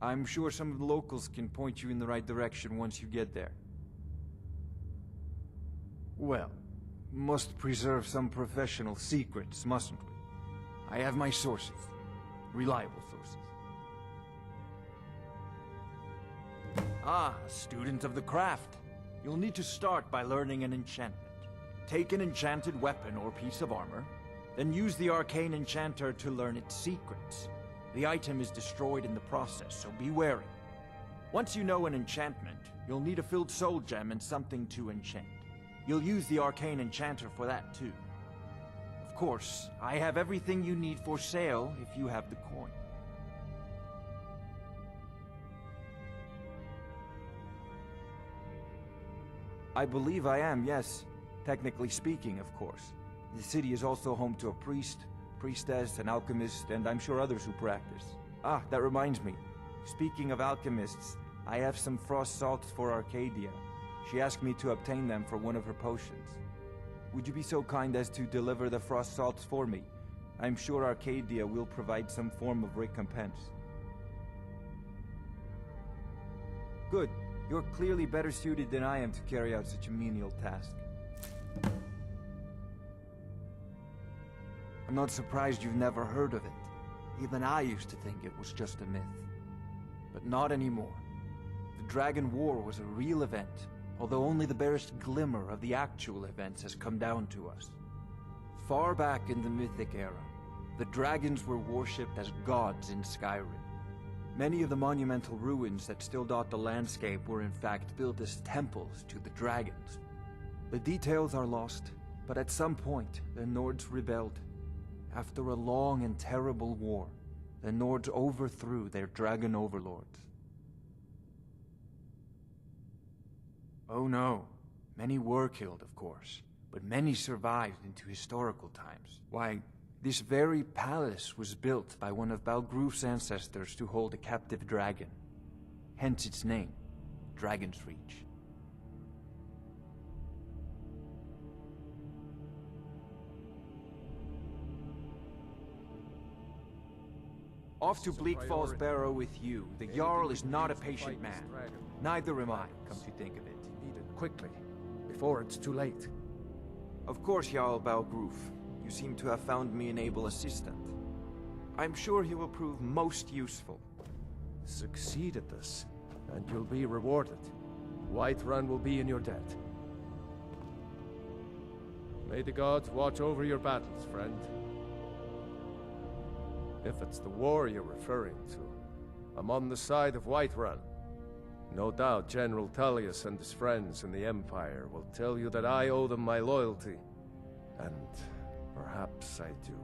I'm sure some of the locals can point you in the right direction once you get there. Well, must preserve some professional secrets, mustn't we? I have my sources. Reliable sources. Ah, a student of the craft. You'll need to start by learning an enchantment. Take an enchanted weapon or piece of armor, then use the arcane enchanter to learn its secrets. The item is destroyed in the process, so be wary. Once you know an enchantment, you'll need a filled soul gem and something to enchant. You'll use the arcane enchanter for that too. Of course, I have everything you need for sale if you have the coin. I believe I am, yes. Technically speaking, of course. The city is also home to a priest, priestess, an alchemist, and I'm sure others who practice. Ah, that reminds me. Speaking of alchemists, I have some frost salts for Arcadia. She asked me to obtain them for one of her potions. Would you be so kind as to deliver the frost salts for me? I'm sure Arcadia will provide some form of recompense. Good. You're clearly better suited than I am to carry out such a menial task. I'm not surprised you've never heard of it. Even I used to think it was just a myth. But not anymore. The Dragon War was a real event, although only the barest glimmer of the actual events has come down to us. Far back in the Mythic era, the dragons were worshipped as gods in Skyrim. Many of the monumental ruins that still dot the landscape were in fact built as temples to the dragons. The details are lost, but at some point, the Nords rebelled. After a long and terrible war, the Nords overthrew their dragon overlords. Oh no, many were killed, of course, but many survived into historical times. Why, this very palace was built by one of Balgruf's ancestors to hold a captive dragon. hence its name, Dragon's Reach. Off to Bleak Falls Barrow with you. The Jarl is not a patient man. Neither am I, come to think of it. Need it quickly, before it's too late. Of course, Jarl Balgruf. You seem to have found me an able assistant. I'm sure he will prove most useful. Succeed at this, and you'll be rewarded. Whiterun will be in your debt. May the gods watch over your battles, friend. If it's the war you're referring to, I'm on the side of Whiterun. No doubt General Tullius and his friends in the Empire will tell you that I owe them my loyalty. And perhaps I do.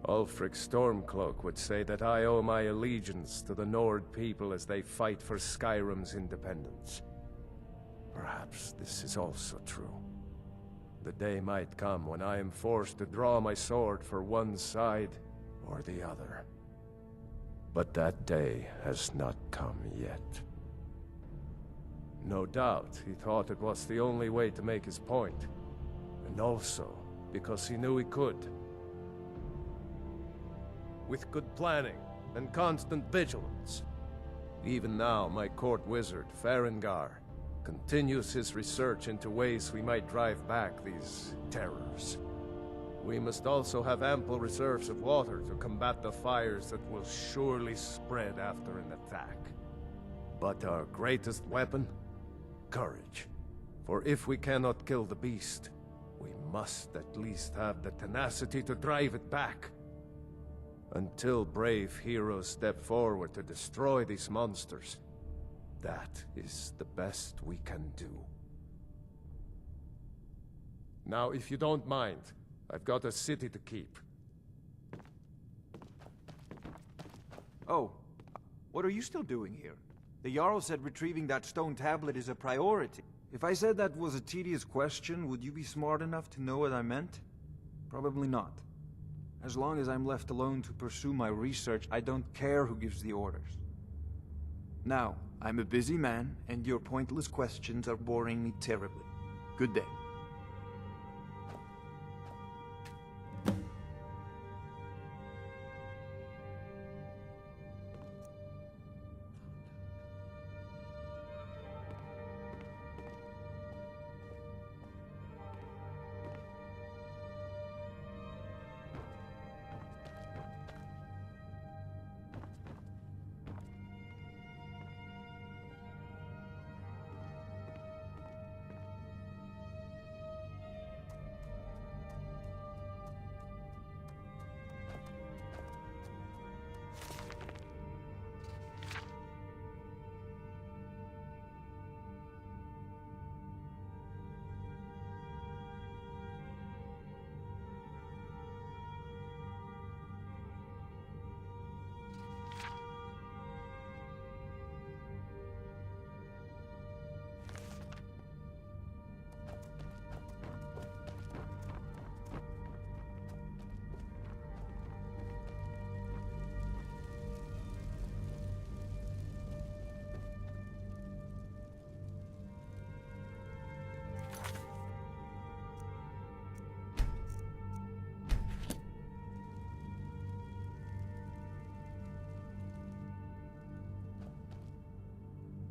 Ulfric Stormcloak would say that I owe my allegiance to the Nord people as they fight for Skyrim's independence. Perhaps this is also true. The day might come when I am forced to draw my sword for one side or the other. But that day has not come yet. No doubt he thought it was the only way to make his point. And also because he knew he could. With good planning and constant vigilance. Even now, my court wizard, Farengar, continues his research into ways we might drive back these terrors. We must also have ample reserves of water to combat the fires that will surely spread after an attack. But our greatest weapon? Courage. For if we cannot kill the beast, we must at least have the tenacity to drive it back. Until brave heroes step forward to destroy these monsters, that is the best we can do. Now, if you don't mind, I've got a city to keep. Oh, what are you still doing here? The Jarl said retrieving that stone tablet is a priority. If I said that was a tedious question, would you be smart enough to know what I meant? Probably not. As long as I'm left alone to pursue my research, I don't care who gives the orders. Now, I'm a busy man, and your pointless questions are boring me terribly. Good day.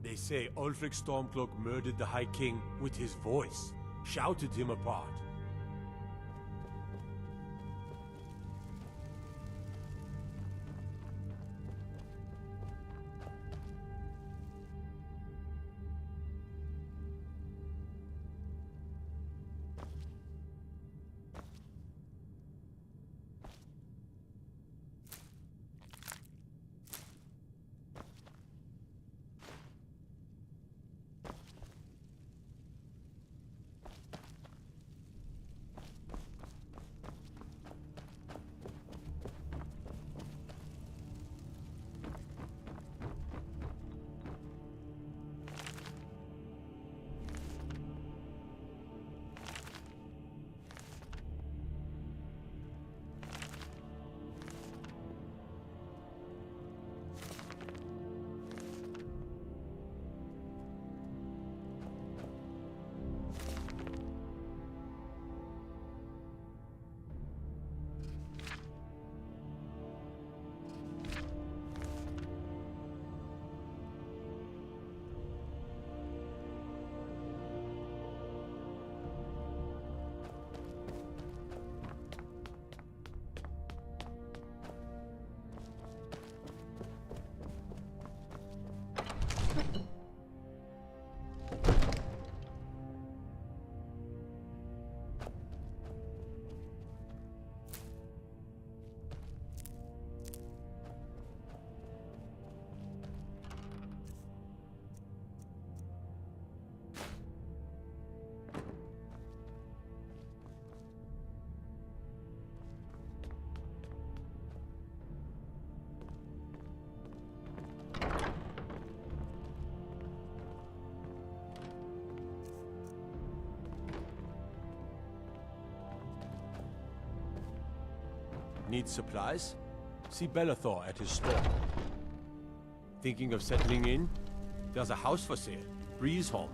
They say Ulfric Stormcloak murdered the High King with his voice, shouted him apart. Need supplies? See Bellathor at his store. Thinking of settling in? There's a house for sale. Breeze Home.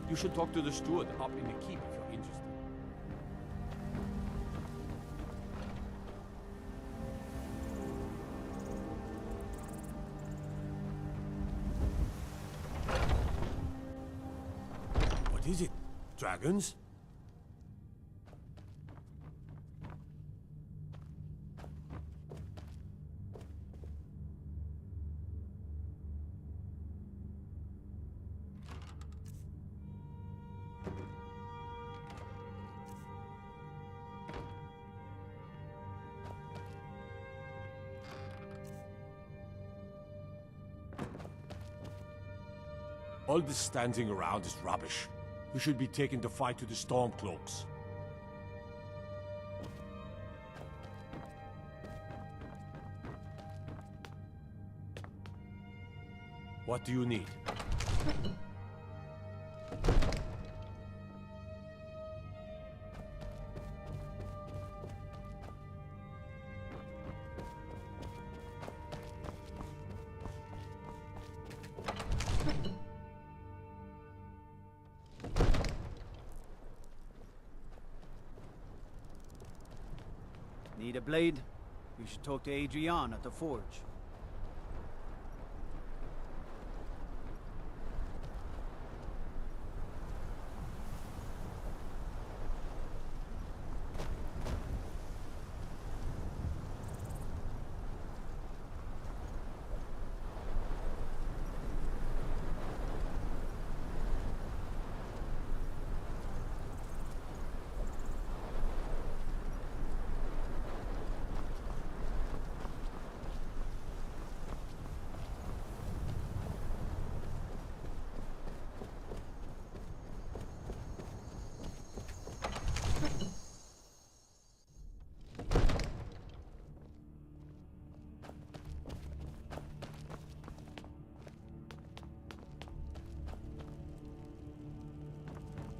You should talk to the steward up in the keep if you're interested. What is it? Dragons? All this standing around is rubbish. You should be taking the fight to the Stormcloaks. What do you need? Need a blade? You should talk to Adrian at the forge.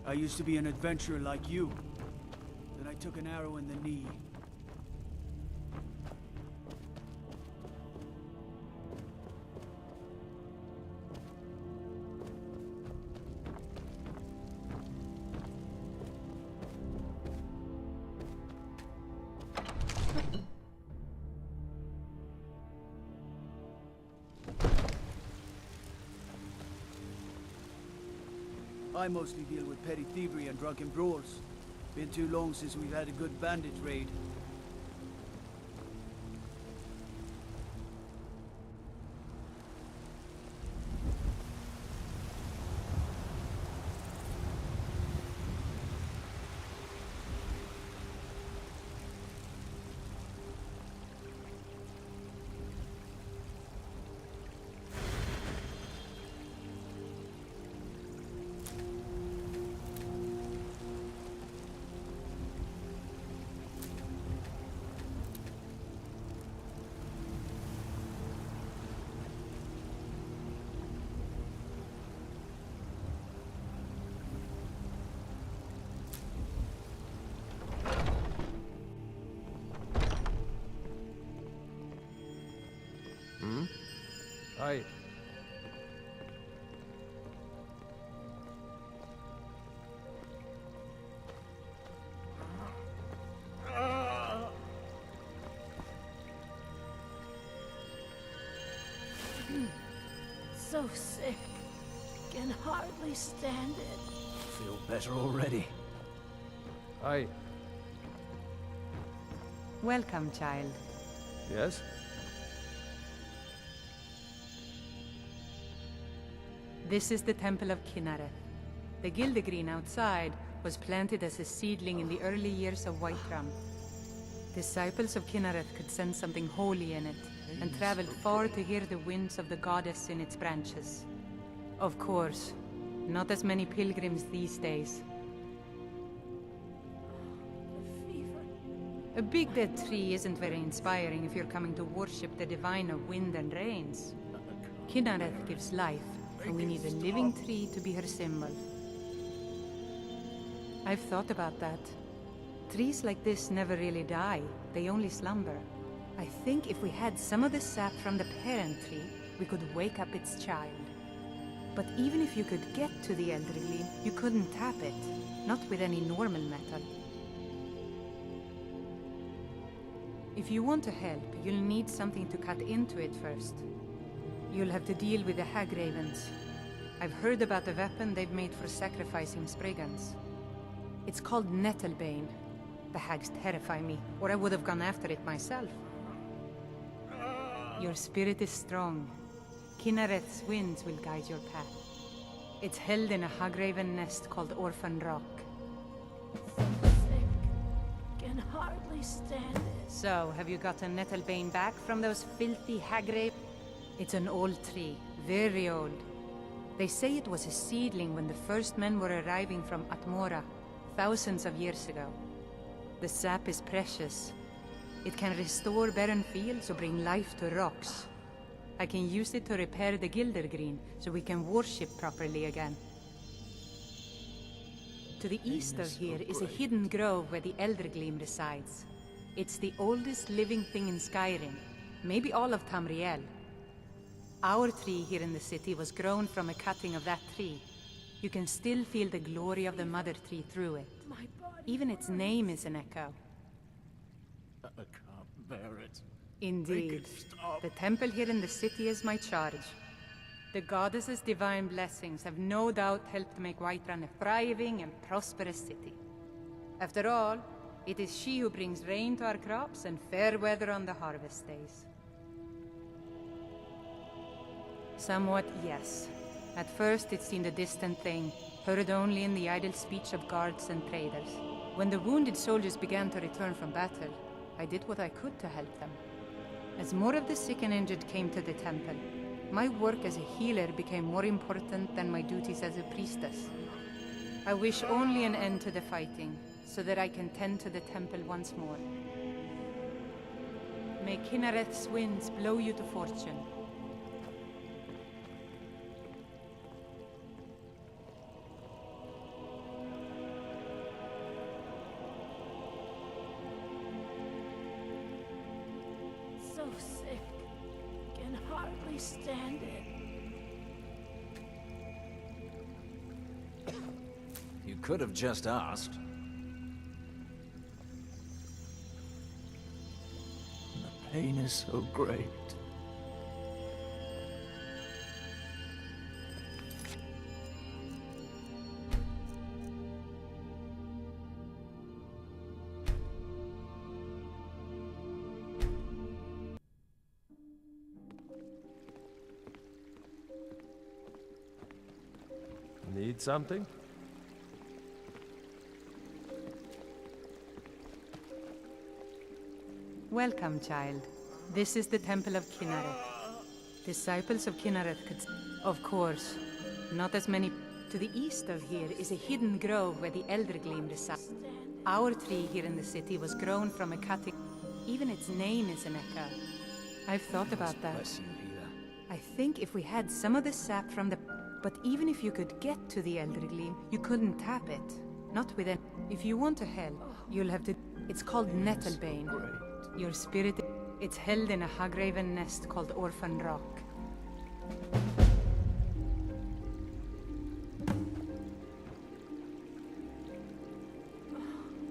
I used to be an adventurer like you. Then I took an arrow in the knee. I mostly deal with petty thievery and drunken brawls. Been too long since we've had a good bandit raid. Aye. So sick. Can hardly stand it. Feel better already. Aye. Welcome, child. Yes? This is the Temple of Kinareth. The Gildegreen outside was planted as a seedling in the early years of Whiterun. Disciples of Kinareth could sense something holy in it, and traveled far to hear the winds of the goddess in its branches. Of course, not as many pilgrims these days. A big dead tree isn't very inspiring if you're coming to worship the divine of wind and rains. Kinareth gives life, and we need a living tree to be her symbol. I've thought about that. Trees like this never really die, they only slumber. I think if we had some of the sap from the parent tree, we could wake up its child. But even if you could get to the elderly, you couldn't tap it. Not with any normal metal. If you want to help, you'll need something to cut into it first. You'll have to deal with the hag ravens. I've heard about the weapon they've made for sacrificing Spriggans. It's called Nettlebane. The hags terrify me, or I would have gone after it myself. Your spirit is strong. Kinareth's winds will guide your path. It's held in a hagraven nest called Orphan Rock. Can hardly stand it. So, have you gotten Nettlebane back from those filthy hagrave? It's an old tree, very old. They say it was a seedling when the first men were arriving from Atmora, thousands of years ago. The sap is precious. It can restore barren fields or bring life to rocks. I can use it to repair the Gildergreen, so we can worship properly again. To the east of here is a hidden grove where the Eldergleam resides. It's the oldest living thing in Skyrim, maybe all of Tamriel. Our tree here in the city was grown from a cutting of that tree. You can still feel the glory of the mother tree through it. Even its name is an echo. I can't bear it. Indeed. The temple here in the city is my charge. The goddess's divine blessings have no doubt helped make Whiterun a thriving and prosperous city. After all, it is she who brings rain to our crops and fair weather on the harvest days. Somewhat, yes. At first it seemed a distant thing, heard only in the idle speech of guards and traders. When the wounded soldiers began to return from battle, I did what I could to help them. As more of the sick and injured came to the temple, my work as a healer became more important than my duties as a priestess. I wish only an end to the fighting, so that I can tend to the temple once more. May Kinareth's winds blow you to fortune. So sick. Can hardly stand it. You could have just asked. The pain is so great. Need something? Welcome, child. This is the Temple of Kinareth. Disciples of Kinareth could... Of course. Not as many... To the east of here is a hidden grove where the Eldergleam resides. Our tree here in the city was grown from a cutting... Even its name is an echo. I've thought about that. I think if we had some of the sap from the... But even if you could get to the Eldergleam, you couldn't tap it. Not with it. If you want to help, you'll have to... It's called Nettlebane. Your spirit... It's held in a hagraven nest called Orphan Rock.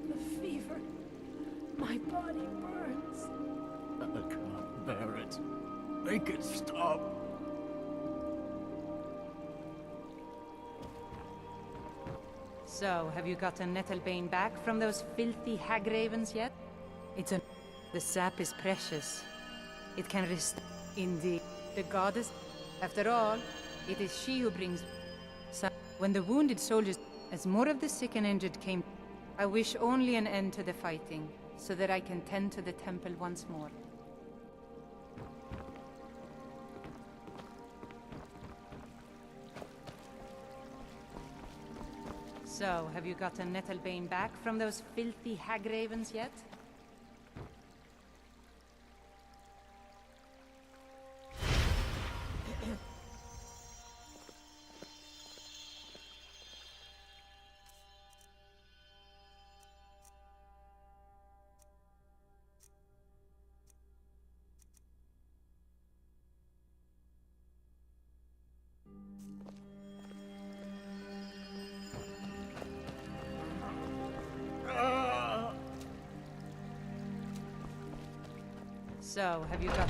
The fever. My body burns. I can't bear it. Make it stop. So, have you gotten Nettlebane back from those filthy hag ravens yet? It's a... The sap is precious. It can rest... Indeed. The goddess... After all, it is she who brings... When the wounded soldiers... As more of the sick and injured came... I wish only an end to the fighting, so that I can tend to the temple once more. So, have you gotten Nettlebane back from those filthy hag ravens yet? So, have you got...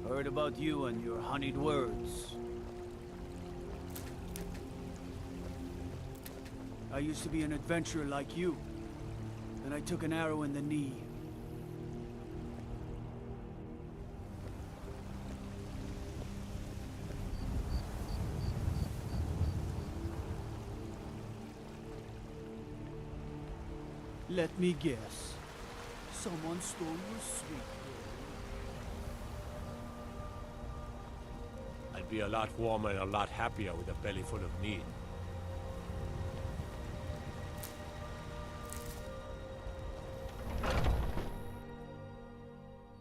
Heard about you and your honeyed words. I used to be an adventurer like you. Then I took an arrow in the knee. Let me guess. Someone stole your sweet. I'd be a lot warmer and a lot happier with a belly full of meat.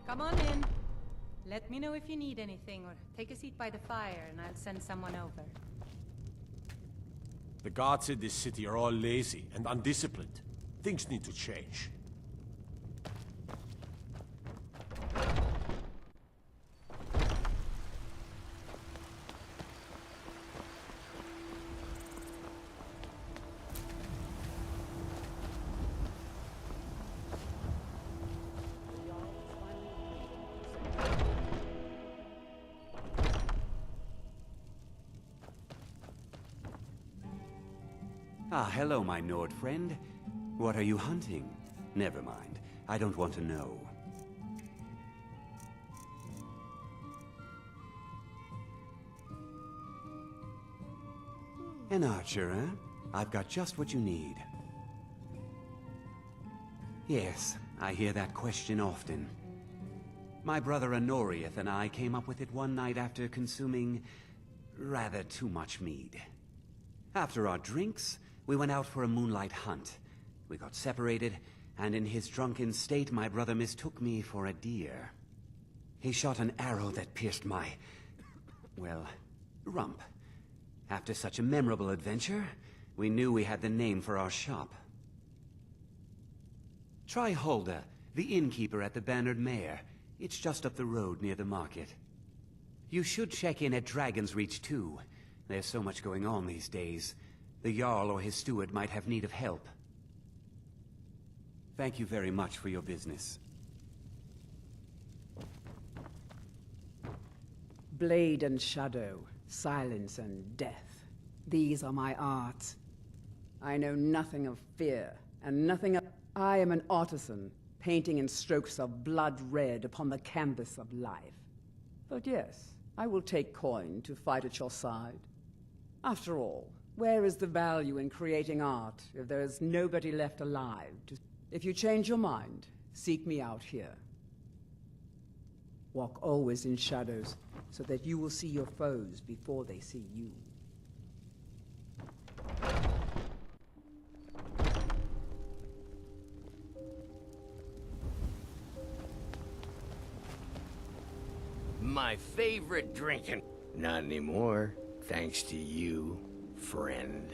Come on in. Let me know if you need anything, or take a seat by the fire and I'll send someone over. The guards in this city are all lazy and undisciplined. Things need to change. Ah, hello, my Nord friend. What are you hunting? Never mind. I don't want to know. An archer, eh? I've got just what you need. Yes, I hear that question often. My brother Honorius and I came up with it one night after consuming rather too much mead. After our drinks, we went out for a moonlight hunt. We got separated, and in his drunken state, my brother mistook me for a deer. He shot an arrow that pierced my, well, rump. After such a memorable adventure, we knew we had the name for our shop. Try Hulda, the innkeeper at the Bannered Mare. It's just up the road near the market. You should check in at Dragon's Reach too. There's so much going on these days. The Jarl or his steward might have need of help. Thank you very much for your business. Blade and shadow, silence and death. These are my arts. I know nothing of fear, and nothing of... I am an artisan, painting in strokes of blood red upon the canvas of life. But yes, I will take coin to fight at your side. After all, where is the value in creating art if there is nobody left alive to... If you change your mind, seek me out here. Walk always in shadows, so that you will see your foes before they see you. My favorite drinking. Not anymore, thanks to you, friend.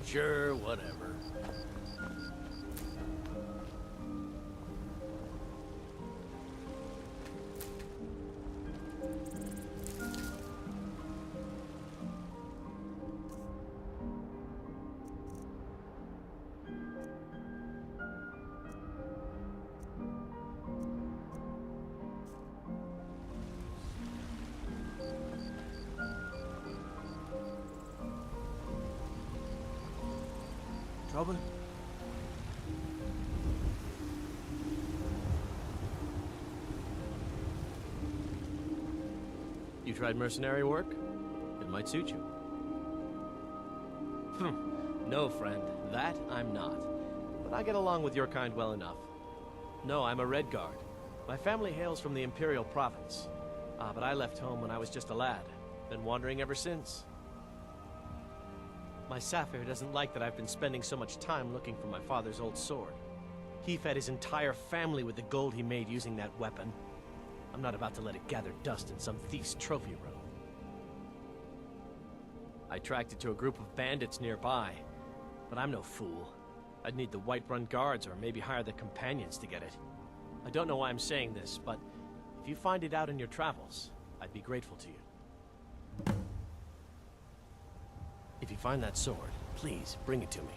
Sure, whatever. Trouble? You tried mercenary work? It might suit you. No, friend. That I'm not. But I get along with your kind well enough. No, I'm a Red Guard. My family hails from the Imperial Province. But I left home when I was just a lad. Been wandering ever since. My Sapphire doesn't like that I've been spending so much time looking for my father's old sword. He fed his entire family with the gold he made using that weapon. I'm not about to let it gather dust in some thief's trophy room. I tracked it to a group of bandits nearby, but I'm no fool. I'd need the Whiterun guards or maybe hire the companions to get it. I don't know why I'm saying this, but if you find it out in your travels, I'd be grateful to you. If you find that sword, please bring it to me.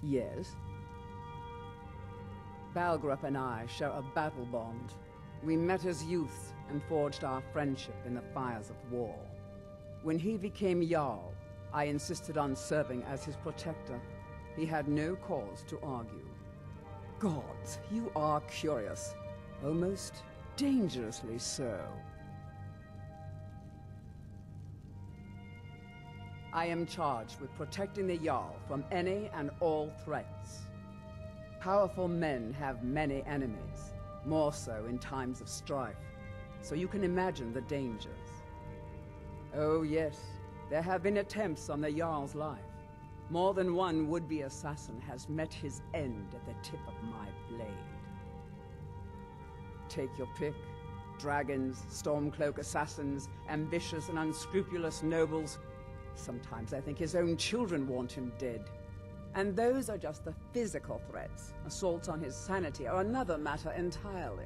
Yes? Balgrup and I share a battle bond. We met as youths and forged our friendship in the fires of war. When he became Jarl, I insisted on serving as his protector. He had no cause to argue. Gods, you are curious. Almost dangerously so. I am charged with protecting the Jarl from any and all threats. Powerful men have many enemies, more so in times of strife, so you can imagine the dangers. Oh yes, there have been attempts on the Jarl's life. More than one would-be assassin has met his end at the tip of my blade. Take your pick. Dragons, Stormcloak assassins, ambitious and unscrupulous nobles. Sometimes I think his own children want him dead. And those are just the physical threats. Assaults on his sanity are another matter entirely.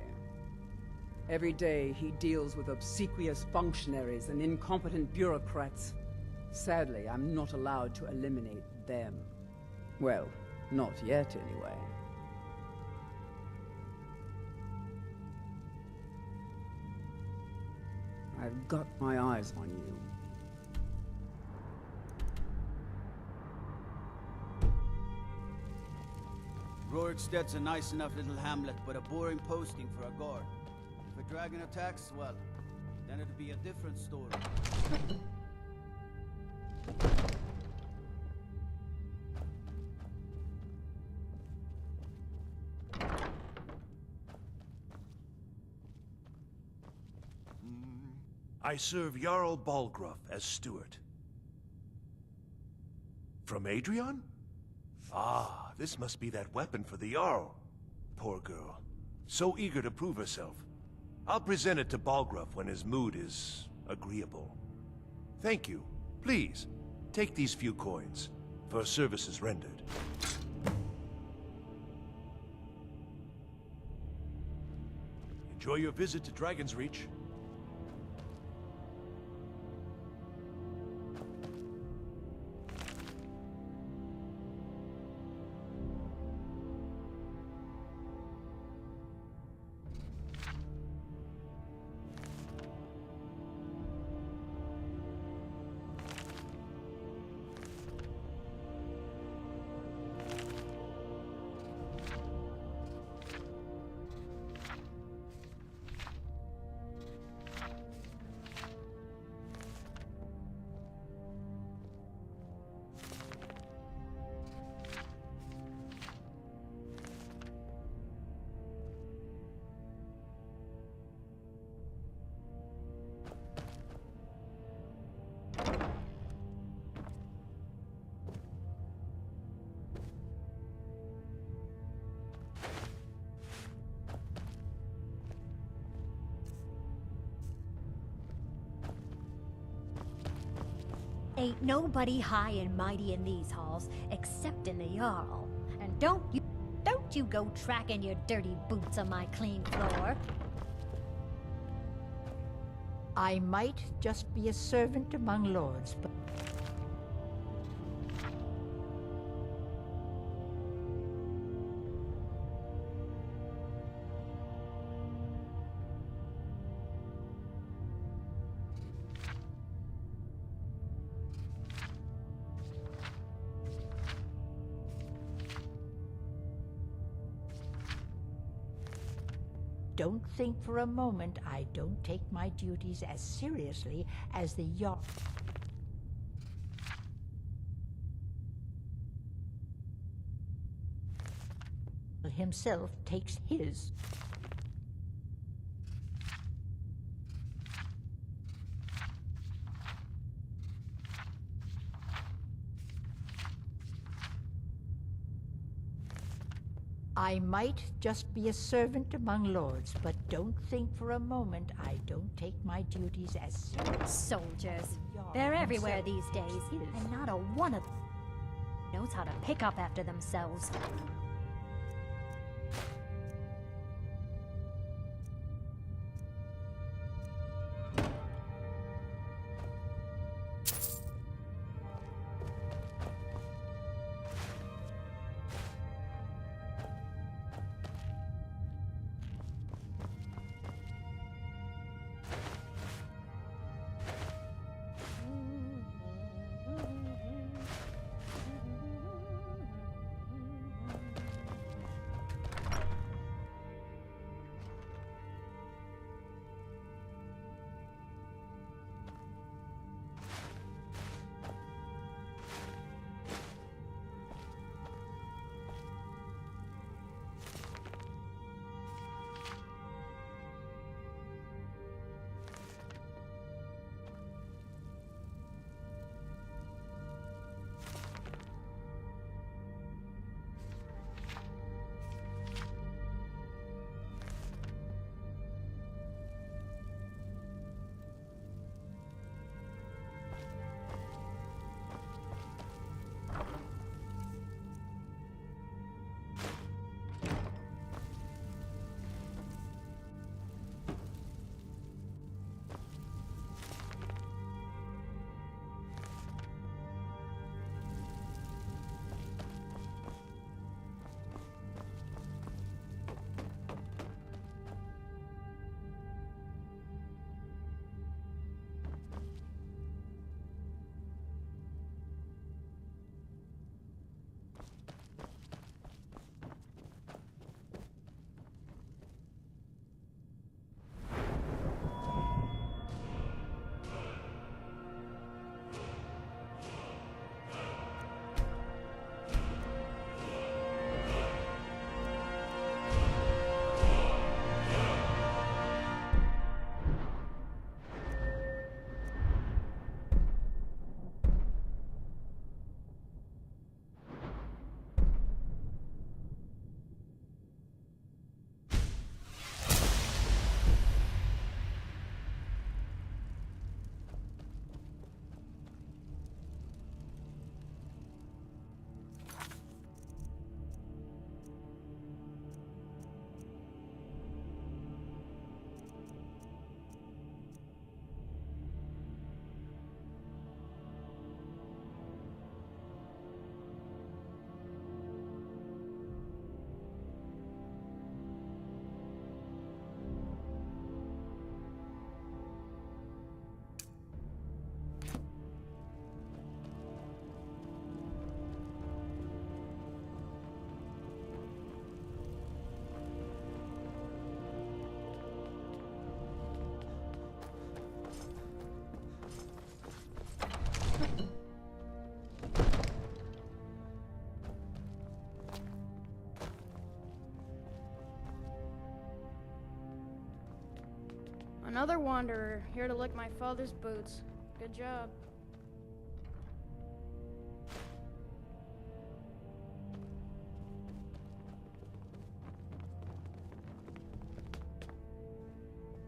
Every day he deals with obsequious functionaries and incompetent bureaucrats. Sadly, I'm not allowed to eliminate them. Well, not yet anyway. I've got my eyes on you. Rorikstead's a nice enough little hamlet, but a boring posting for a guard. If a dragon attacks, well, then it'd be a different story. I serve Jarl Balgruff as steward. From Adrian? Ah, this must be that weapon for the Jarl. Poor girl. So eager to prove herself. I'll present it to Balgruff when his mood is agreeable. Thank you. Please, take these few coins for services rendered. Enjoy your visit to Dragon's Reach. Ain't nobody high and mighty in these halls, except in the Jarl. And don't you go tracking your dirty boots on my clean floor. I might just be a servant among lords, but... Don't think for a moment I don't take my duties as seriously as the Jarl himself takes his. I might just be a servant among lords, but don't think for a moment I don't take my duties as serious. Soldiers. They're everywhere these days, and not a one of them knows how to pick up after themselves. Another wanderer, here to lick my father's boots. Good job.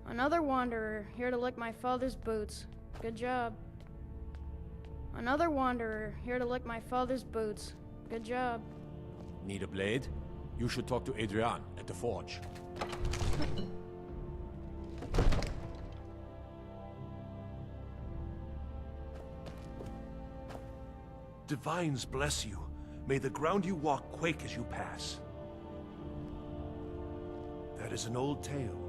Another wanderer, here to lick my father's boots. Good job. Another wanderer, here to lick my father's boots. Good job. Need a blade? You should talk to Adrian at the forge. Divines bless you. May the ground you walk quake as you pass. That is an old tale,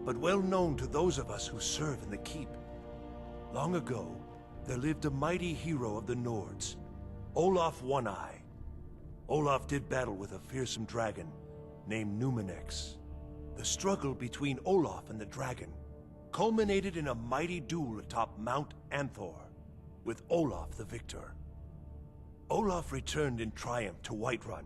but well known to those of us who serve in the keep. Long ago, there lived a mighty hero of the Nords, Olaf One-Eye. Olaf did battle with a fearsome dragon named Numenex. The struggle between Olaf and the dragon culminated in a mighty duel atop Mount Anthor, with Olaf the victor. Olaf returned in triumph to Whiterun.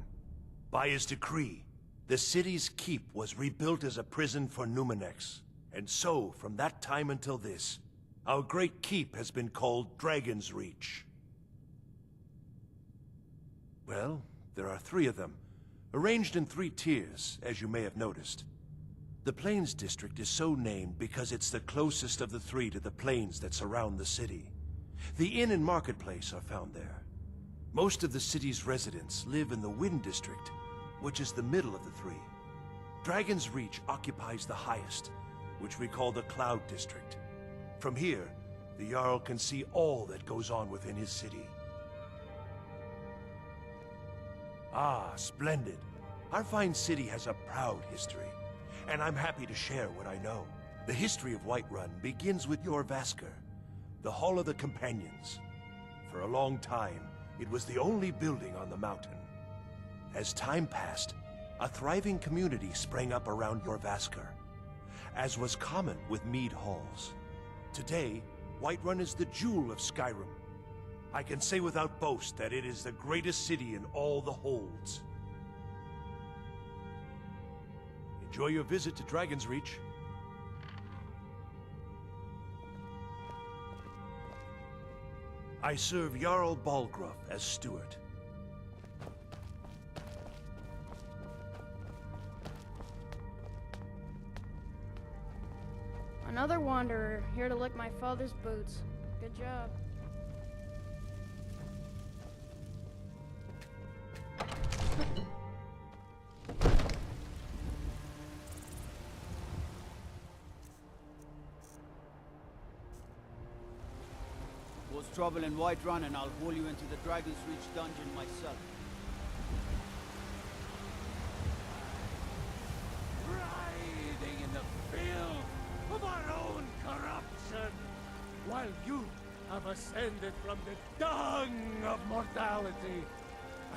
By his decree, the city's keep was rebuilt as a prison for Numenex. And so, from that time until this, our great keep has been called Dragon's Reach. Well, there are 3 of them, arranged in 3 tiers, as you may have noticed. The Plains District is so named because it's the closest of the 3 to the plains that surround the city. The inn and marketplace are found there. Most of the city's residents live in the Wind District, which is the middle of the 3. Dragon's Reach occupies the highest, which we call the Cloud District. From here, the Jarl can see all that goes on within his city. Ah, splendid. Our fine city has a proud history, and I'm happy to share what I know. The history of Whiterun begins with Jorrvaskr, the Hall of the Companions. For a long time, it was the only building on the mountain. As time passed, a thriving community sprang up around Jorrvaskr, as was common with mead halls. Today, Whiterun is the jewel of Skyrim. I can say without boast that it is the greatest city in all the holds. Enjoy your visit to Dragon's Reach. I serve Jarl Balgruuf as steward. Another wanderer, here to lick my father's boots. Good job. Cause trouble in Whiterun and I'll haul you into the Dragon's Reach dungeon myself. Riding in the filth of our own corruption, while you have ascended from the dung of mortality.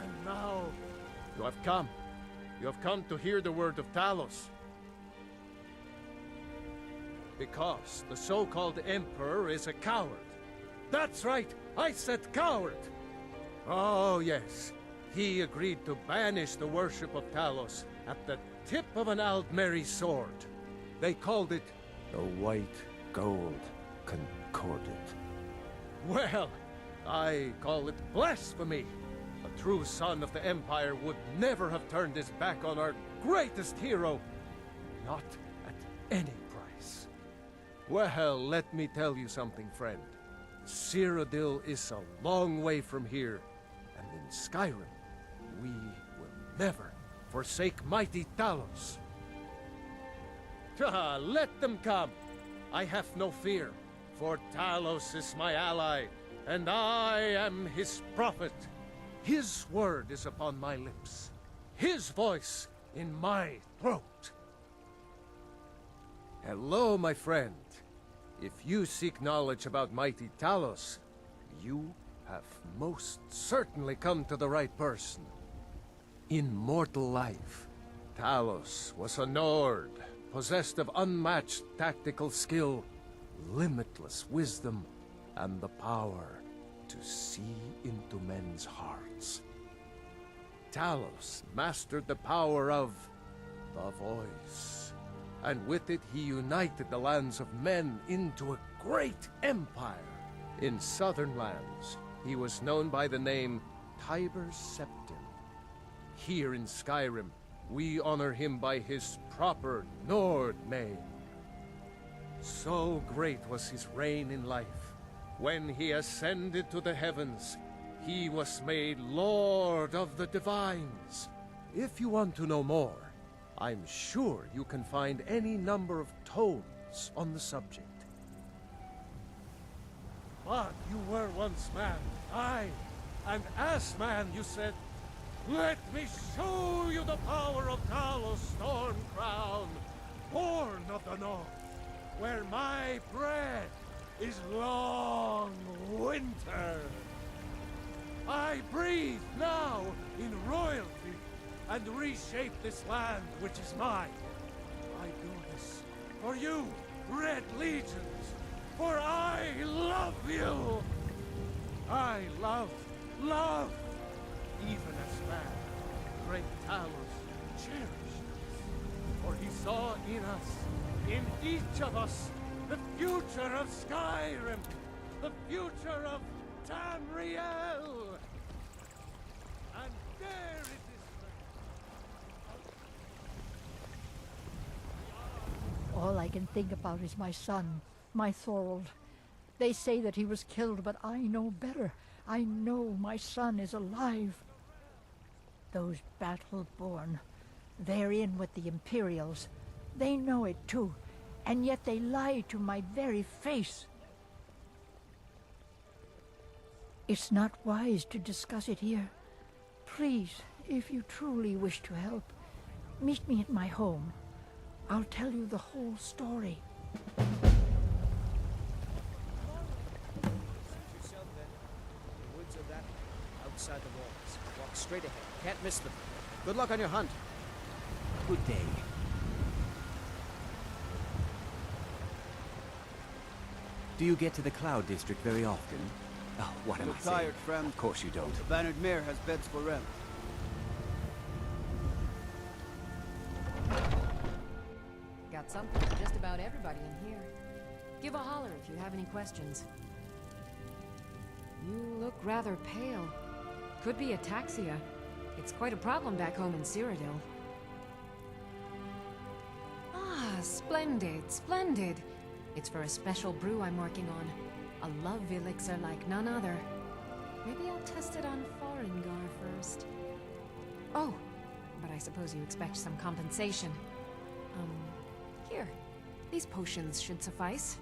And now You have come. You have come to hear the word of Talos. Because the so-called Emperor is a coward. That's right, I said coward! Oh yes, he agreed to banish the worship of Talos at the tip of an Aldmeri sword. They called it the White Gold Concordat. Well, I call it blasphemy. A true son of the Empire would never have turned his back on our greatest hero. Not at any price. Well, let me tell you something, friend. Cyrodiil is a long way from here, and in Skyrim, we will never forsake mighty Talos. Let them come. I have no fear, for Talos is my ally, and I am his prophet. His word is upon my lips, his voice in my throat. Hello, my friend. If you seek knowledge about mighty Talos, you have most certainly come to the right person. In mortal life, Talos was a Nord, possessed of unmatched tactical skill, limitless wisdom, and the power to see into men's hearts. Talos mastered the power of the voice, and with it he united the lands of men into a great empire. In southern lands, he was known by the name Tiber Septim. Here in Skyrim, we honor him by his proper Nord name. So great was his reign in life. When he ascended to the heavens, he was made Lord of the Divines. If you want to know more, I'm sure you can find any number of tomes on the subject. But you were once man, aye, and as man you said, "Let me show you the power of Talos Stormcrown, born of the North, where my bread is long winter. I breathe now in royalty and reshape this land which is mine. I do this for you, Red Legions, for I love you. I love, even as man, great Talos cherished us. For he saw in us, in each of us, the future of Skyrim, the future of Tamriel. And there it is. All I can think about is my son, my Thorold. They say that he was killed, but I know better. I know my son is alive. Those Battle-born, they're in with the Imperials. They know it too, and yet they lie to my very face. It's not wise to discuss it here. Please, if you truly wish to help, meet me at my home. I'll tell you the whole story. Yourself then. The woods are that way, outside the walls. Walk straight ahead. Can't miss them. Good luck on your hunt. Good day. Do you get to the Cloud District very often? Oh, what am I saying? Tired, friend. Of course you don't. The Bannered Mare has beds for rent. Got something for just about everybody in here. Give a holler if you have any questions. You look rather pale. Could be ataxia. It's quite a problem back home in Cyrodiil. Ah, splendid, splendid. It's for a special brew I'm working on. A love elixir like none other. Maybe I'll test it on Farengar first. Oh, but I suppose you expect some compensation. Here. These potions should suffice.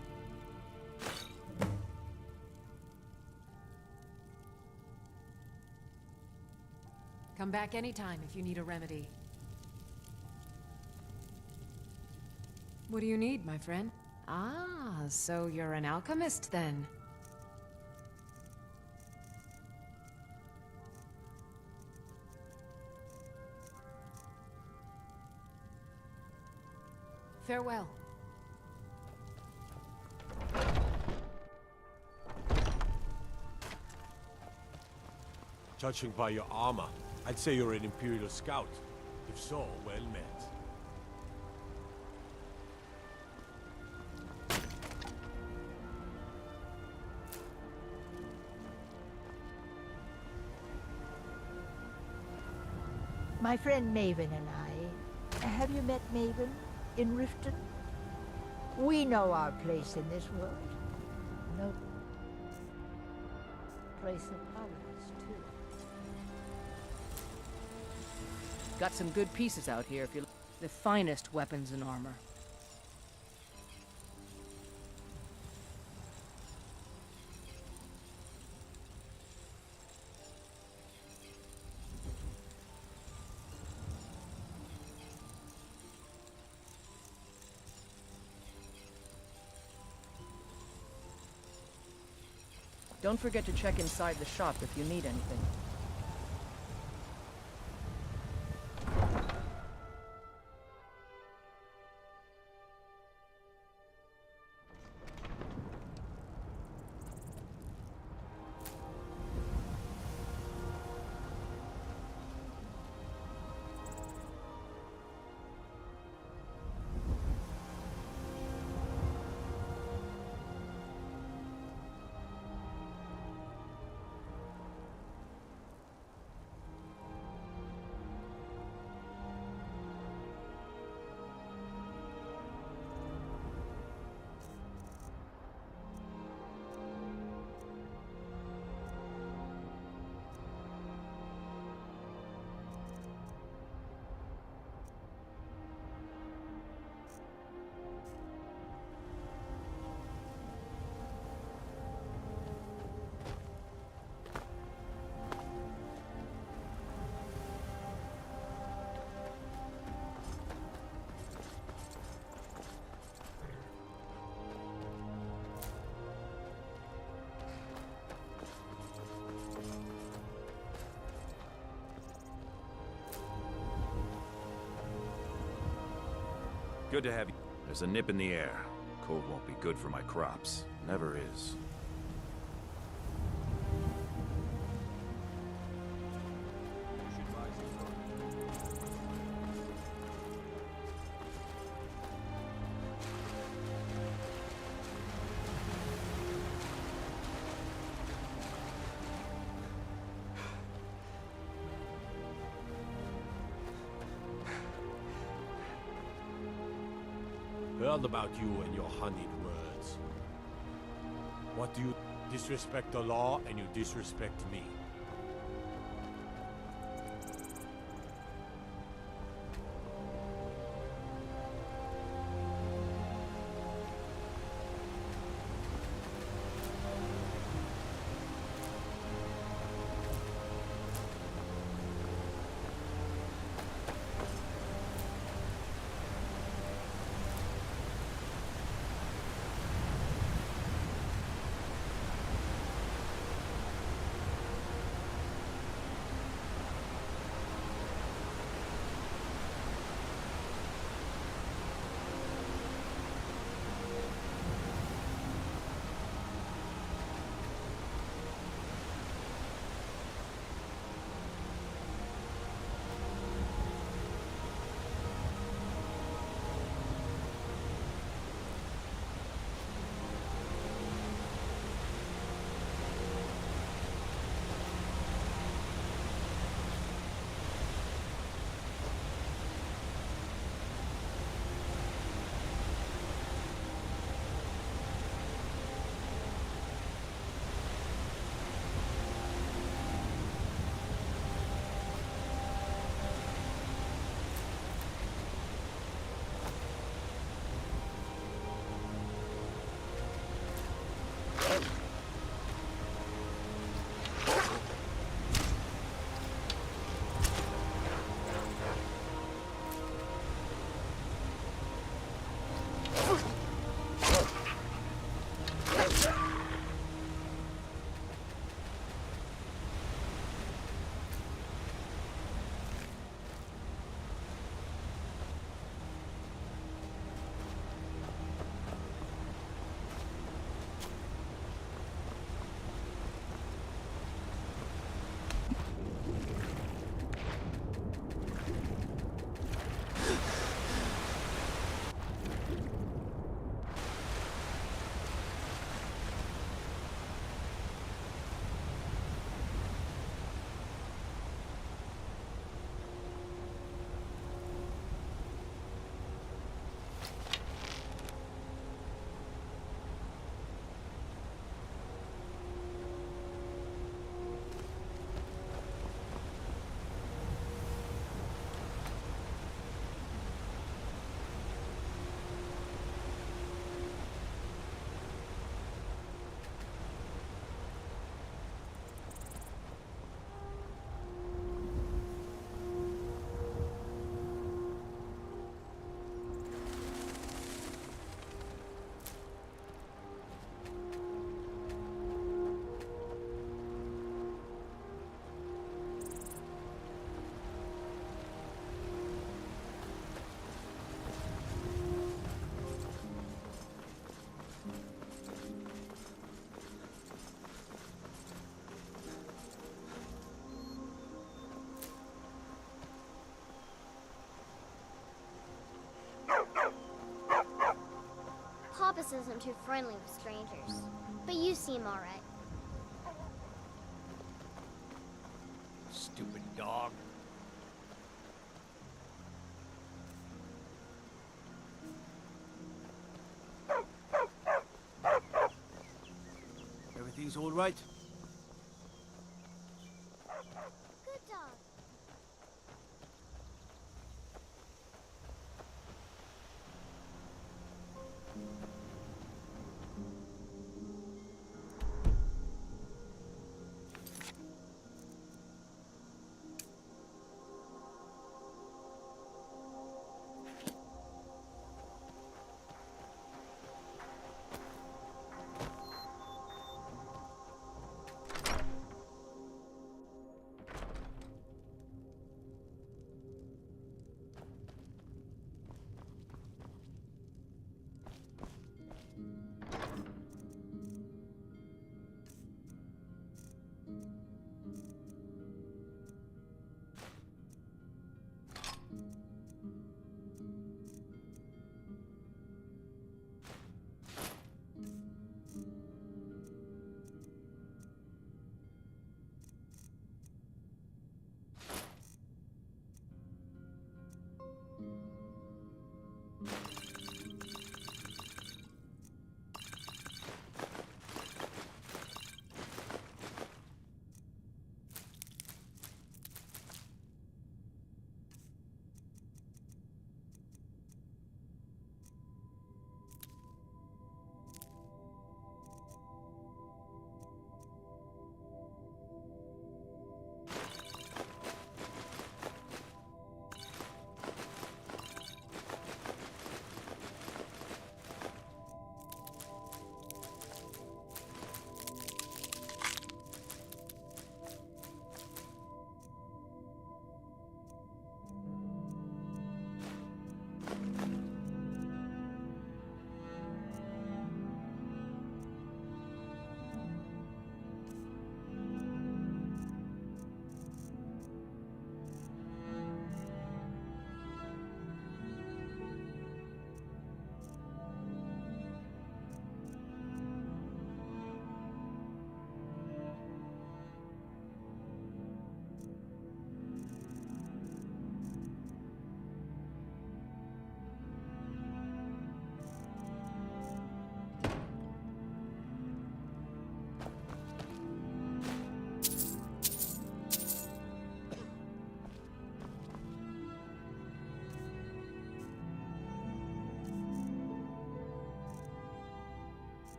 Come back anytime if you need a remedy. What do you need, my friend? Ah, so you're an alchemist then. Farewell. Judging by your armor, I'd say you're an Imperial scout. If so, well met. My friend Maven and I. Have you met Maven in Riften? We know our place in this world. No place of ours, too. Got some good pieces out here if you... The finest weapons and armor. Don't forget to check inside the shop if you need anything. Good to have you. There's a nip in the air. Cold won't be good for my crops. Never is. Heard about you and your honeyed words. What do you disrespect the law and you disrespect me? Papas isn't too friendly with strangers, but you seem alright. Stupid dog. Everything's all right? Good dog.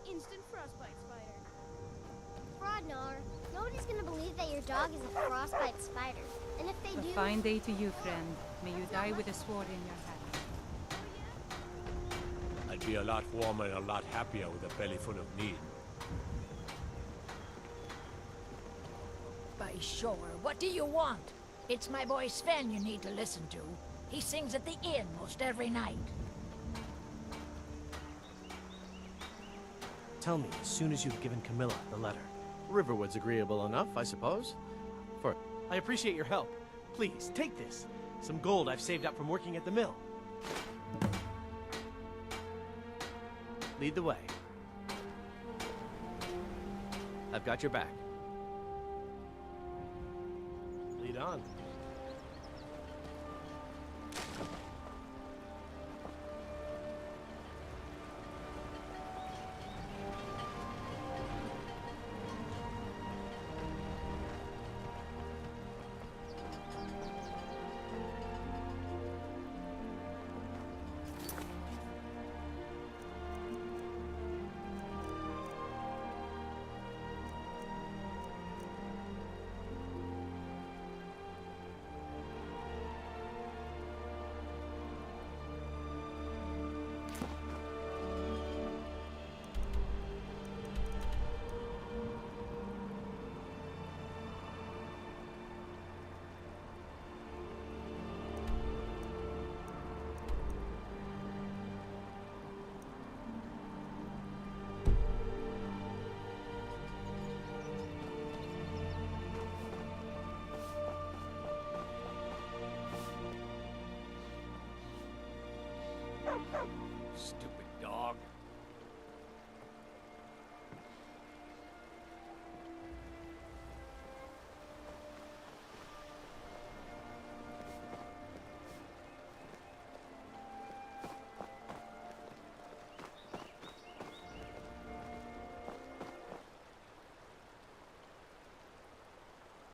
Instant frostbite spider. Rodnar, nobody's gonna believe that your dog is a frostbite spider. And if they do... A fine day to you, friend. May you die with a sword in your hand. I'd be a lot warmer and a lot happier with a belly full of meat. By sure, what do you want? It's my boy Sven you need to listen to. He sings at the inn most every night. Tell me as soon as you've given Camilla the letter. Riverwood's agreeable enough, I suppose. I appreciate your help. Please, take this. Some gold I've saved up from working at the mill. Lead the way. I've got your back. Lead on.